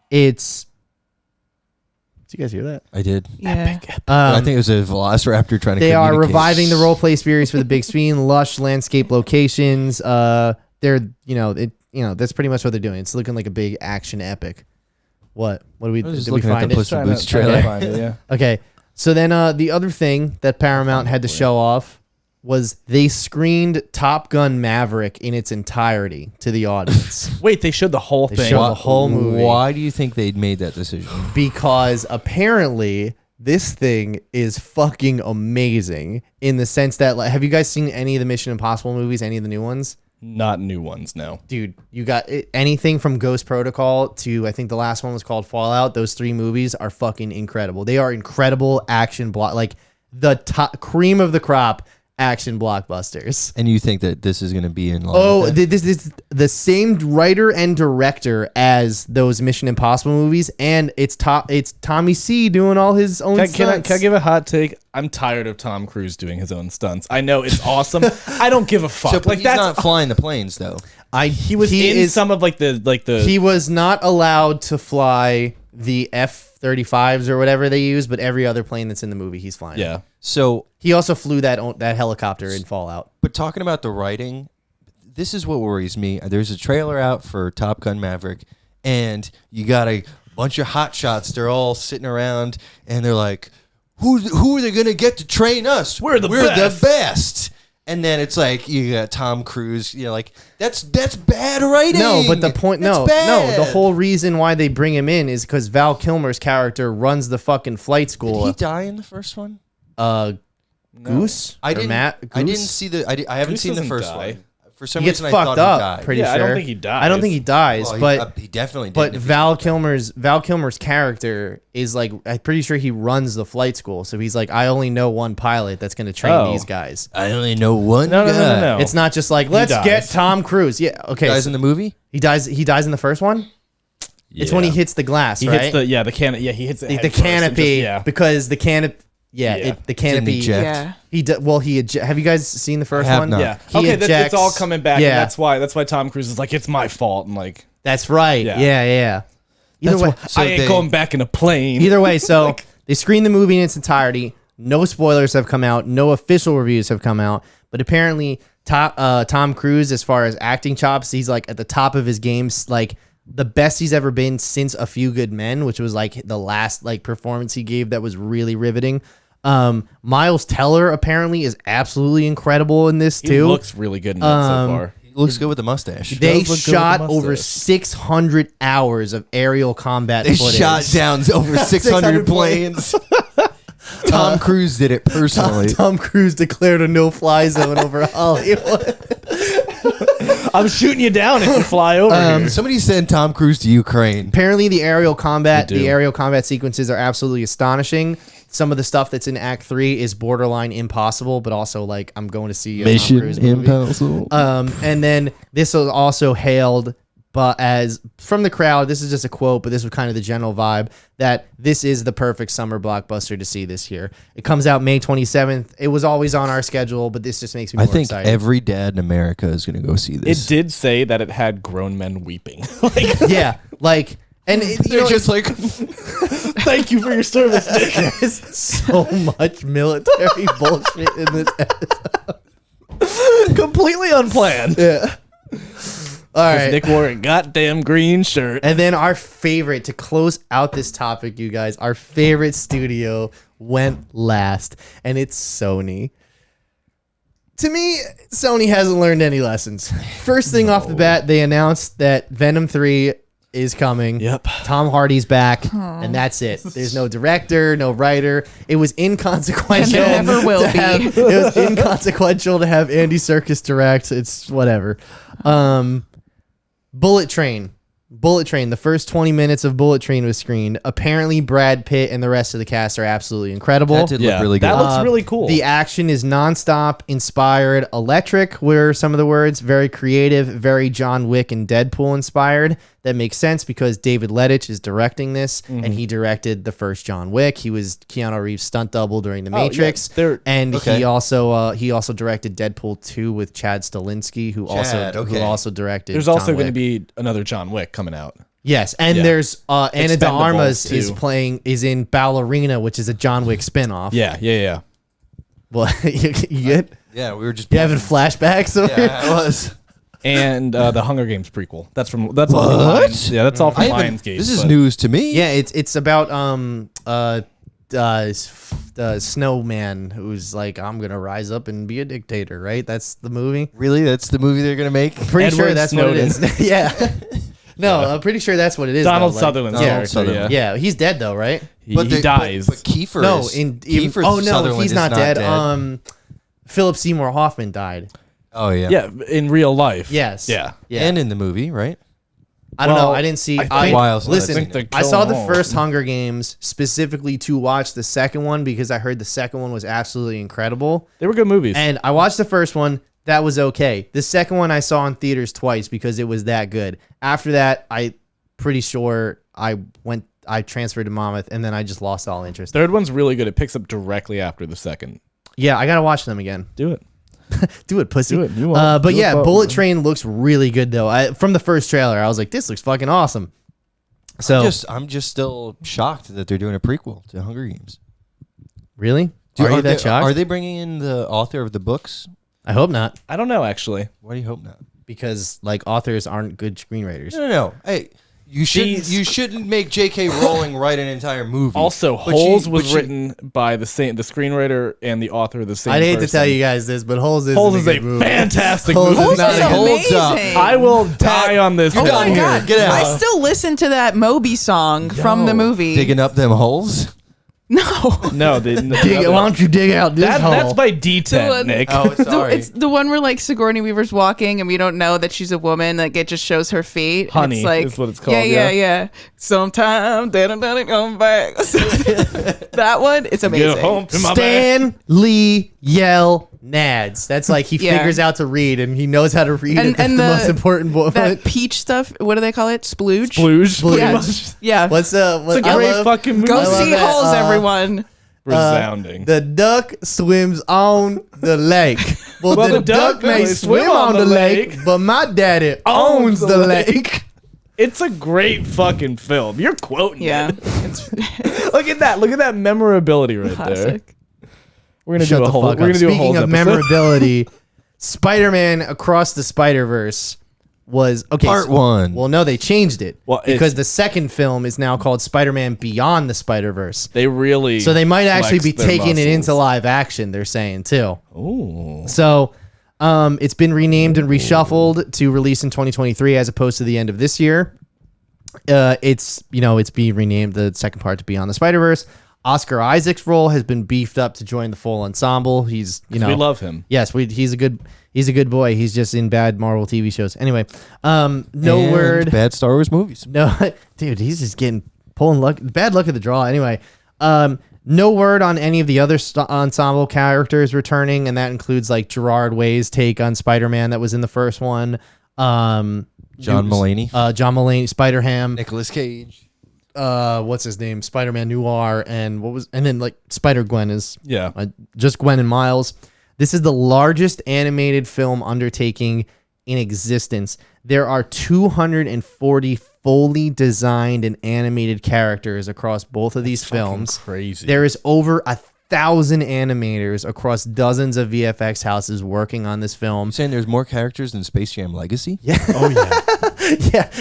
It's Did you guys hear that? I did. Yeah. I think it was a velociraptor trying to. They are communicate. reviving the role play experience for the big screen, lush landscape locations. They're that's pretty much what they're doing. It's looking like a big action epic. What do we? I was just Did we looking at find the it? Puss in Boots trailer. Find it, yeah. Okay. So then the other thing that Paramount had to show off was they screened Top Gun Maverick in its entirety to the audience Wait, they showed the whole They thing. showed the whole movie. Why do you think they made that decision? because apparently this thing is fucking amazing in the sense that, like, have you guys seen any of the Mission Impossible movies, any of the new ones? Not new ones, no. Dude, you got anything from Ghost Protocol to, I think the last one was called Fallout. Those three movies are fucking incredible. They are incredible action block, like the top cream of the crop action blockbusters. And you think that this is going to be in line? Oh, with that? this is the same writer and director as those Mission Impossible movies, and it's Tommy C doing all his own Can stunts. I give a hot take? I'm tired of Tom Cruise doing his own stunts. I know it's awesome. I don't give a fuck. So, but like he's that's not flying the planes though. he was in some of the He was not allowed to fly the F-35s or whatever they use, but every other plane that's in the movie, he's flying. yeah. So, He also flew that helicopter in Fallout. but talking about the writing, this is what worries me. There's a trailer out for Top Gun Maverick, and you got a bunch of hot shots. They're all sitting around, and they're like, "Who are they gonna get to train us? We're the best." best." And then it's like you got Tom Cruise. You know, like that's bad writing. No, but the point, That's no, bad. the whole reason why they bring him in is because Val Kilmer's character runs the fucking flight Did school. he die in the first one? Goose? I Or didn't. Matt? Goose? I didn't see the. I haven't Goose seen the doesn't first die. one. For some He gets reason, I fucked thought up. he died. Pretty Yeah, sure. I don't think he dies. I don't think he dies, Well, but he definitely did. but Val Kilmer's character is like, I'm pretty sure he runs the flight school. So he's like, I only know one pilot that's going to train Oh. these guys. I only know one No, guy. no. It's not just like, let's dies. get Tom Cruise. Yeah. Okay. Guys so in the movie. he dies in the first one. It's when he hits the glass, He right? hits the canopy. Yeah, he hits the canopy because the canopy. Yeah, Yeah. the canopy. eject. Yeah. Have you guys seen the first have one? not. Yeah. He Okay, it's ejects- all coming back. Yeah. And that's why Tom Cruise is like, it's my fault, and like That's right. Yeah. Yeah. Either way, So I ain't they- going back in a plane. either way, so they screened the movie in its entirety. No spoilers have come out. No official reviews have come out. but apparently Tom Cruise, as far as acting chops, he's like at the top of his games, like the best he's ever been since A Few Good Men, which was like the last like performance he gave that was really riveting. Miles Teller apparently is absolutely incredible in this He too. looks really good in that so far. He looks good with the mustache. They does look good shot with the over mustache. 600 hours of aerial combat They footage. shot down over 600 planes. Tom Cruise did it personally. Tom Cruise declared a no-fly zone over Hollywood. I'm shooting you down if you fly over here. Somebody send Tom Cruise to Ukraine. Apparently, the aerial combat They do. sequences are absolutely astonishing. Some of the stuff that's in Act 3 is borderline impossible, but also like I'm going to see a Tom Cruise movie. Impossible. And then this was also hailed, but as from the crowd, this is just a quote, but this was kind of the general vibe that this is the perfect summer blockbuster to see this year. It comes out May 27th. It was always on our schedule, but this just makes me I more think excited. every dad in America is going to go see this. It did say that it had grown men weeping. Like, Yeah, like, and it, you They're know, just like, thank you for your service, Nick. there's so much military bullshit in this episode. Completely unplanned. Yeah. All right. Nick wore a goddamn green shirt. And then our favorite, to close out this topic, you guys, our favorite studio went last, and it's Sony. To me, Sony hasn't learned any lessons. First thing off the bat, they announced that Venom 3 is coming. Yep. Tom Hardy's back, and that's it. There's no director, no writer. It was inconsequential. And there never will to have- be. It was inconsequential to have Andy Serkis direct. It's whatever. Bullet Train. The first 20 minutes of Bullet Train was screened. Apparently, Brad Pitt and the rest of the cast are absolutely incredible. that did look really good. That looks really cool. The action is nonstop, inspired. Electric were some of the words. Very creative, very John Wick and Deadpool inspired. That makes sense because David Leitch is directing this, and he directed the first John Wick. He was Keanu Reeves' stunt double during The Matrix, and okay. he also directed Deadpool 2 with Chad Stahelski, who also directed. There's also John going to Wick. be another John Wick coming out. Yes, and Yeah. there's Anna de Expendables Armas too. is in Ballerina, which is a John Wick spinoff. Yeah. Well, you get yeah, we were just. you having flashbacks over here? Yeah, I was. And the Hunger Games prequel. That's all from What? Lions. Yeah, that's all from I haven't- Lionsgate. This is but- news to me. Yeah, it's about snowman who's like, I'm gonna rise up and be a dictator, right? That's the movie. Really? That's the movie they're going to make? Pretty Edward sure that's Snowden. what it is. Yeah. No, I'm pretty sure that's what it is. Donald though, like- Sutherland's Donald character. Sutherland. Yeah. Yeah, he's dead though, right? He dies. But Kiefer No, is. Kiefer Sutherland he's is not dead. Philip Seymour Hoffman died. Oh, yeah. Yeah, in real life. Yes. Yeah. Yeah. And in the movie, right? I don't know. Well, I didn't see. I think- I While since I've listen. seen it. I saw the Killing first all. Hunger Games specifically to watch the second one because I heard the second one was absolutely incredible. They were good movies. And I watched the first one. That was okay. The second one I saw in theaters twice because it was that good. After that, I pretty sure I transferred to Monmouth, and then I just lost all interest. Third one's really good. It picks up directly after the second. Yeah, I gotta watch them again. Do it. Do it, pussy. Do it. You want- But do it, yeah, Bob. Bullet Train looks really good though. From the first trailer, I was like, this looks fucking awesome. So I'm just still shocked that they're doing a prequel to Hunger Games. really, are you that shocked? Are they bringing in the author of the books? I hope not, I don't know, actually. Why do you hope not? because like authors aren't good screenwriters. No. Hey, you shouldn't make J.K. Rowling write an entire movie. Also, But Holes she- was but she- written by the screenwriter and the author of the same I'd hate to person. tell you guys this, but Holes is Holes is a good movie. fantastic Holes movie. is not It's a good Holds up. amazing. I will die on this Get hill. Oh my out here. god! Get out. I still listen to that Moby song from the movie. Digging up them holes. No, No, Why don't you dig out this hole? that's by The D10, one- Nick. Oh, sorry. it's the one where like Sigourney Weaver's walking and we don't know that she's a woman. Like it just shows her feet. and Honey it's like, is what it's called, Yeah. yeah. Sometime then it come back. That one, it's amazing. Get home to my bed. Stan Lee Yell Nads. That's like he Yeah. figures out to read and he knows how to read. And- it. That's and the the- most important one. That peach stuff. What do they call it? Splooge. Splooge. Splooge. Yeah. Much. Yeah. What's what It's a I great love- fucking movie. Go I love see that, Holes, everyone. Resounding. The duck swims on the lake. Well, Well, the duck may swim on the lake, but my daddy owns the lake. It's a great fucking film. You're quoting Yeah. it. It's Look at that. Look at that memorability right there. classic. We're gonna Shut do a the whole. fuck We're up. gonna do a Speaking whole of episode. memorability, Spider-Man Across the Spider-Verse was okay. Part 1. Well, no, they changed it Well, because the second film is now called Spider-Man Beyond the Spider-Verse. They really So they might actually be flexed their taking it into muscles. live action. They're saying too. Ooh. So it's been renamed and reshuffled to release in 2023 as opposed to the end of this year. It's being renamed the second part to Beyond the Spider-Verse. Oscar Isaac's role has been beefed up to join the full ensemble. He's We love him. yes, he's a good boy. He's just in bad Marvel TV shows. Anyway, no And word. bad Star Wars movies. No, dude, he's just pulling luck. Bad luck at the draw. Anyway, no word on any of the other ensemble characters returning, and that includes like Gerard Way's take on Spider-Man that was in the first one. John Mulaney, John Mulaney, Spider-Ham. Nicolas Cage. What's his name? Spider-Man Noir, and then like Spider-Gwen is just Gwen and Miles. This is the largest animated film undertaking in existence. There are 240 fully designed and animated characters across both of these films. Crazy. There is over 1,000 animators across dozens of VFX houses working on this film. You saying there's more characters than Space Jam Legacy? Yeah. Oh yeah.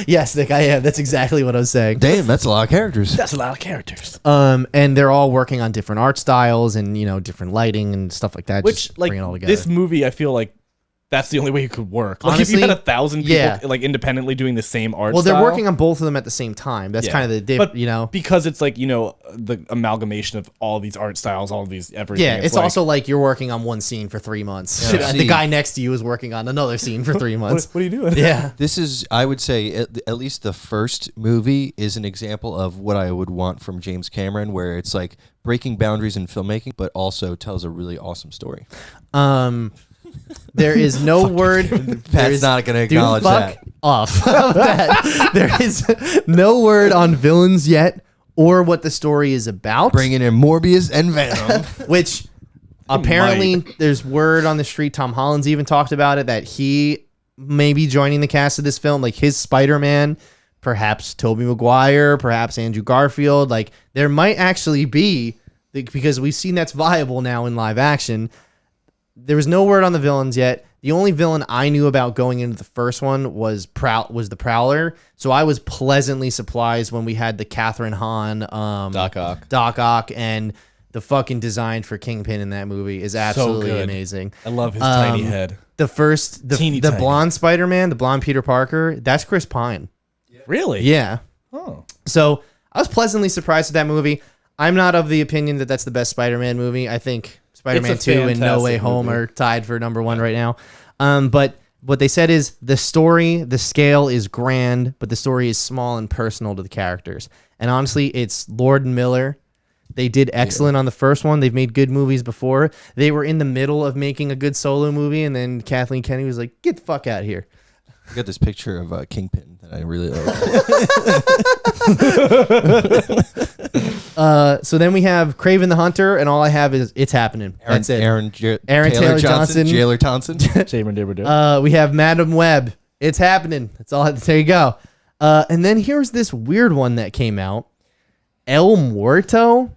Yes, Nick, I am. That's exactly what I was saying. Damn, that's a lot of characters. That's a lot of characters. And they're all working on different art styles and different lighting and stuff like that. Which just like bring it all together. this movie, I feel like that's the only way it could work. Like Honestly, if you had 1,000 people yeah. like independently doing the same art well, they're style, working on both of them at the same time. That's Yeah. kind of the but because it's like the amalgamation of all these art styles, all of these everything. Yeah, it's like, also like you're working on one scene for 3 months. Yeah. The guy next to you is working on another scene for 3 months. what are you doing? Yeah. This is, I would say, at least the first movie is an example of what I would want from James Cameron, where it's like breaking boundaries in filmmaking, but also tells a really awesome story. There is no word. Pat's not going to acknowledge fuck that. off of that. There is no word on villains yet or what the story is about. Bringing in Morbius and Venom. Which apparently there's word on the street. Tom Holland's even talked about it, that he may be joining the cast of this film, like his Spider-Man, perhaps Tobey Maguire, perhaps Andrew Garfield. Like there might actually be, because we've seen that's viable now in live action. There was no word on the villains yet. The only villain I knew about going into the first one was the Prowler. So I was pleasantly surprised when we had the Catherine Hahn, Doc Ock, and the fucking design for Kingpin in that movie is absolutely good. amazing. I love his tiny head. The blonde Spider-Man, the blonde Peter Parker, that's Chris Pine. Really? Yeah. Oh. So I was pleasantly surprised with that movie. I'm not of the opinion that that's the best Spider-Man movie. I think Spider-Man It's a 2 and No Way fantastic Home movie. are tied for number one right now. But what they said is the story, the scale is grand, but the story is small and personal to the characters. And honestly, it's Lord and Miller. They did excellent on the first one. They've made good movies before. They were in the middle of making a good solo movie, and then Kathleen Kennedy was like, get the fuck out of here. I got this picture of Kingpin that I really like. So then we have Kraven the Hunter, and all I have is It's Happening. That's it. Aaron Taylor Johnson. Jailer Thompson. We have Madam Web. It's Happening. That's all. There you go. And then here's this weird one that came out. El Muerto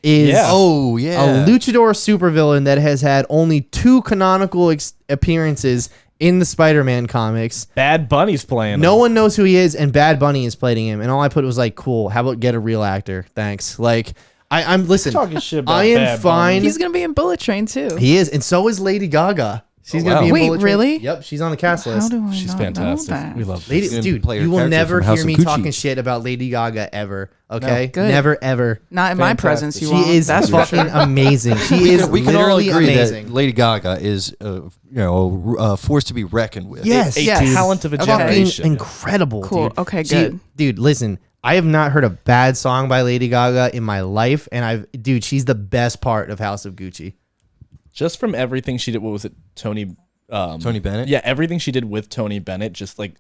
is Oh, yeah. a luchador supervillain that has had only 2 canonical appearances in the Spider-Man comics. Bad Bunny's playing. No him. one knows who he is, and Bad Bunny is playing him. And all I put was like, cool. How about get a real actor? Thanks. Like, I'm listen. Talking shit about I am Bad fine. Bunny. He's gonna be in Bullet Train too. He is, and so is Lady Gaga. She's gonna wow. be in Wait, Bullet Train. really? Yep, she's on the cast How list. do I She's not fantastic. know that? We love Lady, gonna dude, play her you will character never from House hear of me Gucci. talking shit about Lady Gaga ever. Okay, Good. never ever. Not in my Fantastic. presence. You She won't. is That's for fucking sure. amazing. She is We can all literally agree amazing. that Lady Gaga is, a force to be reckoned with. Yes, a yes. talent of a Okay. Fucking generation. incredible. Cool. Dude. Okay, She- good. Dude, listen. I have not heard a bad song by Lady Gaga in my life, and she's the best part of House of Gucci. Just from everything she did. What was it? Tony Bennett? Yeah, everything she did with Tony Bennett, just like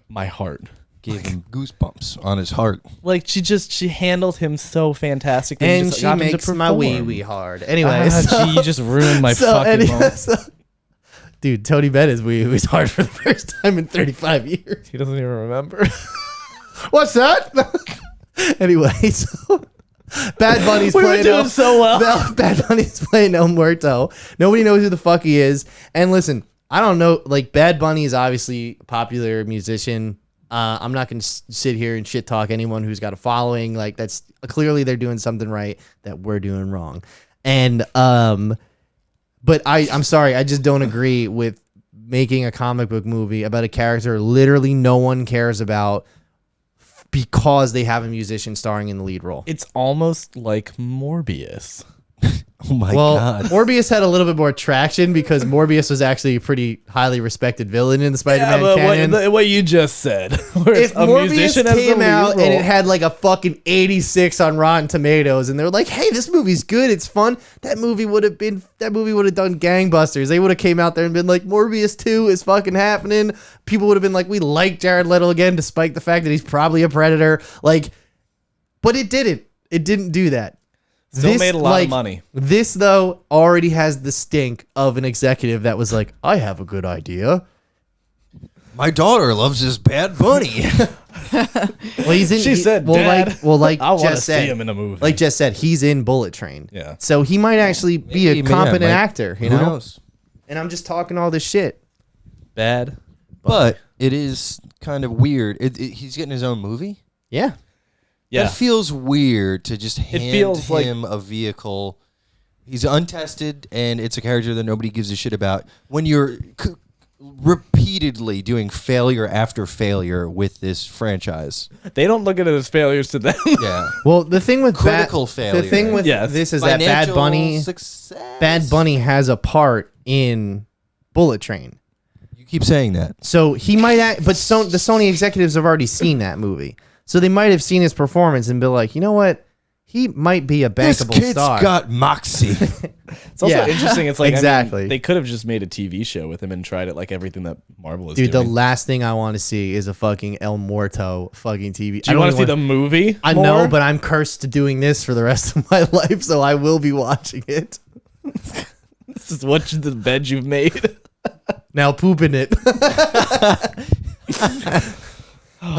my heart. Gave him goosebumps on his heart. Like she handled him so fantastically. And just she got him to makes my perform. wee wee hard. Anyway, Gee, you just ruined my fucking moment. Dude, Tony Bennett's wee wee's hard for the first time in 35 years. He doesn't even remember. What's that? Anyway, so Bad Bunny's We were playing doing so well. Bad Bunny's playing El Muerto. Nobody knows who the fuck he is. And listen, I don't know. Like Bad Bunny is obviously a popular musician. I'm not going to sit here and shit talk anyone who's got a following. Like that's clearly they're doing something right that we're doing wrong. And but I'm sorry, I just don't agree with making a comic book movie about a character literally no one cares about because they have a musician starring in the lead role. It's almost like Morbius. Oh my Well, god. Morbius had a little bit more traction because Morbius was actually a pretty highly respected villain in the Spider-Man but canon. what you just said. Where If it's a Morbius musician as the came lead out and role. it had like a fucking 86 on Rotten Tomatoes, and they were like, "Hey, this movie's good, it's fun," that movie would have done gangbusters. They would have came out there and been like, "Morbius 2 is fucking happening." People would have been like, "We like Jared Leto again," despite the fact that he's probably a predator. Like, but it didn't. It didn't do that. Still made a lot of money. This, though, already has the stink of an executive that was like, I have a good idea. My daughter loves this Bad Bunny. Well, he's in. She said, well, "Dad, like I want to Jess see said, him in a movie." like Jess said, he's in Bullet Train. Yeah. So he might actually be a Maybe, competent yeah, actor, you Who know? knows? And I'm just talking all this shit. Bad. But it is kind of weird. He's getting his own movie? Yeah. Yeah. That feels weird to just hand feels like- him a vehicle. He's untested, and it's a character that nobody gives a shit about. When you're repeatedly doing failure after failure with this franchise. They don't look at it as failures to them. Yeah. Well, the thing with Critical failure. The thing with Yes. this is that Financial Bad success. Bunny has a part in Bullet Train. You keep saying that. So he might act, but the Sony executives have already seen that movie. So they might have seen his performance and be like, you know what? He might be a This bankable kid's star. got moxie. It's also Yeah. interesting. It's like Exactly. I mean, they could have just made a TV show with him and tried it like everything that Marvel is Dude, the doing. last thing I want to see is a fucking El Muerto fucking TV. Do you want to see the movie? I more? know, but I'm cursed to doing this for the rest of my life, so I will be watching it. This is what the bed you've made. Now poop in it. All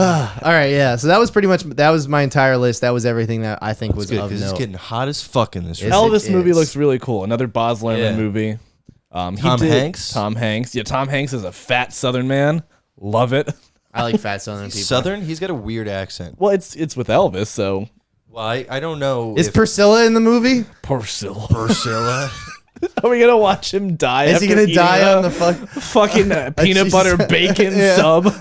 right, yeah. So that was pretty much my entire list. That was everything that I think was Good, of because it's note. getting hot as fuck in this room. Yes, Elvis it movie is. looks really cool. Another Baz Luhrmann Yeah. movie. Tom Hanks? Tom Hanks. Yeah, Tom Hanks is a fat Southern man. Love it. I like fat Southern He's people. Southern? He's got a weird accent. Well, it's with Elvis, so Well, I don't know. Is if Priscilla in the movie? Priscilla. Priscilla? Are we gonna watch him die? Is he after gonna eating die a on the fuck? fucking peanut Jesus. butter bacon Yeah. sub?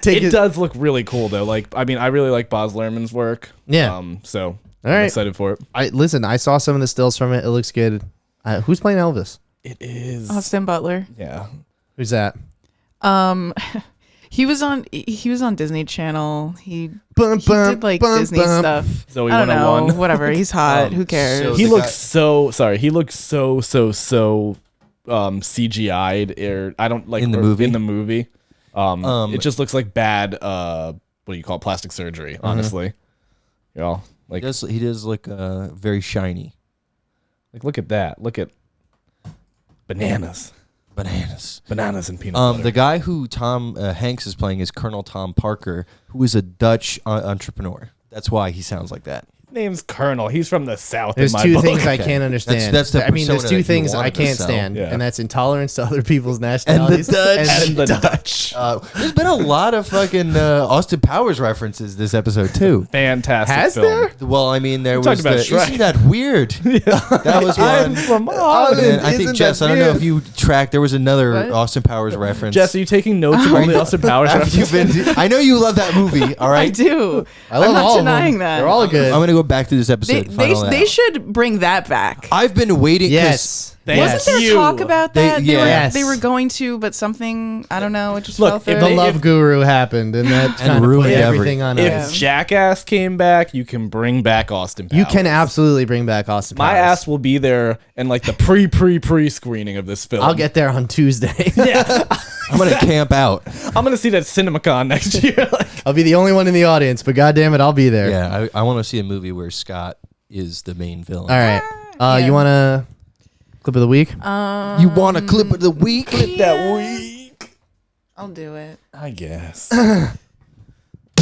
Take It does look really cool though. Like, I mean, I really like Baz Luhrmann's work. Yeah. So All I'm right. excited for it. Listen, I saw some of the stills from it. It looks good. Who's playing Elvis? It is. Austin Butler. Yeah. Who's that? He was on Disney Channel. He Bum, did like Disney stuff. Zoe I don't know. 101. Whatever. He's hot. Who cares? so He the looks guy- so sorry. He looks so CGI'd. Or I don't like In the movie? In the movie, it just looks like bad. What do you call it? Plastic surgery? Honestly, you know, like he does look very shiny. look at that. Look at bananas and peanut butter. The guy who Tom Hanks is playing is Colonel Tom Parker, who is a Dutch entrepreneur. That's why he sounds like that. His name's Colonel. He's from the South. There's in my two book. things I Okay. can't understand. That's the I mean, there's persona two that you things wanted I to can't sell. stand, Yeah. and that's intolerance to other people's nationalities Dutch. and the Dutch. There's been a lot of fucking Austin Powers references this episode too. Fantastic. Has film. there? Well, I mean, there talking was about the, Shrek. isn't that weird? That was I'm one. from And Holland. I think Isn't Jess, that I don't know weird? if you tracked. There was another What? Austin Powers reference. Jess, are you taking notes of all the Austin Powers Have you references? been? I know you love that movie. All I right, do. I love I'm not all denying of them. that. They're all good. I'm gonna go back to this episode. They and find all that they out. should bring that back. I've been waiting. 'cause Yes. Thank Yes. Wasn't there you. talk about They- that? yes. They were going to, but something, I don't know, it just Look, fell if through. The they- Love Guru happened, and that kind of ruined put every- everything on If us. Jackass came back, you can bring back Austin Powers. You can absolutely bring back Austin My Powers. ass will be there in like the pre screening of this film. I'll get there on Tuesday. Yeah, I'm gonna camp out. I'm gonna see that CinemaCon next year. Like, I'll be the only one in the audience, but goddamn it, I'll be there. Yeah, I want to see a movie where Scott is the main villain. All right. Yeah. You want to clip of the week? You want a clip of the week? that week, I'll do it. I guess.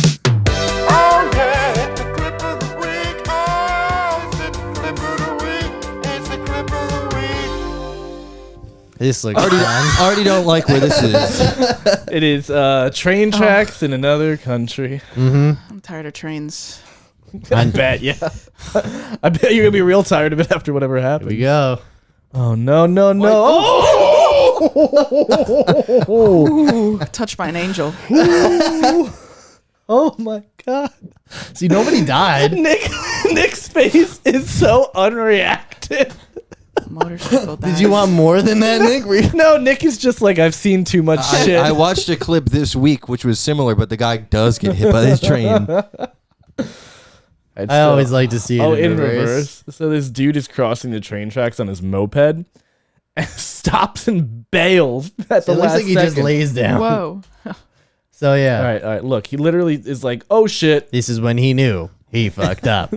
Oh yeah, it's the clip of the week. Oh, it's the clip of the week. It's the clip of the week. This looks fun. Already don't like where this is. It is train tracks in another country. I'm tired of trains. I bet, yeah. I bet you're gonna be real tired of it after whatever Here happens. we go. Oh no! Oh! Touched by an angel. Oh my god! See, nobody died. Nick's face is so unreacted. Motorcycle died. Did you want more than that, Nick? No, Nick is just like, I've seen too much shit. I watched a clip this week which was similar, but the guy does get hit by this train. I always like to see it in reverse. So this dude is crossing the train tracks on his moped and stops and bails at the It looks last like he second. just lays down. Whoa. So yeah, All right. Look, he literally is like, oh shit. this is when he knew he fucked up.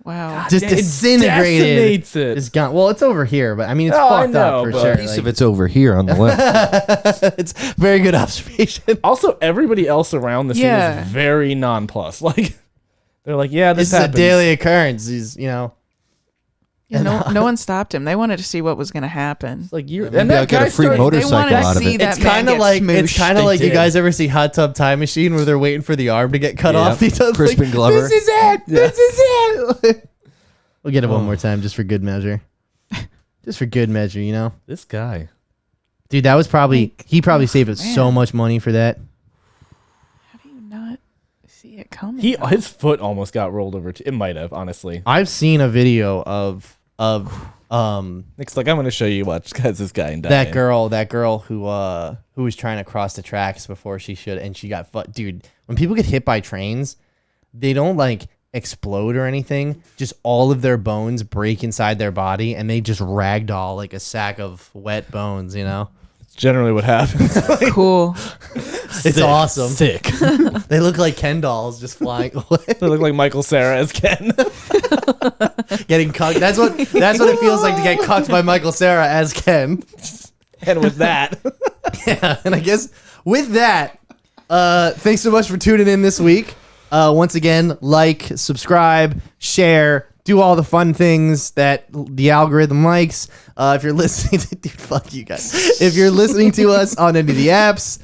Wow. Just It disintegrated. decimates it. It's gone. Well, it's over here, but I mean, it's Oh, I fucked know, up for but- sure. A piece Like, of it's over here on the left. it's very good observation. Also, everybody else around the scene Yeah. is very nonplussed. Like, they're like, yeah, This this is a happens. daily occurrence. He's, you know, Yeah, no one stopped him. They wanted to see what was going to happen. It's like, you're, Maybe and I'll that get a guy free started- motorcycle they wanted out to of see it. that it's kind man of get like it's smooshed. kind of They like you did. guys ever see Hot Tub Time Machine where they're waiting for the arm to get cut Yeah. off. He does Crispin like, Glover. This is it. This is it. We'll get it one more time just for good measure. Just for good measure, you know, This guy. dude. That was probably he probably saved us man. so much money for that. How do you not see it coming? His foot almost got rolled over. It might have, honestly. I've seen a video of Nick's like, I'm going to show you what has this guy in that girl who was trying to cross the tracks before she should, and she got dude. When people get hit by trains, they don't like explode or anything. Just all of their bones break inside their body, and they just ragdoll like a sack of wet bones. You know, It's generally what happens. Cool. it's awesome. Sick. They look like Ken dolls just flying away, They look like Michael Cera as Ken. getting cucked. That's what it feels like to get cucked by Michael Cera as Ken. And with that, Yeah, and I guess with that, thanks so much for tuning in this week. Once again, like, subscribe, share, do all the fun things that the algorithm likes. If you're listening to, dude, fuck you guys. If you're listening to us on any of the apps,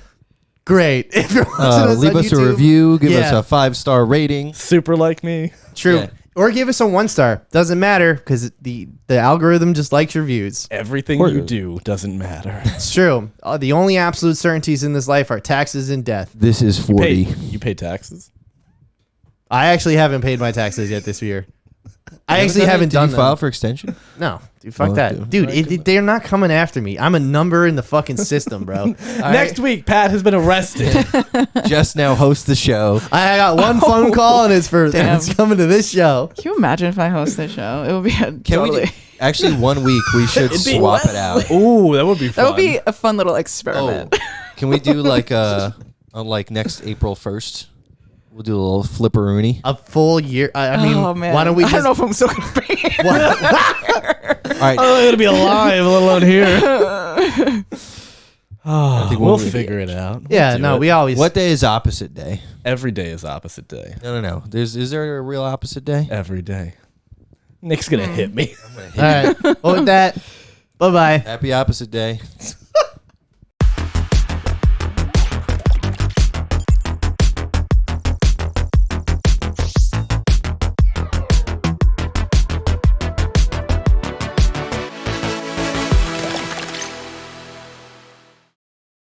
great. If you're watching us Leave on us a YouTube, review. Give us yeah. a 5-star rating. super like me. True. Yeah. Or give us a 1-star. Doesn't matter because the algorithm just likes your views. Everything Or- you do doesn't matter. It's true. The only absolute certainties in this life are taxes and death. This is 40. You pay taxes? I actually haven't paid my taxes yet this year. I actually haven't Did done you them. file for extension? No, dude, fuck Oh, that. Dude, they're not coming after me. I'm a number in the fucking system, bro. Next week, Pat has been arrested. Just now host the show. I got one phone call and it's for Damn. it's coming to this show. Can you imagine if I host this show? It would be a Can totally. we do, actually 1 week we should It'd be swap it out. Ooh, that would be fun. That would be a fun little Oh, experiment. can we do like on like next April 1st? We'll do a little flipperoonie. A full year. I mean, oh man, why don't we I just? don't know if I'm still gonna be here. All right. I'm gonna be alive, let alone here. I think We'll we'll- figure it out. Yeah, We'll do no, it. we always. What day is opposite day? Every day is opposite day. No. Is there a real opposite day? Every day. Nick's gonna hit me. All right. Well, with that, bye bye. Happy opposite day.